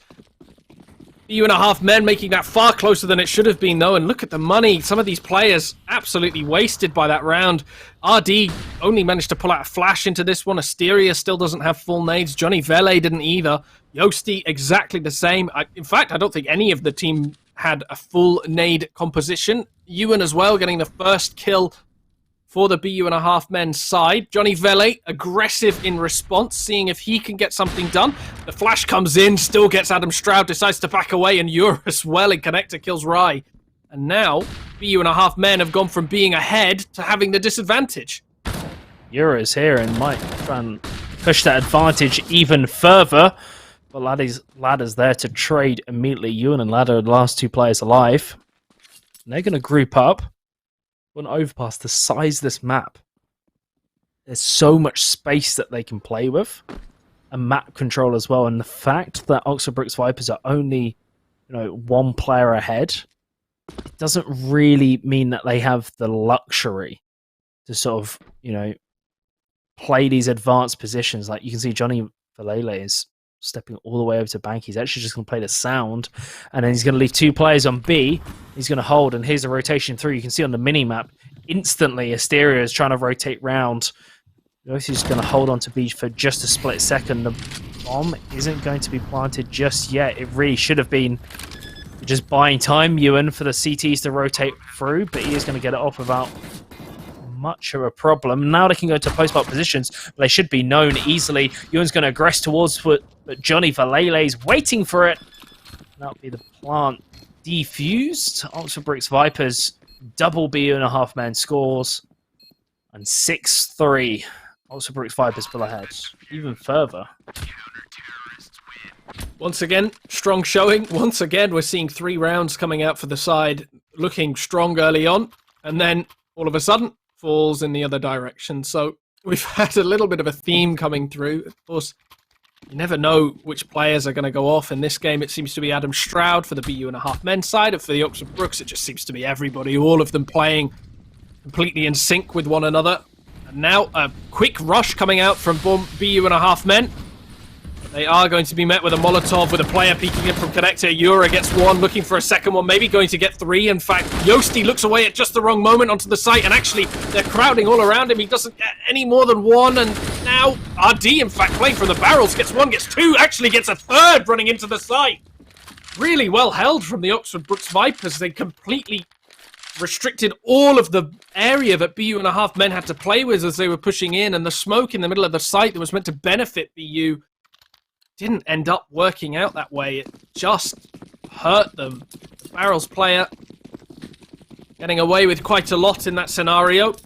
BU1.5 men making that far closer than it should have been, though. And look at the money. Some of these players absolutely wasted by that round. RD only managed to pull out a flash into this one. Asteria still doesn't have full nades. Johnny Vele didn't either. Yosti exactly the same. In fact, I don't think any of the team had a full nade composition. Ewan as well, getting the first kill for the BU1.5 men's side. Johnny Vele, aggressive in response, seeing if he can get something done. The flash comes in, still gets Adam Stroud, decides to back away, and Eura as well in connector kills Rai. And now, BU1.5 men have gone from being ahead to having the disadvantage. Eura is here and might try and push that advantage even further. But Ladder's there to trade immediately. Ewan and Ladder are the last 2 players alive. And they're going to group up. An overpass, the size of this map, there's so much space that they can play with, and map control as well. And the fact that Oxford Brooks Vipers are only 1 player ahead it doesn't really mean that they have the luxury to sort of, play these advanced positions. Like you can see Johnny Valele is stepping all the way over to bank. He's actually just going to play the sound, and then he's going to leave 2 players on B. He's going to hold, and here's a rotation through. You can see on the mini-map, instantly Asteria is trying to rotate round. He's just going to hold on to B for just a split second. The bomb isn't going to be planted just yet. It really should have been just buying time, Ewan, for the CTs to rotate through, but he is going to get it off without much of a problem. Now they can go to post-up positions, but they should be known easily. Ewan's going to aggress towards, but Johnny Valele's waiting for it. That'll be the plant defused. Oxford Bricks Vipers double BU.5 man scores, and 6-3. Oxford Bricks Vipers pull ahead even further. Once again, strong showing. Once again, we're seeing 3 rounds coming out for the side, looking strong early on, and then all of a sudden falls in the other direction. So we've had a little bit of a theme coming through. Of course, you never know which players are going to go off. In this game, it seems to be Adam Stroud for the BU.5 men's side, and for the Oxford Brooks, it just seems to be everybody, all of them playing completely in sync with one another. And now a quick rush coming out from BU.5 men. They are going to be met with a Molotov, with a player peeking in from connector. Yura gets 1, looking for a second one, maybe going to get 3. In fact, Yosti looks away at just the wrong moment onto the site, and actually they're crowding all around him. He doesn't get any more than 1, and now RD, in fact, playing from the barrels, gets 1, gets 2, actually gets a 3rd running into the site. Really well held from the Oxford Brooks Vipers. They completely restricted all of the area that BU.5 men had to play with as they were pushing in, and the smoke in the middle of the site that was meant to benefit BU didn't end up working out that way. It just hurt them. The Barrels player getting away with quite a lot in that scenario.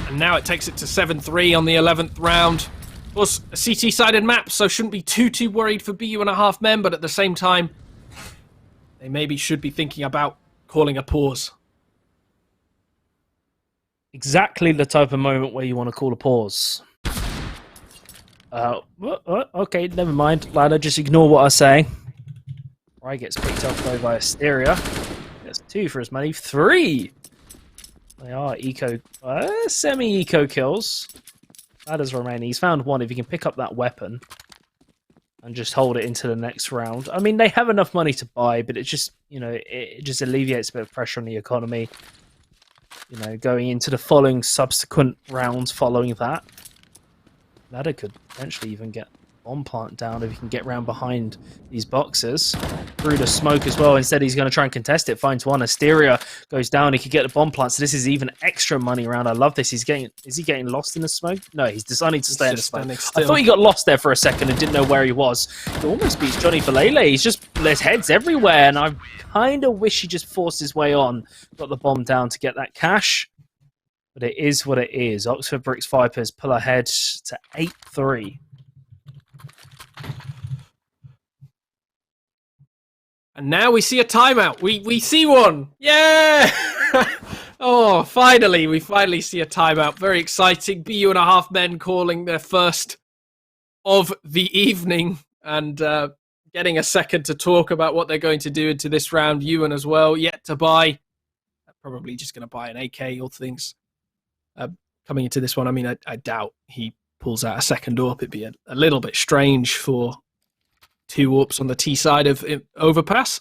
And now it takes it to 7-3 on the 11th round. Of course, a CT-sided map, so shouldn't be too worried for BU.5 men, but at the same time, they maybe should be thinking about calling a pause. Exactly the type of moment where you want to call a pause. Okay, never mind. Lana, just ignore what I say. Rye gets picked up though by Asteria. Gets 2 for his money. 3! They are semi-eco kills. That is remaining. He's found 1. If he can pick up that weapon and just hold it into the next round. I mean, they have enough money to buy, but it just, it just alleviates a bit of pressure on the economy. Going into the following subsequent rounds following that. Ladder could potentially even get bomb plant down if he can get round behind these boxes. Through the smoke as well. Instead, he's going to try and contest it. Finds 1. Asteria goes down. He could get the bomb plant. So this is even extra money around. I love this. Is he getting lost in the smoke? No, he's deciding to stay in the smoke. I thought he got lost there for a second and didn't know where he was. He almost beats Johnny Valele. There's heads everywhere, and I kind of wish he just forced his way on. Got the bomb down to get that cash. But it is what it is. Oxford Bricks Vipers pull ahead to 8-3. And now we see a timeout. We see one. Yeah! Oh, finally. We finally see a timeout. Very exciting. BU.5 men calling their first of the evening and getting a second to talk about what they're going to do into this round. Ewan as well, yet to buy. Probably just going to buy an AK, all things. Coming into this one, I mean, I doubt he pulls out a second AWP. It'd be a little bit strange for 2 AWPs on the T side of Overpass.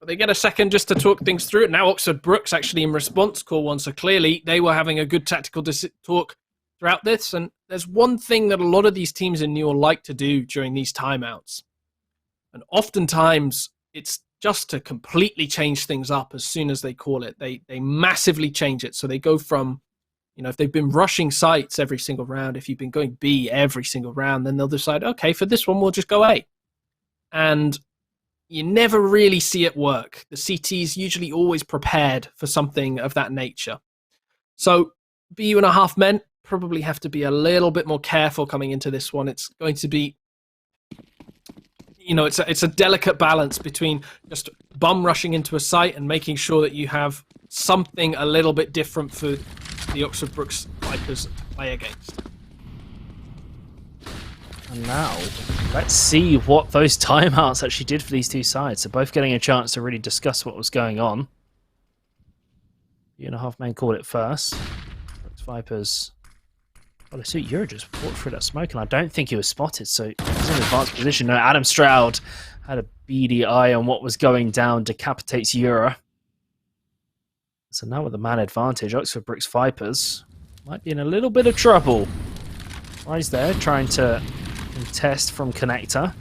But they get a second just to talk things through. Now Oxford Brooks actually in response call 1, so clearly they were having a good tactical talk throughout this. And there's one thing that a lot of these teams in Newell like to do during these timeouts. And oftentimes it's just to completely change things up as soon as they call it. They massively change it. So they go from, if they've been rushing sites every single round, if you've been going B every single round, then they'll decide, okay, for this one, we'll just go A. And you never really see it work. The CT's usually always prepared for something of that nature. So BU.5 men probably have to be a little bit more careful coming into this one. It's going to be, it's a delicate balance between just bum rushing into a site and making sure that you have something a little bit different for the Oxford Brooks Vipers to play against. And now, let's see what those timeouts actually did for these two sides. They're both getting a chance to really discuss what was going on. 2.5 men called it first. Brooks Vipers. Well, I see Euro just walked through that smoke, and I don't think he was spotted, so he's in an advanced position. No, Adam Stroud had a beady eye on what was going down, decapitates Euro. So now with the man advantage, Oxford Brooks Vipers might be in a little bit of trouble. Rise there, trying to contest from Connector.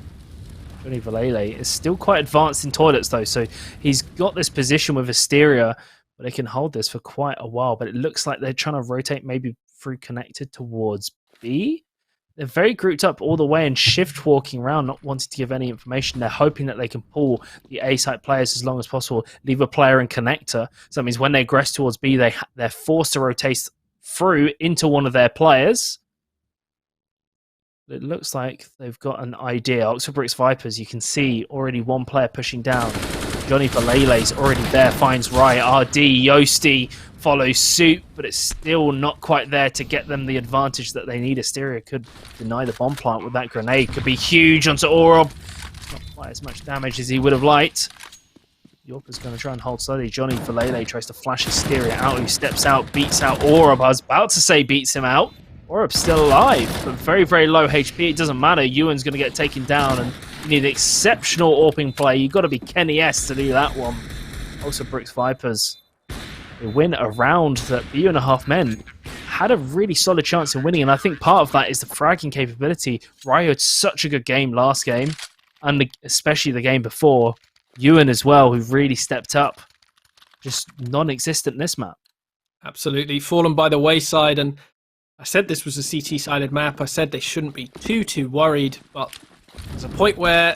Johnny Valele is still quite advanced in toilets, though, so he's got this position with Hysteria, but they can hold this for quite a while. But it looks like they're trying to rotate maybe through Connected towards B. They're very grouped up all the way and shift walking around, not wanting to give any information. They're hoping that they can pull the A site players as long as possible, leave a player in Connector. So that means when they aggress towards B, they're forced to rotate through into one of their players. It looks like they've got an idea. Oxford Bricks Vipers, you can see already one player pushing down. Johnny Valele's already there, finds Rye. RD, Yosti follows suit, but it's still not quite there to get them the advantage that they need. Asteria could deny the bomb plant with that grenade. Could be huge onto Orob. Not quite as much damage as he would have liked. Yorker's going to try and hold slowly. Johnny Valele tries to flash Asteria out, who steps out, beats out Orob. I was about to say beats him out. Orob's still alive, but very, very low HP. It doesn't matter. Ewan's going to get taken down, and you need exceptional AWPing play. You've got to be Kenny S to do that one. Also, Bricks Vipers, they win a round that BU.5 men had a really solid chance of winning, and I think part of that is the fragging capability. Ryo had such a good game last game, and especially the game before. Ewan as well, who really stepped up. Just non-existent in this map. Absolutely. Fallen by the wayside, and I said this was a CT-sided map. I said they shouldn't be too worried, but there's a point where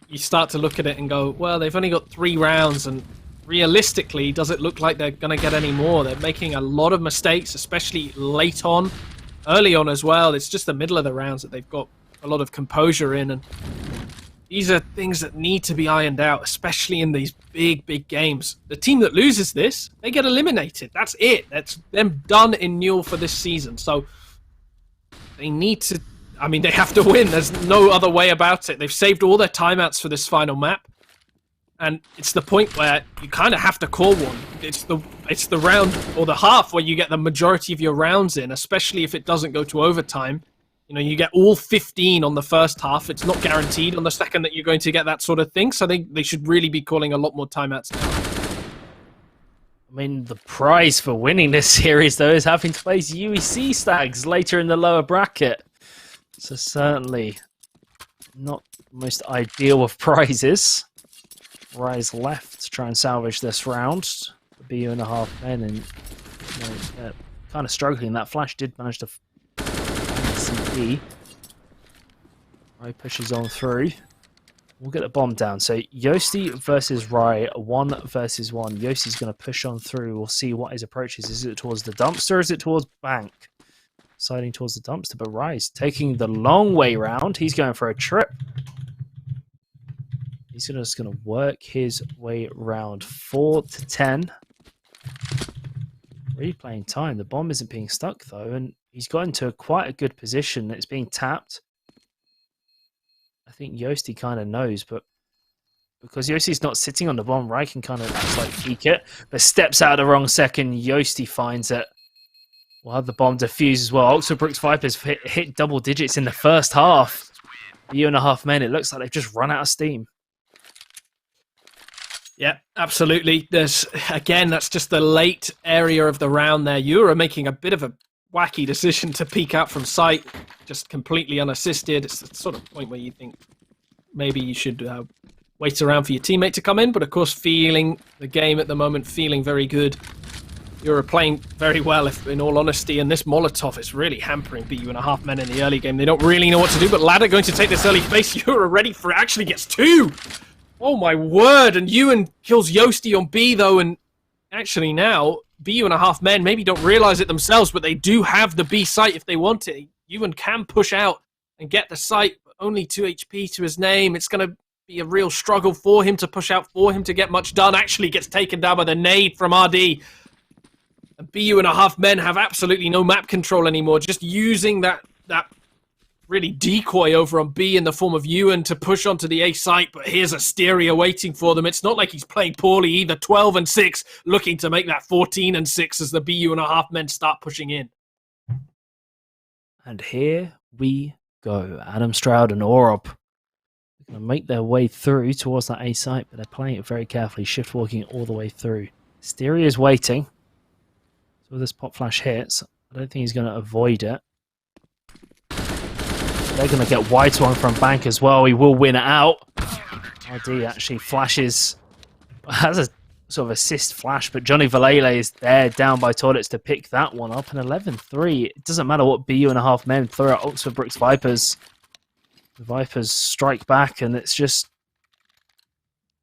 you start to look at it and go, well, they've only got 3 rounds, and realistically, does it look like they're going to get any more? They're making a lot of mistakes, especially late on, early on as well. It's just the middle of the rounds that they've got a lot of composure in, and these are things that need to be ironed out, especially in these big games. The team that loses this, they get eliminated. That's it. That's them done in Newell for this season. So they need to, I mean, they have to win. There's no other way about it. They've saved all their timeouts for this final map. And it's the point where you kind of have to call one. It's the round or the half where you get the majority of your rounds in, especially if it doesn't go to overtime. You know, you get all 15 on the first half. It's not guaranteed on the second that you're going to get that sort of thing. So they should really be calling a lot more timeouts now. I mean, the prize for winning this series, though, is having to face UEC Stags later in the lower bracket. So certainly not the most ideal of prizes. Rise left to try and salvage this round. The BU.5 men, and kind of struggling. That flash did manage to CP. Rai pushes on through. We'll get the bomb down. So Yosti versus Rai, 1 versus 1. Yosti's going to push on through. We'll see what his approach is. Is it towards the dumpster or is it towards bank? Siding towards the dumpster, but Rai's taking the long way round. He's going for a trip. He's just going to work his way round. 4 to 10. Really playing time. The bomb isn't being stuck though, and he's got into quite a good position. It's being tapped. I think Yosti kind of knows, but because Yosti's not sitting on the bomb, Rai can kind of just like peek it, but steps out at the wrong second. Yosti finds it. We'll have the bomb defuse as well. Oxford Brooks Vipers hit double digits in the first half. BU.5 men, it looks like they've just run out of steam. Yeah, absolutely. There's, again, that's just the late area of the round there. Euro making a bit of a wacky decision to peek out from sight, just completely unassisted. It's the sort of point where you think maybe you should wait around for your teammate to come in, but of course feeling the game at the moment, feeling very good. Euro playing very well, if in all honesty, and this Molotov is really hampering BU.5 men in the early game. They don't really know what to do, but Ladder going to take this early face. Euro ready for it, actually gets 2! Oh my word, and Ewan kills Yosti on B though, and actually now, BU.5 men maybe don't realize it themselves, but they do have the B site if they want it. Ewan can push out and get the site, but only 2 HP to his name. It's going to be a real struggle for him to push out, for him to get much done. Actually gets taken down by the nade from RD. And BU.5 men have absolutely no map control anymore, just using that really decoy over on B in the form of Ewan to push onto the A site, but here's Asteria waiting for them. It's not like he's playing poorly either. 12-6, looking to make that 14-6 as the BU.5 men start pushing in. And here we go. Adam Stroud and Orob are going to make their way through towards that A site, but they're playing it very carefully, shift walking all the way through. Asteria is waiting. So this pop flash hits, I don't think he's going to avoid it. They're going to get wide swung from Bank as well. He will win it out. RD actually flashes, has a sort of assist flash, but Johnny Valele is there down by Toilets to pick that one up. And 11-3, it doesn't matter what BU.5 men throw at Oxford Brooks Vipers. The Vipers strike back, and it's just,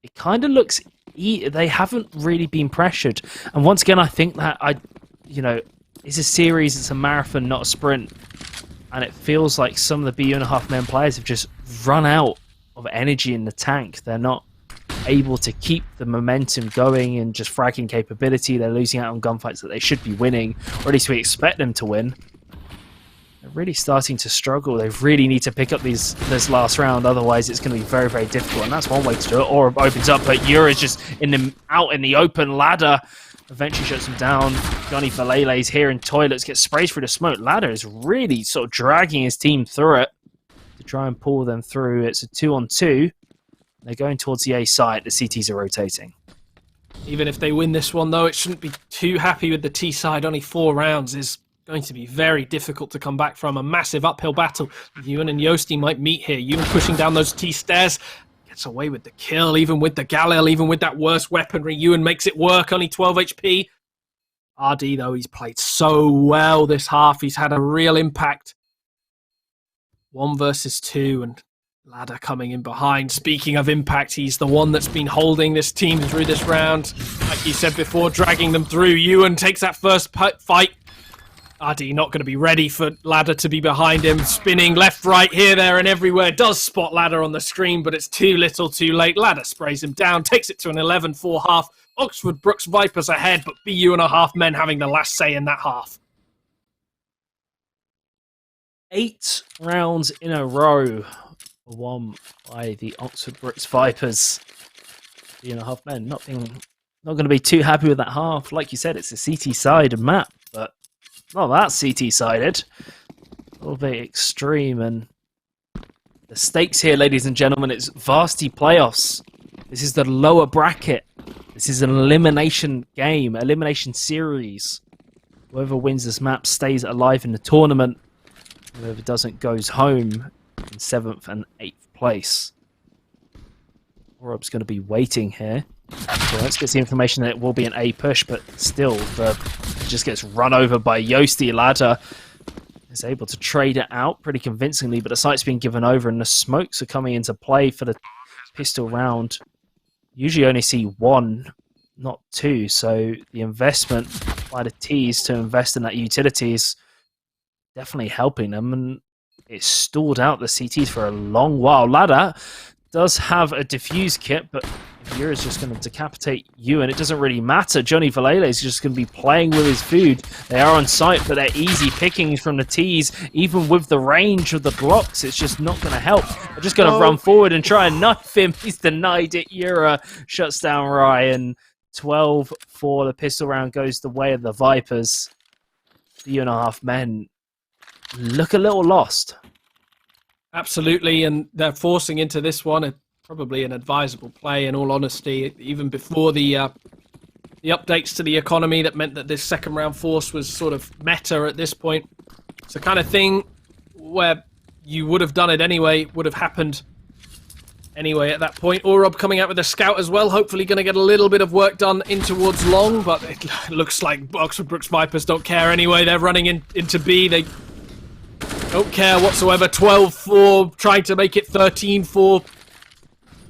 it kind of looks, they haven't really been pressured. And once again, I think that, it's a series, it's a marathon, not a sprint. And it feels like some of the BU.5 men players have just run out of energy in the tank. They're not able to keep the momentum going and just fragging capability. They're losing out on gunfights that they should be winning, or at least we expect them to win. They're really starting to struggle. They really need to pick up this last round, otherwise it's going to be very, very difficult. And that's one way to do it. Or opens up, but Yura's just out in the open. Ladder eventually shuts him down. Johnny Valele's here in Toilets, gets sprayed through the smoke. Ladder is really sort of dragging his team through it to try and pull them through. It's a 2-on-2. They're going towards the A side. The CTs are rotating. Even if they win this one, though, it shouldn't be too happy with the T side. Only 4 rounds is going to be very difficult to come back from. A massive uphill battle. Ewan and Yosti might meet here. Ewan pushing down those T stairs. Gets away with the kill, even with the Galil, even with that worse weaponry. Ewan makes it work, only 12 HP. RD, though, he's played so well this half. He's had a real impact. 1 versus 2, and Ladder coming in behind. Speaking of impact, he's the one that's been holding this team through this round. Like you said before, dragging them through. Ewan takes that first fight. RD not going to be ready for Ladder to be behind him. Spinning left, right, here, there, and everywhere. Does spot Ladder on the screen, but it's too little, too late. Ladder sprays him down, takes it to an 11-4 half. Oxford Brooks Vipers ahead, but BU.5 men having the last say in that half. 8 rounds in a row won by the Oxford Brooks Vipers. BU.5 men not going to be too happy with that half. Like you said, it's a CT-sided map, but not that CT-sided. A little bit extreme, and the stakes here, ladies and gentlemen, it's Varsity playoffs. This is the lower bracket. This is an elimination game, elimination series. Whoever wins this map stays alive in the tournament. Whoever doesn't goes home in 7th and 8th place. Orob's going to be waiting here. So let's get the information that it will be an A push, but still, it just gets run over by Yosti. Ladder is able to trade it out pretty convincingly, but the site's been given over and the smokes are coming into play for the pistol round. Usually only see 1, not 2, so the investment by the T's to invest in that utility is definitely helping them, and it stalled out the CTs for a long while. Ladder does have a defuse kit, but Yura's just going to decapitate you, and it doesn't really matter. Johnny Valele is just going to be playing with his food. They are on site, but they're easy pickings from the T's. Even with the range of the blocks, it's just not going to help. They're just going to run forward and try and knife him. He's denied it. Yura shuts down Ryan. 12-4. The pistol round goes the way of the Vipers. BU.5 men look a little lost. Absolutely, and they're forcing into this one. Probably an advisable play, in all honesty, even before the updates to the economy that meant that this second round force was sort of meta at this point. It's the kind of thing where you would have done it anyway, would have happened anyway at that point. Orob coming out with a scout as well, hopefully going to get a little bit of work done in towards long, but it looks like Oxford Brooks Vipers don't care anyway. They're running into B. They don't care whatsoever. 12-4, trying to make it 13-4.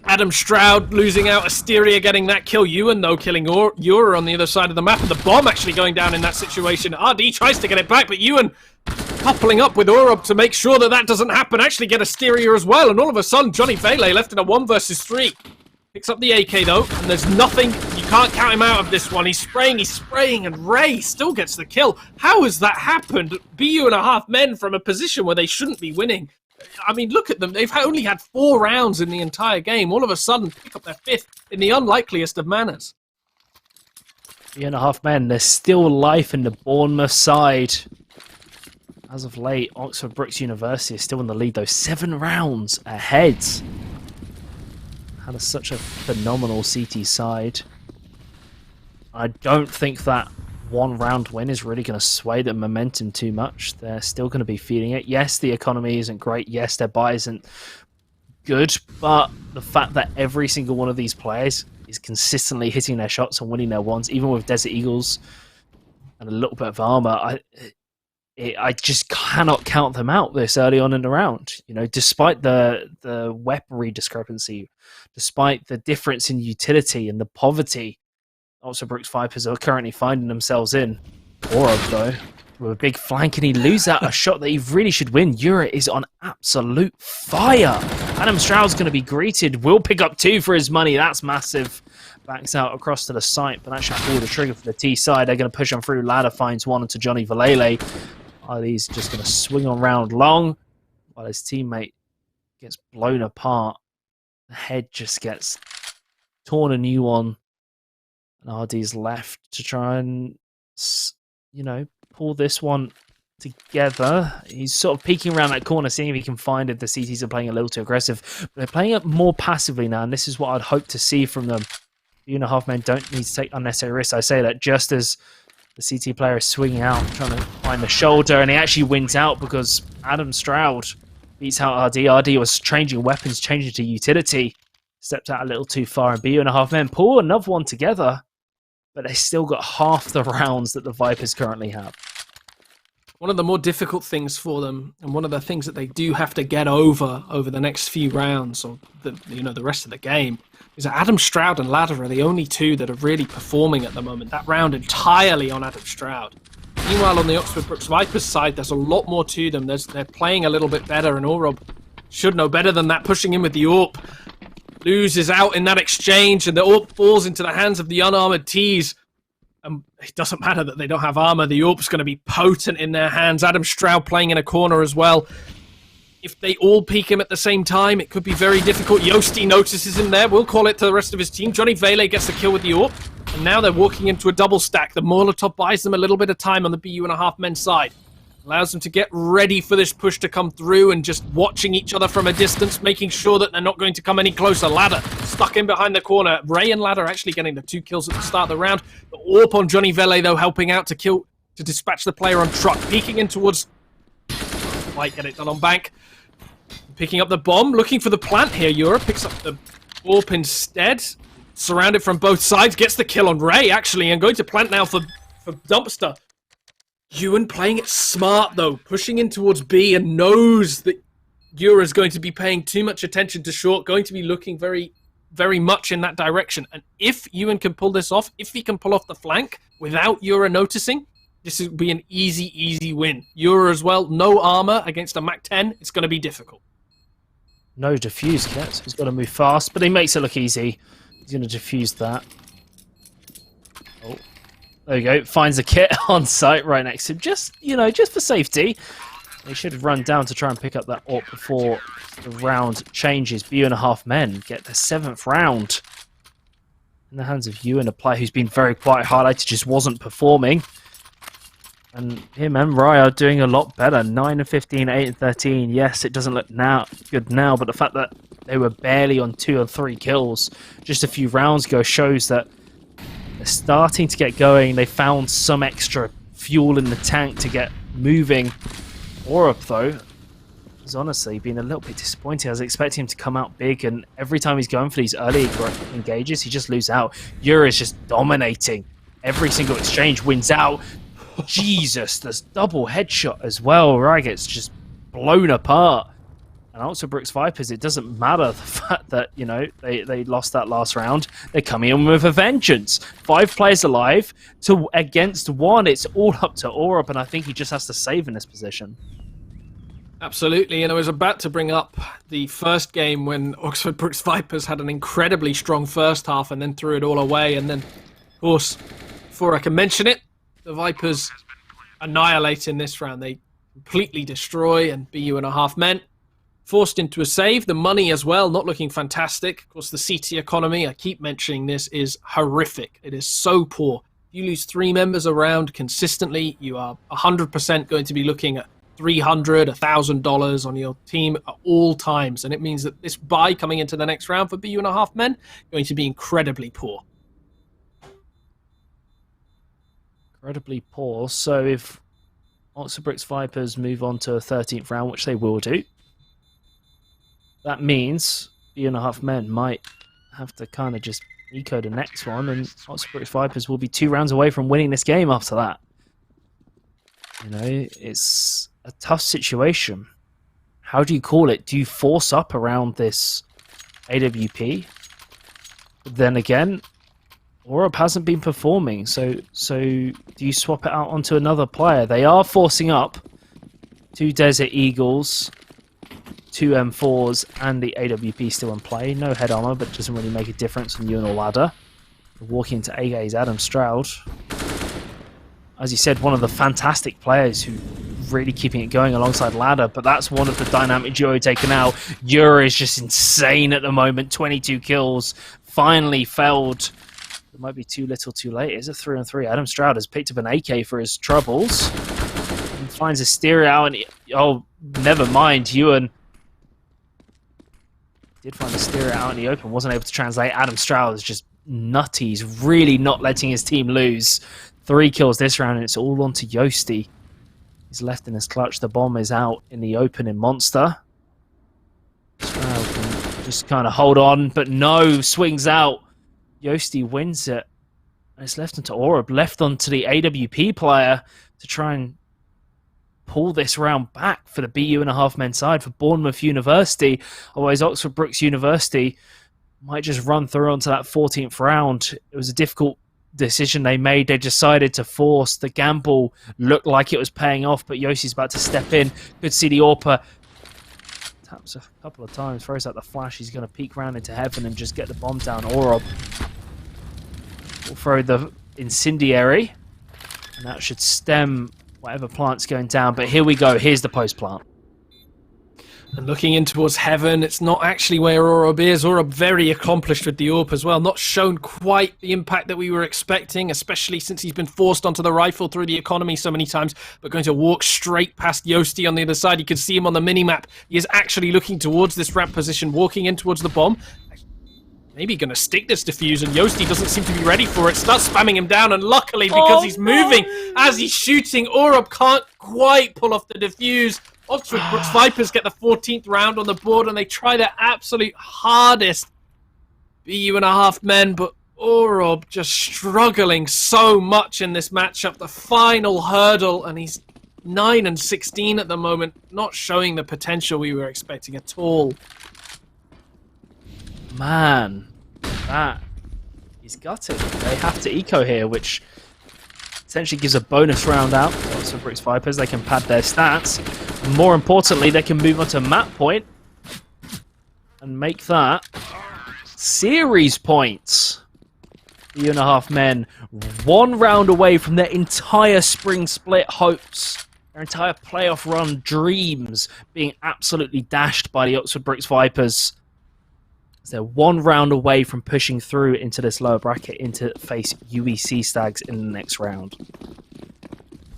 Adam Stroud losing out. Asteria getting that kill. Ewan, though, killing Yura on the other side of the map. And the bomb actually going down in that situation. RD tries to get it back, but Ewan coupling up with Orob to make sure that doesn't happen. Actually get Asteria as well. And all of a sudden, Johnny Vele left in a 1 versus 3. Picks up the AK, though. And there's nothing. You can't count him out of this one. He's spraying. And Ray still gets the kill. How has that happened? BU.5 men from a position where they shouldn't be winning. I mean, look at them. They've only had 4 rounds in the entire game. All of a sudden, pick up their 5th in the unlikeliest of manners. 3.5 men. There's still life in the Bournemouth side. As of late, Oxford Brookes University is still in the lead, though. 7 rounds ahead. Had such a phenomenal CT side. I don't think that 1-round win is really going to sway the momentum too much. They're still going to be feeling it. Yes, the economy isn't great. Yes, their buy isn't good. But the fact that every single one of these players is consistently hitting their shots and winning their ones, even with Desert Eagles and a little bit of armor, I just cannot count them out this early on in the round. You know, despite the weaponry discrepancy, despite the difference in utility and the poverty Oxford Brookes Vipers are currently finding themselves in. Orab, though, with a big flank, and he loses out a shot that he really should win. Yura is on absolute fire. Adam Stroud's going to be greeted. Will pick up 2 for his money. That's massive. Backs out across to the site, but that should pull the trigger for the T side. They're going to push on through. Ladder finds one into Johnny Valele. Ali's just going to swing on round long while his teammate gets blown apart. The head just gets torn a new one. And RD's left to try and, you know, pull this one together. He's sort of peeking around that corner, seeing if he can find if the CTs are playing a little too aggressive. But they're playing it more passively now, and this is what I'd hope to see from them. 2.5 men don't need to take unnecessary risks. I say that just as the CT player is swinging out, trying to find the shoulder, and he actually wins out because Adam Stroud beats out RD. RD was changing weapons, changing to utility. Stepped out a little too far, and BU.5 men pull another one together. But they still got half the rounds that the Vipers currently have. One of the more difficult things for them, and one of the things that they do have to get over the next few rounds, or the rest of the game, is that Adam Stroud and Ladder are the only 2 that are really performing at the moment. That round entirely on Adam Stroud. Meanwhile, on the Oxford Brookes Vipers side, there's a lot more to them. They're playing a little bit better, and Orab should know better than that, pushing in with the AUE. Loses out in that exchange, and the AUE falls into the hands of the unarmored T's. It doesn't matter that they don't have armor. The AUE's going to be potent in their hands. Adam Stroud playing in a corner as well. If they all peek him at the same time, it could be very difficult. Yosti notices him there. We'll call it to the rest of his team. Johnny Vele gets the kill with the AUE. And now they're walking into a double stack. The Molotov buys them a little bit of time on the BU.5 men side. Allows them to get ready for this push to come through, and just watching each other from a distance, making sure that they're not going to come any closer. Ladder stuck in behind the corner. Ray and Ladder actually getting the 2 kills at the start of the round. The AUE on Johnny Vele, though, helping out to dispatch the player on truck. Peeking in towards... Might get it done on bank. Picking up the bomb, looking for the plant here. Europe picks up the AUE instead. Surrounded from both sides, gets the kill on Ray, actually, and going to plant now for Dumpster. Ewan playing it smart, though, pushing in towards B, and knows that Yura's going to be paying too much attention to short, going to be looking very, very much in that direction. And if Ewan can pull this off, if he can pull off the flank without Yura noticing, this would be an easy win. Yura as well, no armor against a MAC-10. It's going to be difficult. No defuse yet. He's got to move fast, but he makes it look easy. He's going to defuse that. Oh. There you go. Finds a kit on site right next to him. Just for safety. They should run down to try and pick up that AUE before the round changes. BU.5 men get the 7th round in the hands of Ewan, a player who's been very quite highlighted, just wasn't performing. And him and Rye are doing a lot better. 9 and 15, 8 and 13. Yes, it doesn't look good now, but the fact that they were barely on 2 or 3 kills just a few rounds ago shows that they're starting to get going. They found some extra fuel in the tank to get moving. Orab, though, has honestly been a little bit disappointing. I was expecting him to come out big, and every time he's going for these early engages, he just loses out. Yura is just dominating. Every single exchange wins out. Jesus, there's double headshot as well. Rye gets just blown apart. And also Brookes Vipers, it doesn't matter the fact that, they lost that last round. They're coming in with a vengeance. 5 players alive against 1. It's all up to Orab, and I think he just has to save in this position. Absolutely, and I was about to bring up the first game when Oxford Brookes Vipers had an incredibly strong first half and then threw it all away. And then, of course, before I can mention it, the Vipers annihilate in this round. They completely destroy, and BU.5 men forced into a save. The money as well, not looking fantastic. Of course, the CT economy, I keep mentioning this, is horrific. It is so poor. If you lose 3 members around consistently, you are 100% going to be looking at $300, $1,000 on your team at all times. And it means that this buy coming into the next round for BU1.5 men going to be incredibly poor. Incredibly poor. So if Oxford Bricks Vipers move on to a 13th round, which they will do, that means BU1.5 men might have to kind of just eco the next one, and Oxford Bricks Vipers will be 2 rounds away from winning this game after that. You know, it's a tough situation. How do you call it? Do you force up around this AWP? Then again, Orup hasn't been performing, so do you swap it out onto another player? They are forcing up 2 Desert Eagles, 2 M4s, and the AWP still in play. No head armor, but doesn't really make a difference on you and a ladder. Walking into AK's Adam Stroud. As you said, one of the fantastic players who really keeping it going alongside ladder, but that's one of the dynamic duo taken out. Yura is just insane at the moment. 22 kills. Finally felled. It might be too little too late. It's a 3-on-3. Adam Stroud has picked up an AK for his troubles. And finds a stereo out, and oh, never mind. Ewan did find the stereo out in the open, wasn't able to translate. Adam Stroud is just nutty. He's really not letting his team lose. 3 kills this round, and it's all on to Yosti. He's left in his clutch. The bomb is out in the open in Monster. Stroud can just kind of hold on, but no, swings out. Yosti wins it. And it's left onto Orup, left onto the AWP player to try and pull this round back for the BU1.5 men side for Bournemouth University. Otherwise, Oxford Brooks University might just run through onto that 14th round. It was a difficult decision they made. They decided to force the gamble. Looked like it was paying off, but Yossi's about to step in. Good see the AWPer. Taps a couple of times, throws out the flash. He's going to peek round into heaven and just get the bomb down. Orup will throw the incendiary, and that should stem whatever plant's going down. But here we go. Here's the post plant. And looking in towards heaven, it's not actually where Orup is. Orup very accomplished with the AWP as well. Not shown quite the impact that we were expecting, especially since he's been forced onto the rifle through the economy so many times, but going to walk straight past Yosti on the other side. You can see him on the minimap. He is actually looking towards this ramp position, walking in towards the bomb. Maybe going to stick this defuse, and Yosti doesn't seem to be ready for it. Starts spamming him down, and luckily, because he's moving as he's shooting, Orup can't quite pull off the defuse. Oxford Brooks Vipers get the 14th round on the board, and they try their absolute hardest. BU1.5 men, but Orup just struggling so much in this matchup. The final hurdle, and he's 9-16 at the moment, not showing the potential we were expecting at all. Man, that is gutting. They have to eco here, which essentially gives a bonus round out to Oxford Brooks Vipers. They can pad their stats. More importantly, they can move on to map point and make that series points. BU1.5 men 1 round away from their entire spring split hopes, their entire playoff run dreams being absolutely dashed by the Oxford Brooks Vipers. They're 1 round away from pushing through into this lower bracket into face UEC Stags in the next round.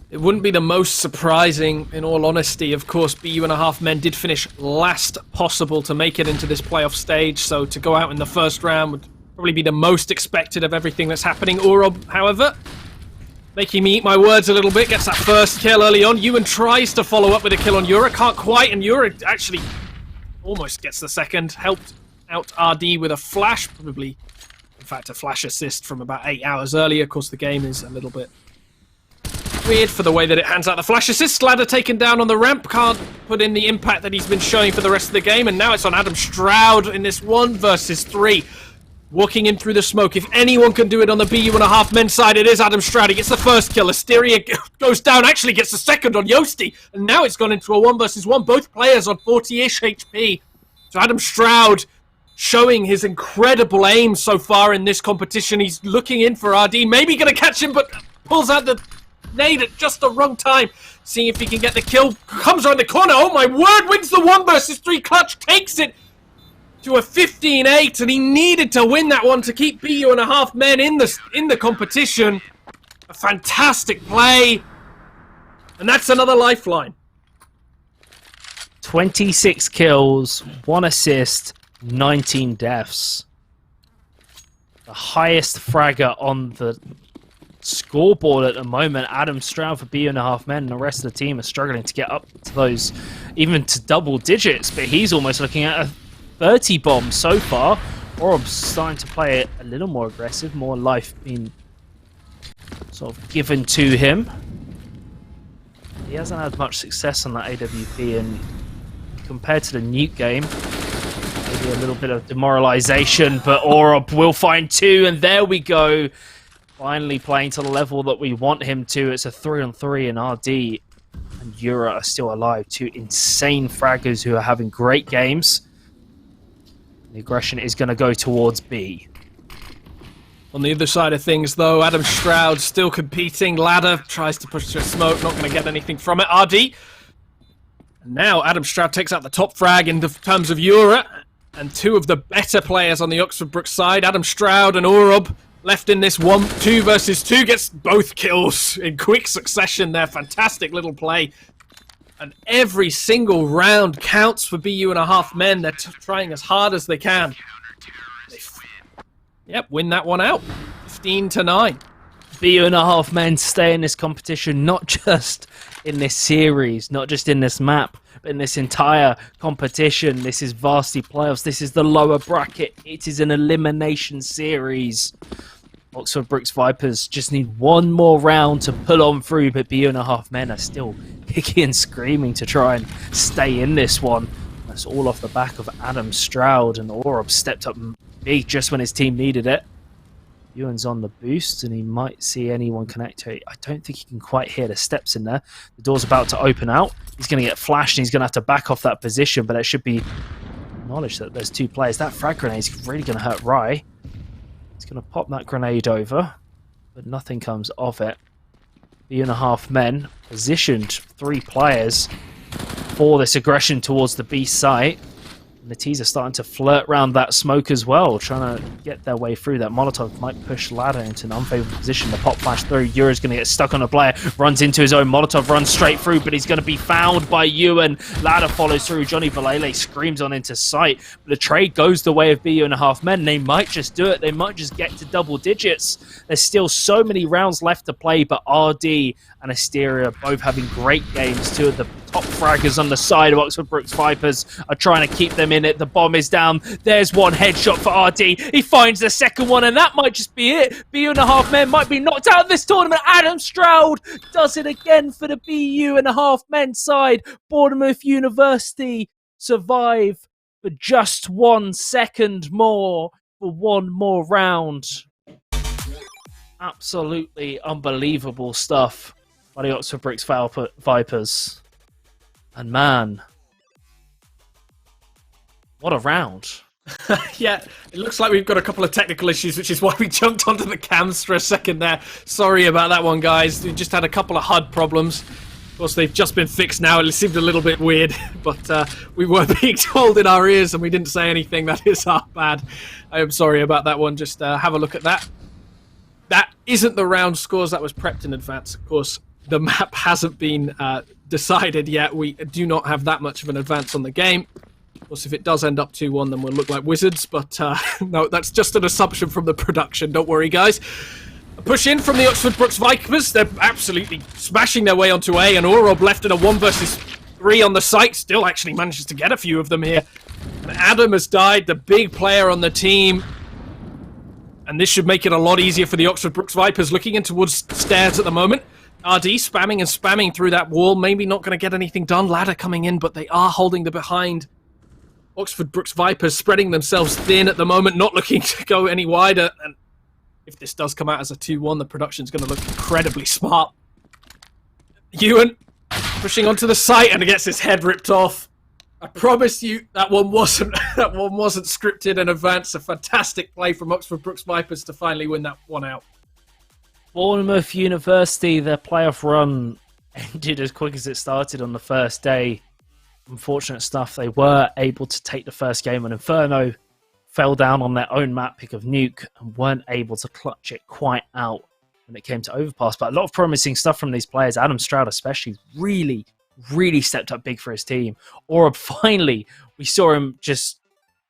It wouldn't be the most surprising, in all honesty. Of course, BU1.5 men did finish last possible to make it into this playoff stage, so to go out in the first round would probably be the most expected of everything that's happening. Orup, however, making me eat my words a little bit, gets that first kill early on. Ewan tries to follow up with a kill on Yura, can't quite, and Yura actually almost gets the second. Helped out RD with a flash, probably, in fact, a flash assist from about 8 hours earlier. Of course, the game is a little bit weird for the way that it hands out the flash assist. Ladder taken down on the ramp, can't put in the impact that he's been showing for the rest of the game, and now it's on Adam Stroud in this 1 versus 3. Walking in through the smoke. If anyone can do it on the BU1.5 men's side, it is Adam Stroud. He gets the first kill. Asteria goes down, actually gets the second on Yosti, and now it's gone into a 1 versus 1. Both players on 40-ish HP. So Adam Stroud showing his incredible aim so far in this competition. He's looking in for RD, maybe going to catch him, but pulls out the nade at just the wrong time. Seeing if he can get the kill. Comes around the corner. Oh my word, wins the 1 versus 3 clutch. Takes it to a 15-8, and he needed to win that one to keep BU.5 men in the competition. A fantastic play. And that's another lifeline. 26 kills, 1 assist, 19 deaths. The highest fragger on the scoreboard at the moment. Adam Stroud for BU.5 men, and the rest of the team are struggling to get up to those, even to double digits, but he's almost looking at a 30 bomb so far. Orob's starting to play it a little more aggressive, more life being sort of given to him. He hasn't had much success on that AWP, and compared to the Nuke game, maybe a little bit of demoralization, but Orob will find 2, and there we go. Finally playing to the level that we want him to. It's a 3-on-3, and RD and Yura are still alive. 2 insane fraggers who are having great games. The aggression is going to go towards B. On the other side of things, though, Adam Stroud still competing. Ladder tries to push through smoke, not going to get anything from it. RD. And now Adam Stroud takes out the top frag in terms of Yura. And 2 of the better players on the Oxford Brook side, Adam Stroud and Orob, left in this 2 versus 2, gets both kills in quick succession there. Fantastic little play. And every single round counts for BU.5 men. They're trying as hard as they can. Yep, win that one out. 15-9. BU.5 men stay in this competition, not just in this series, not just in this map, but in this entire competition. This is Varsity playoffs. This is the lower bracket. It is an elimination series. Oxford Brooks Vipers just need one more round to pull on through, but BU.5 men are still kicking and screaming to try and stay in this one. That's all off the back of Adam Stroud, and Orob stepped up big just when his team needed it. Ewan's on the boost, and he might see anyone connect to it. I don't think he can quite hear the steps in there. The door's about to open out. He's going to get flashed, and he's going to have to back off that position, but it should be acknowledged that there's 2 players. That frag grenade is really going to hurt Rye. He's going to pop that grenade over, but nothing comes of it. BU.5 men positioned 3 players for this aggression towards the B site. And the T's are starting to flirt around that smoke as well, trying to get their way through. That Molotov might push Ladder into an unfavorable position. The pop flash through. Yura's going to get stuck on a player. Runs into his own Molotov, runs straight through, but he's going to be found by Ewan. Ladder follows through. Johnny Valele screams on into sight. But the trade goes the way of BU.5 men. They might just do it. They might just get to double digits. There's still so many rounds left to play, but RD and Asteria both having great games. 2 of the top fraggers on the side of Oxford Brooks Vipers are trying to keep them in it. The bomb is down. There's one headshot for RD. He finds the second one, and that might just be it. BU.5 men might be knocked out of this tournament. Adam Stroud does it again for the BU.5 men side. Bournemouth University survive for just 1 second more for 1 more round. Absolutely unbelievable stuff by the Oxford Brooks Vipers. And man, what a round. Yeah, it looks like we've got a couple of technical issues, which is why we jumped onto the cams for a second there. Sorry about that one, guys. We just had a couple of HUD problems. Of course, they've just been fixed now. It seemed a little bit weird, but we were being told in our ears and we didn't say anything. That is our bad. I am sorry about that one. Just have a look at that. That isn't the round scores that was prepped in advance. Of course, the map hasn't been decided yet. We do not have that much of an advance on the game. Of course, if it does end up 2-1, then we'll look like wizards. But no, that's just an assumption from the production. Don't worry, guys. A push in from the Oxford Brooks Vipers. They're absolutely smashing their way onto A, and Orob left in a 1 versus 3 on the site. Still actually manages to get a few of them here. And Adam has died, the big player on the team. And this should make it a lot easier for the Oxford Brooks Vipers, looking in towards stairs at the moment. RD spamming and spamming through that wall. Maybe not going to get anything done. Ladder coming in, but they are holding the behind. Oxford Brooks Vipers spreading themselves thin at the moment, not looking to go any wider. And if this does come out as a 2-1, the production's going to look incredibly smart. Ewan pushing onto the site and gets his head ripped off. I promise you that one wasn't scripted in advance. A fantastic play from Oxford Brooks Vipers to finally win that one out. Bournemouth University, their playoff run ended as quick as it started on the first day. Unfortunate stuff. They were able to take the first game on Inferno, fell down on their own map pick of Nuke, and weren't able to clutch it quite out when it came to Overpass. But a lot of promising stuff from these players. Adam Stroud especially really, really stepped up big for his team. Or finally, we saw him just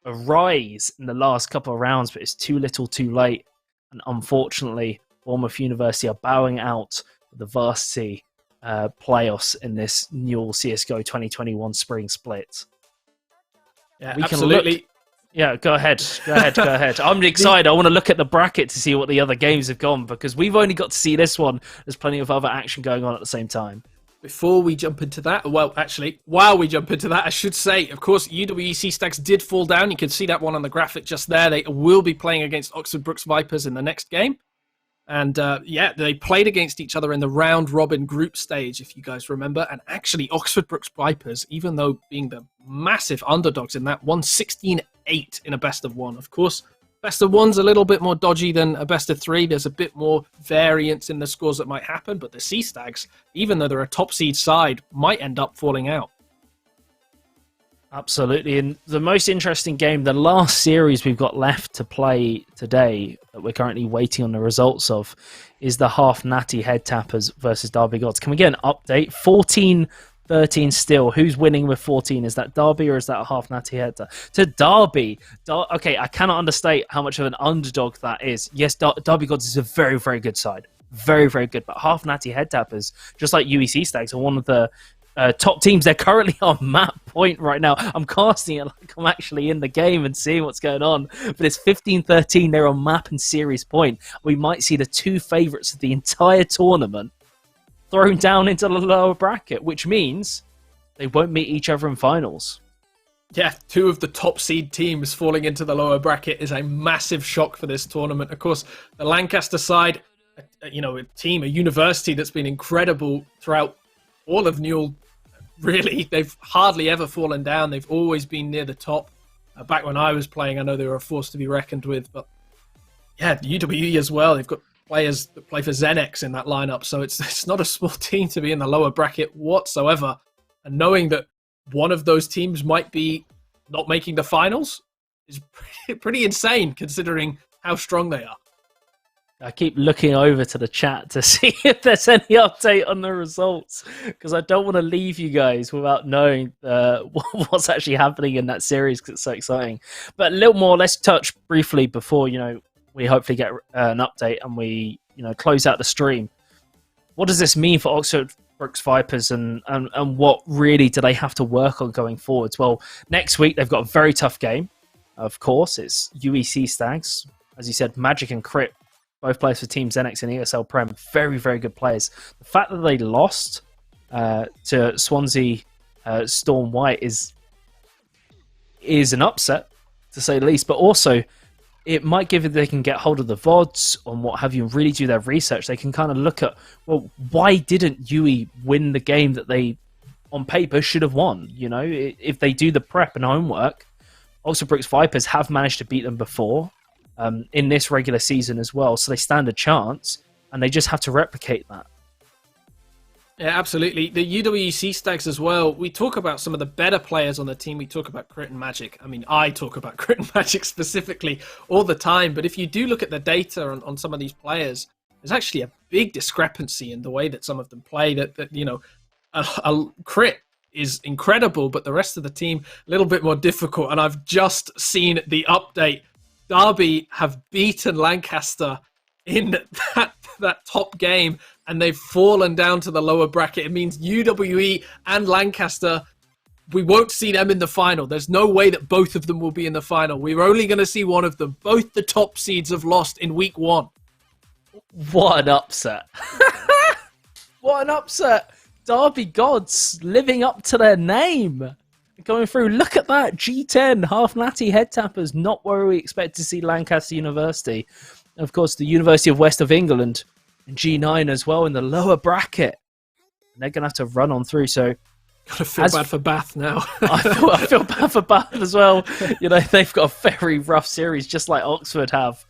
arise in the last couple of rounds, but it's too little too late. And unfortunately, Bournemouth University are bowing out the Varsity playoffs in this new CSGO 2021 spring split. Yeah, absolutely. Yeah, go ahead. Go ahead. I'm excited. I want to look at the bracket to see what the other games have gone, because we've only got to see this one. There's plenty of other action going on at the same time. Before we jump into that, well, actually, while we jump into that, I should say, of course, UWE C-Stacks did fall down. You can see that one on the graphic just there. They will be playing against Oxford Brooks Vipers in the next game. And they played against each other in the round-robin group stage, if you guys remember. And actually, Oxford Brooks Vipers, even though being the massive underdogs in that, won 16-8 in a best-of-1. Of course, best-of-1's a little bit more dodgy than a best-of-3. There's a bit more variance in the scores that might happen. But the C-Stags, even though they're a top-seed side, might end up falling out. Absolutely. And the most interesting game, the last series we've got left to play today, that we're currently waiting on the results of, is the Half Natty Head Tappers versus Derby Gods. Can we get an update? 14-13 still. Who's winning with 14? Is that Derby or is that a Half Natty Head Tapper? To Derby. Okay, I cannot understate how much of an underdog that is. Yes, Derby Gods is a very, very good side. Very, very good. But Half Natty Head Tappers, just like UEC Stags, are one of the top teams. They're currently on map point right now. I'm casting it like I'm actually in the game and seeing what's going on. But it's 15-13. They're on map and series point. We might see the two favourites of the entire tournament thrown down into the lower bracket, which means they won't meet each other in finals. Yeah, two of the top seed teams falling into the lower bracket is a massive shock for this tournament. Of course, the Lancaster side, a university that's been incredible throughout all of Newell. Really, they've hardly ever fallen down. They've always been near the top. Back when I was playing, I know they were a force to be reckoned with. But yeah, UWE as well. They've got players that play for Xenex in that lineup. So it's not a small team to be in the lower bracket whatsoever. And knowing that one of those teams might be not making the finals is pretty insane, considering how strong they are. I keep looking over to the chat to see if there's any update on the results, because I don't want to leave you guys without knowing what's actually happening in that series, because it's so exciting. But a little more, let's touch briefly before we hopefully get an update and we close out the stream. What does this mean for Oxford Brooks Vipers, and what really do they have to work on going forwards? Well, next week they've got a very tough game. Of course, it's UEC Stags. As you said, Magic and Crit, both players for Team Xenex and ESL Prem. Very, very good players. The fact that they lost to Swansea Storm White is an upset, to say the least. But also, it might give it they can get hold of the VODs and what have you and really do their research. They can kind of look at, well, why didn't UE win the game that they, on paper, should have won? If they do the prep and homework, Oxford Brooks Vipers have managed to beat them before. In this regular season as well, so they stand a chance, and they just have to replicate that. Yeah, absolutely. The UWEC Stags as well, we talk about some of the better players on the team. We talk about Crit and Magic. I mean, I talk about Crit and Magic specifically all the time, but if you do look at the data on some of these players, there's actually a big discrepancy in the way that some of them play. A Crit is incredible, but the rest of the team, a little bit more difficult, and I've just seen the update. Derby have beaten Lancaster in that top game, and they've fallen down to the lower bracket. It means UWE and Lancaster, we won't see them in the final. There's no way that both of them will be in the final. We're only going to see one of them. Both the top seeds have lost in week 1. What an upset. What an upset. Derby Gods living up to their name. Going through, look at that. G10, Half Natty Head Tappers, not where we expect to see Lancaster University. And of course, the University of West of England and G9 as well in the lower bracket. And they're going to have to run on through. So, gotta feel bad for Bath now. I feel bad for Bath as well. They've got a very rough series, just like Oxford have.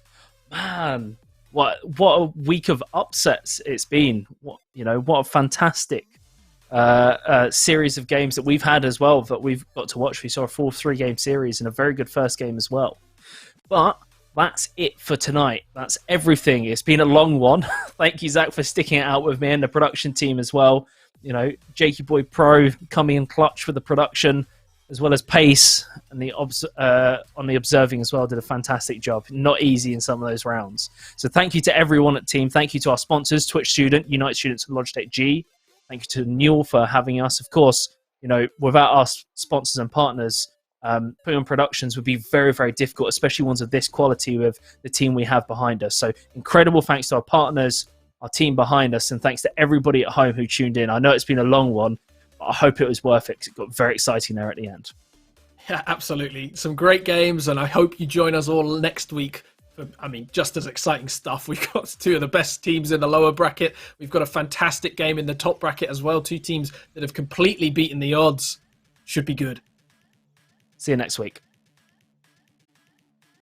Man, what a week of upsets it's been. What a fantastic series of games that we've had as well that we've got to watch. We saw a full 3-game series and a very good first game as well. But that's it for tonight. That's everything. It's been a long one. Thank you, Zach, for sticking it out with me and the production team as well. Jakey Boy Pro coming in clutch for the production, as well as Pace and on the observing as well, did a fantastic job. Not easy in some of those rounds. So thank you to everyone at the team. Thank you to our sponsors, Twitch Student, United Students, and Logitech G. Thank you to Newell for having us. Of course, without our sponsors and partners, putting on productions would be very, very difficult, especially ones of this quality with the team we have behind us. So incredible thanks to our partners, our team behind us, and thanks to everybody at home who tuned in. I know it's been a long one, but I hope it was worth it because it got very exciting there at the end. Yeah, absolutely. Some great games, and I hope you join us all next week. Just as exciting stuff. We've got 2 of the best teams in the lower bracket. We've got a fantastic game in the top bracket as well. 2 teams that have completely beaten the odds. Should be good. See you next week.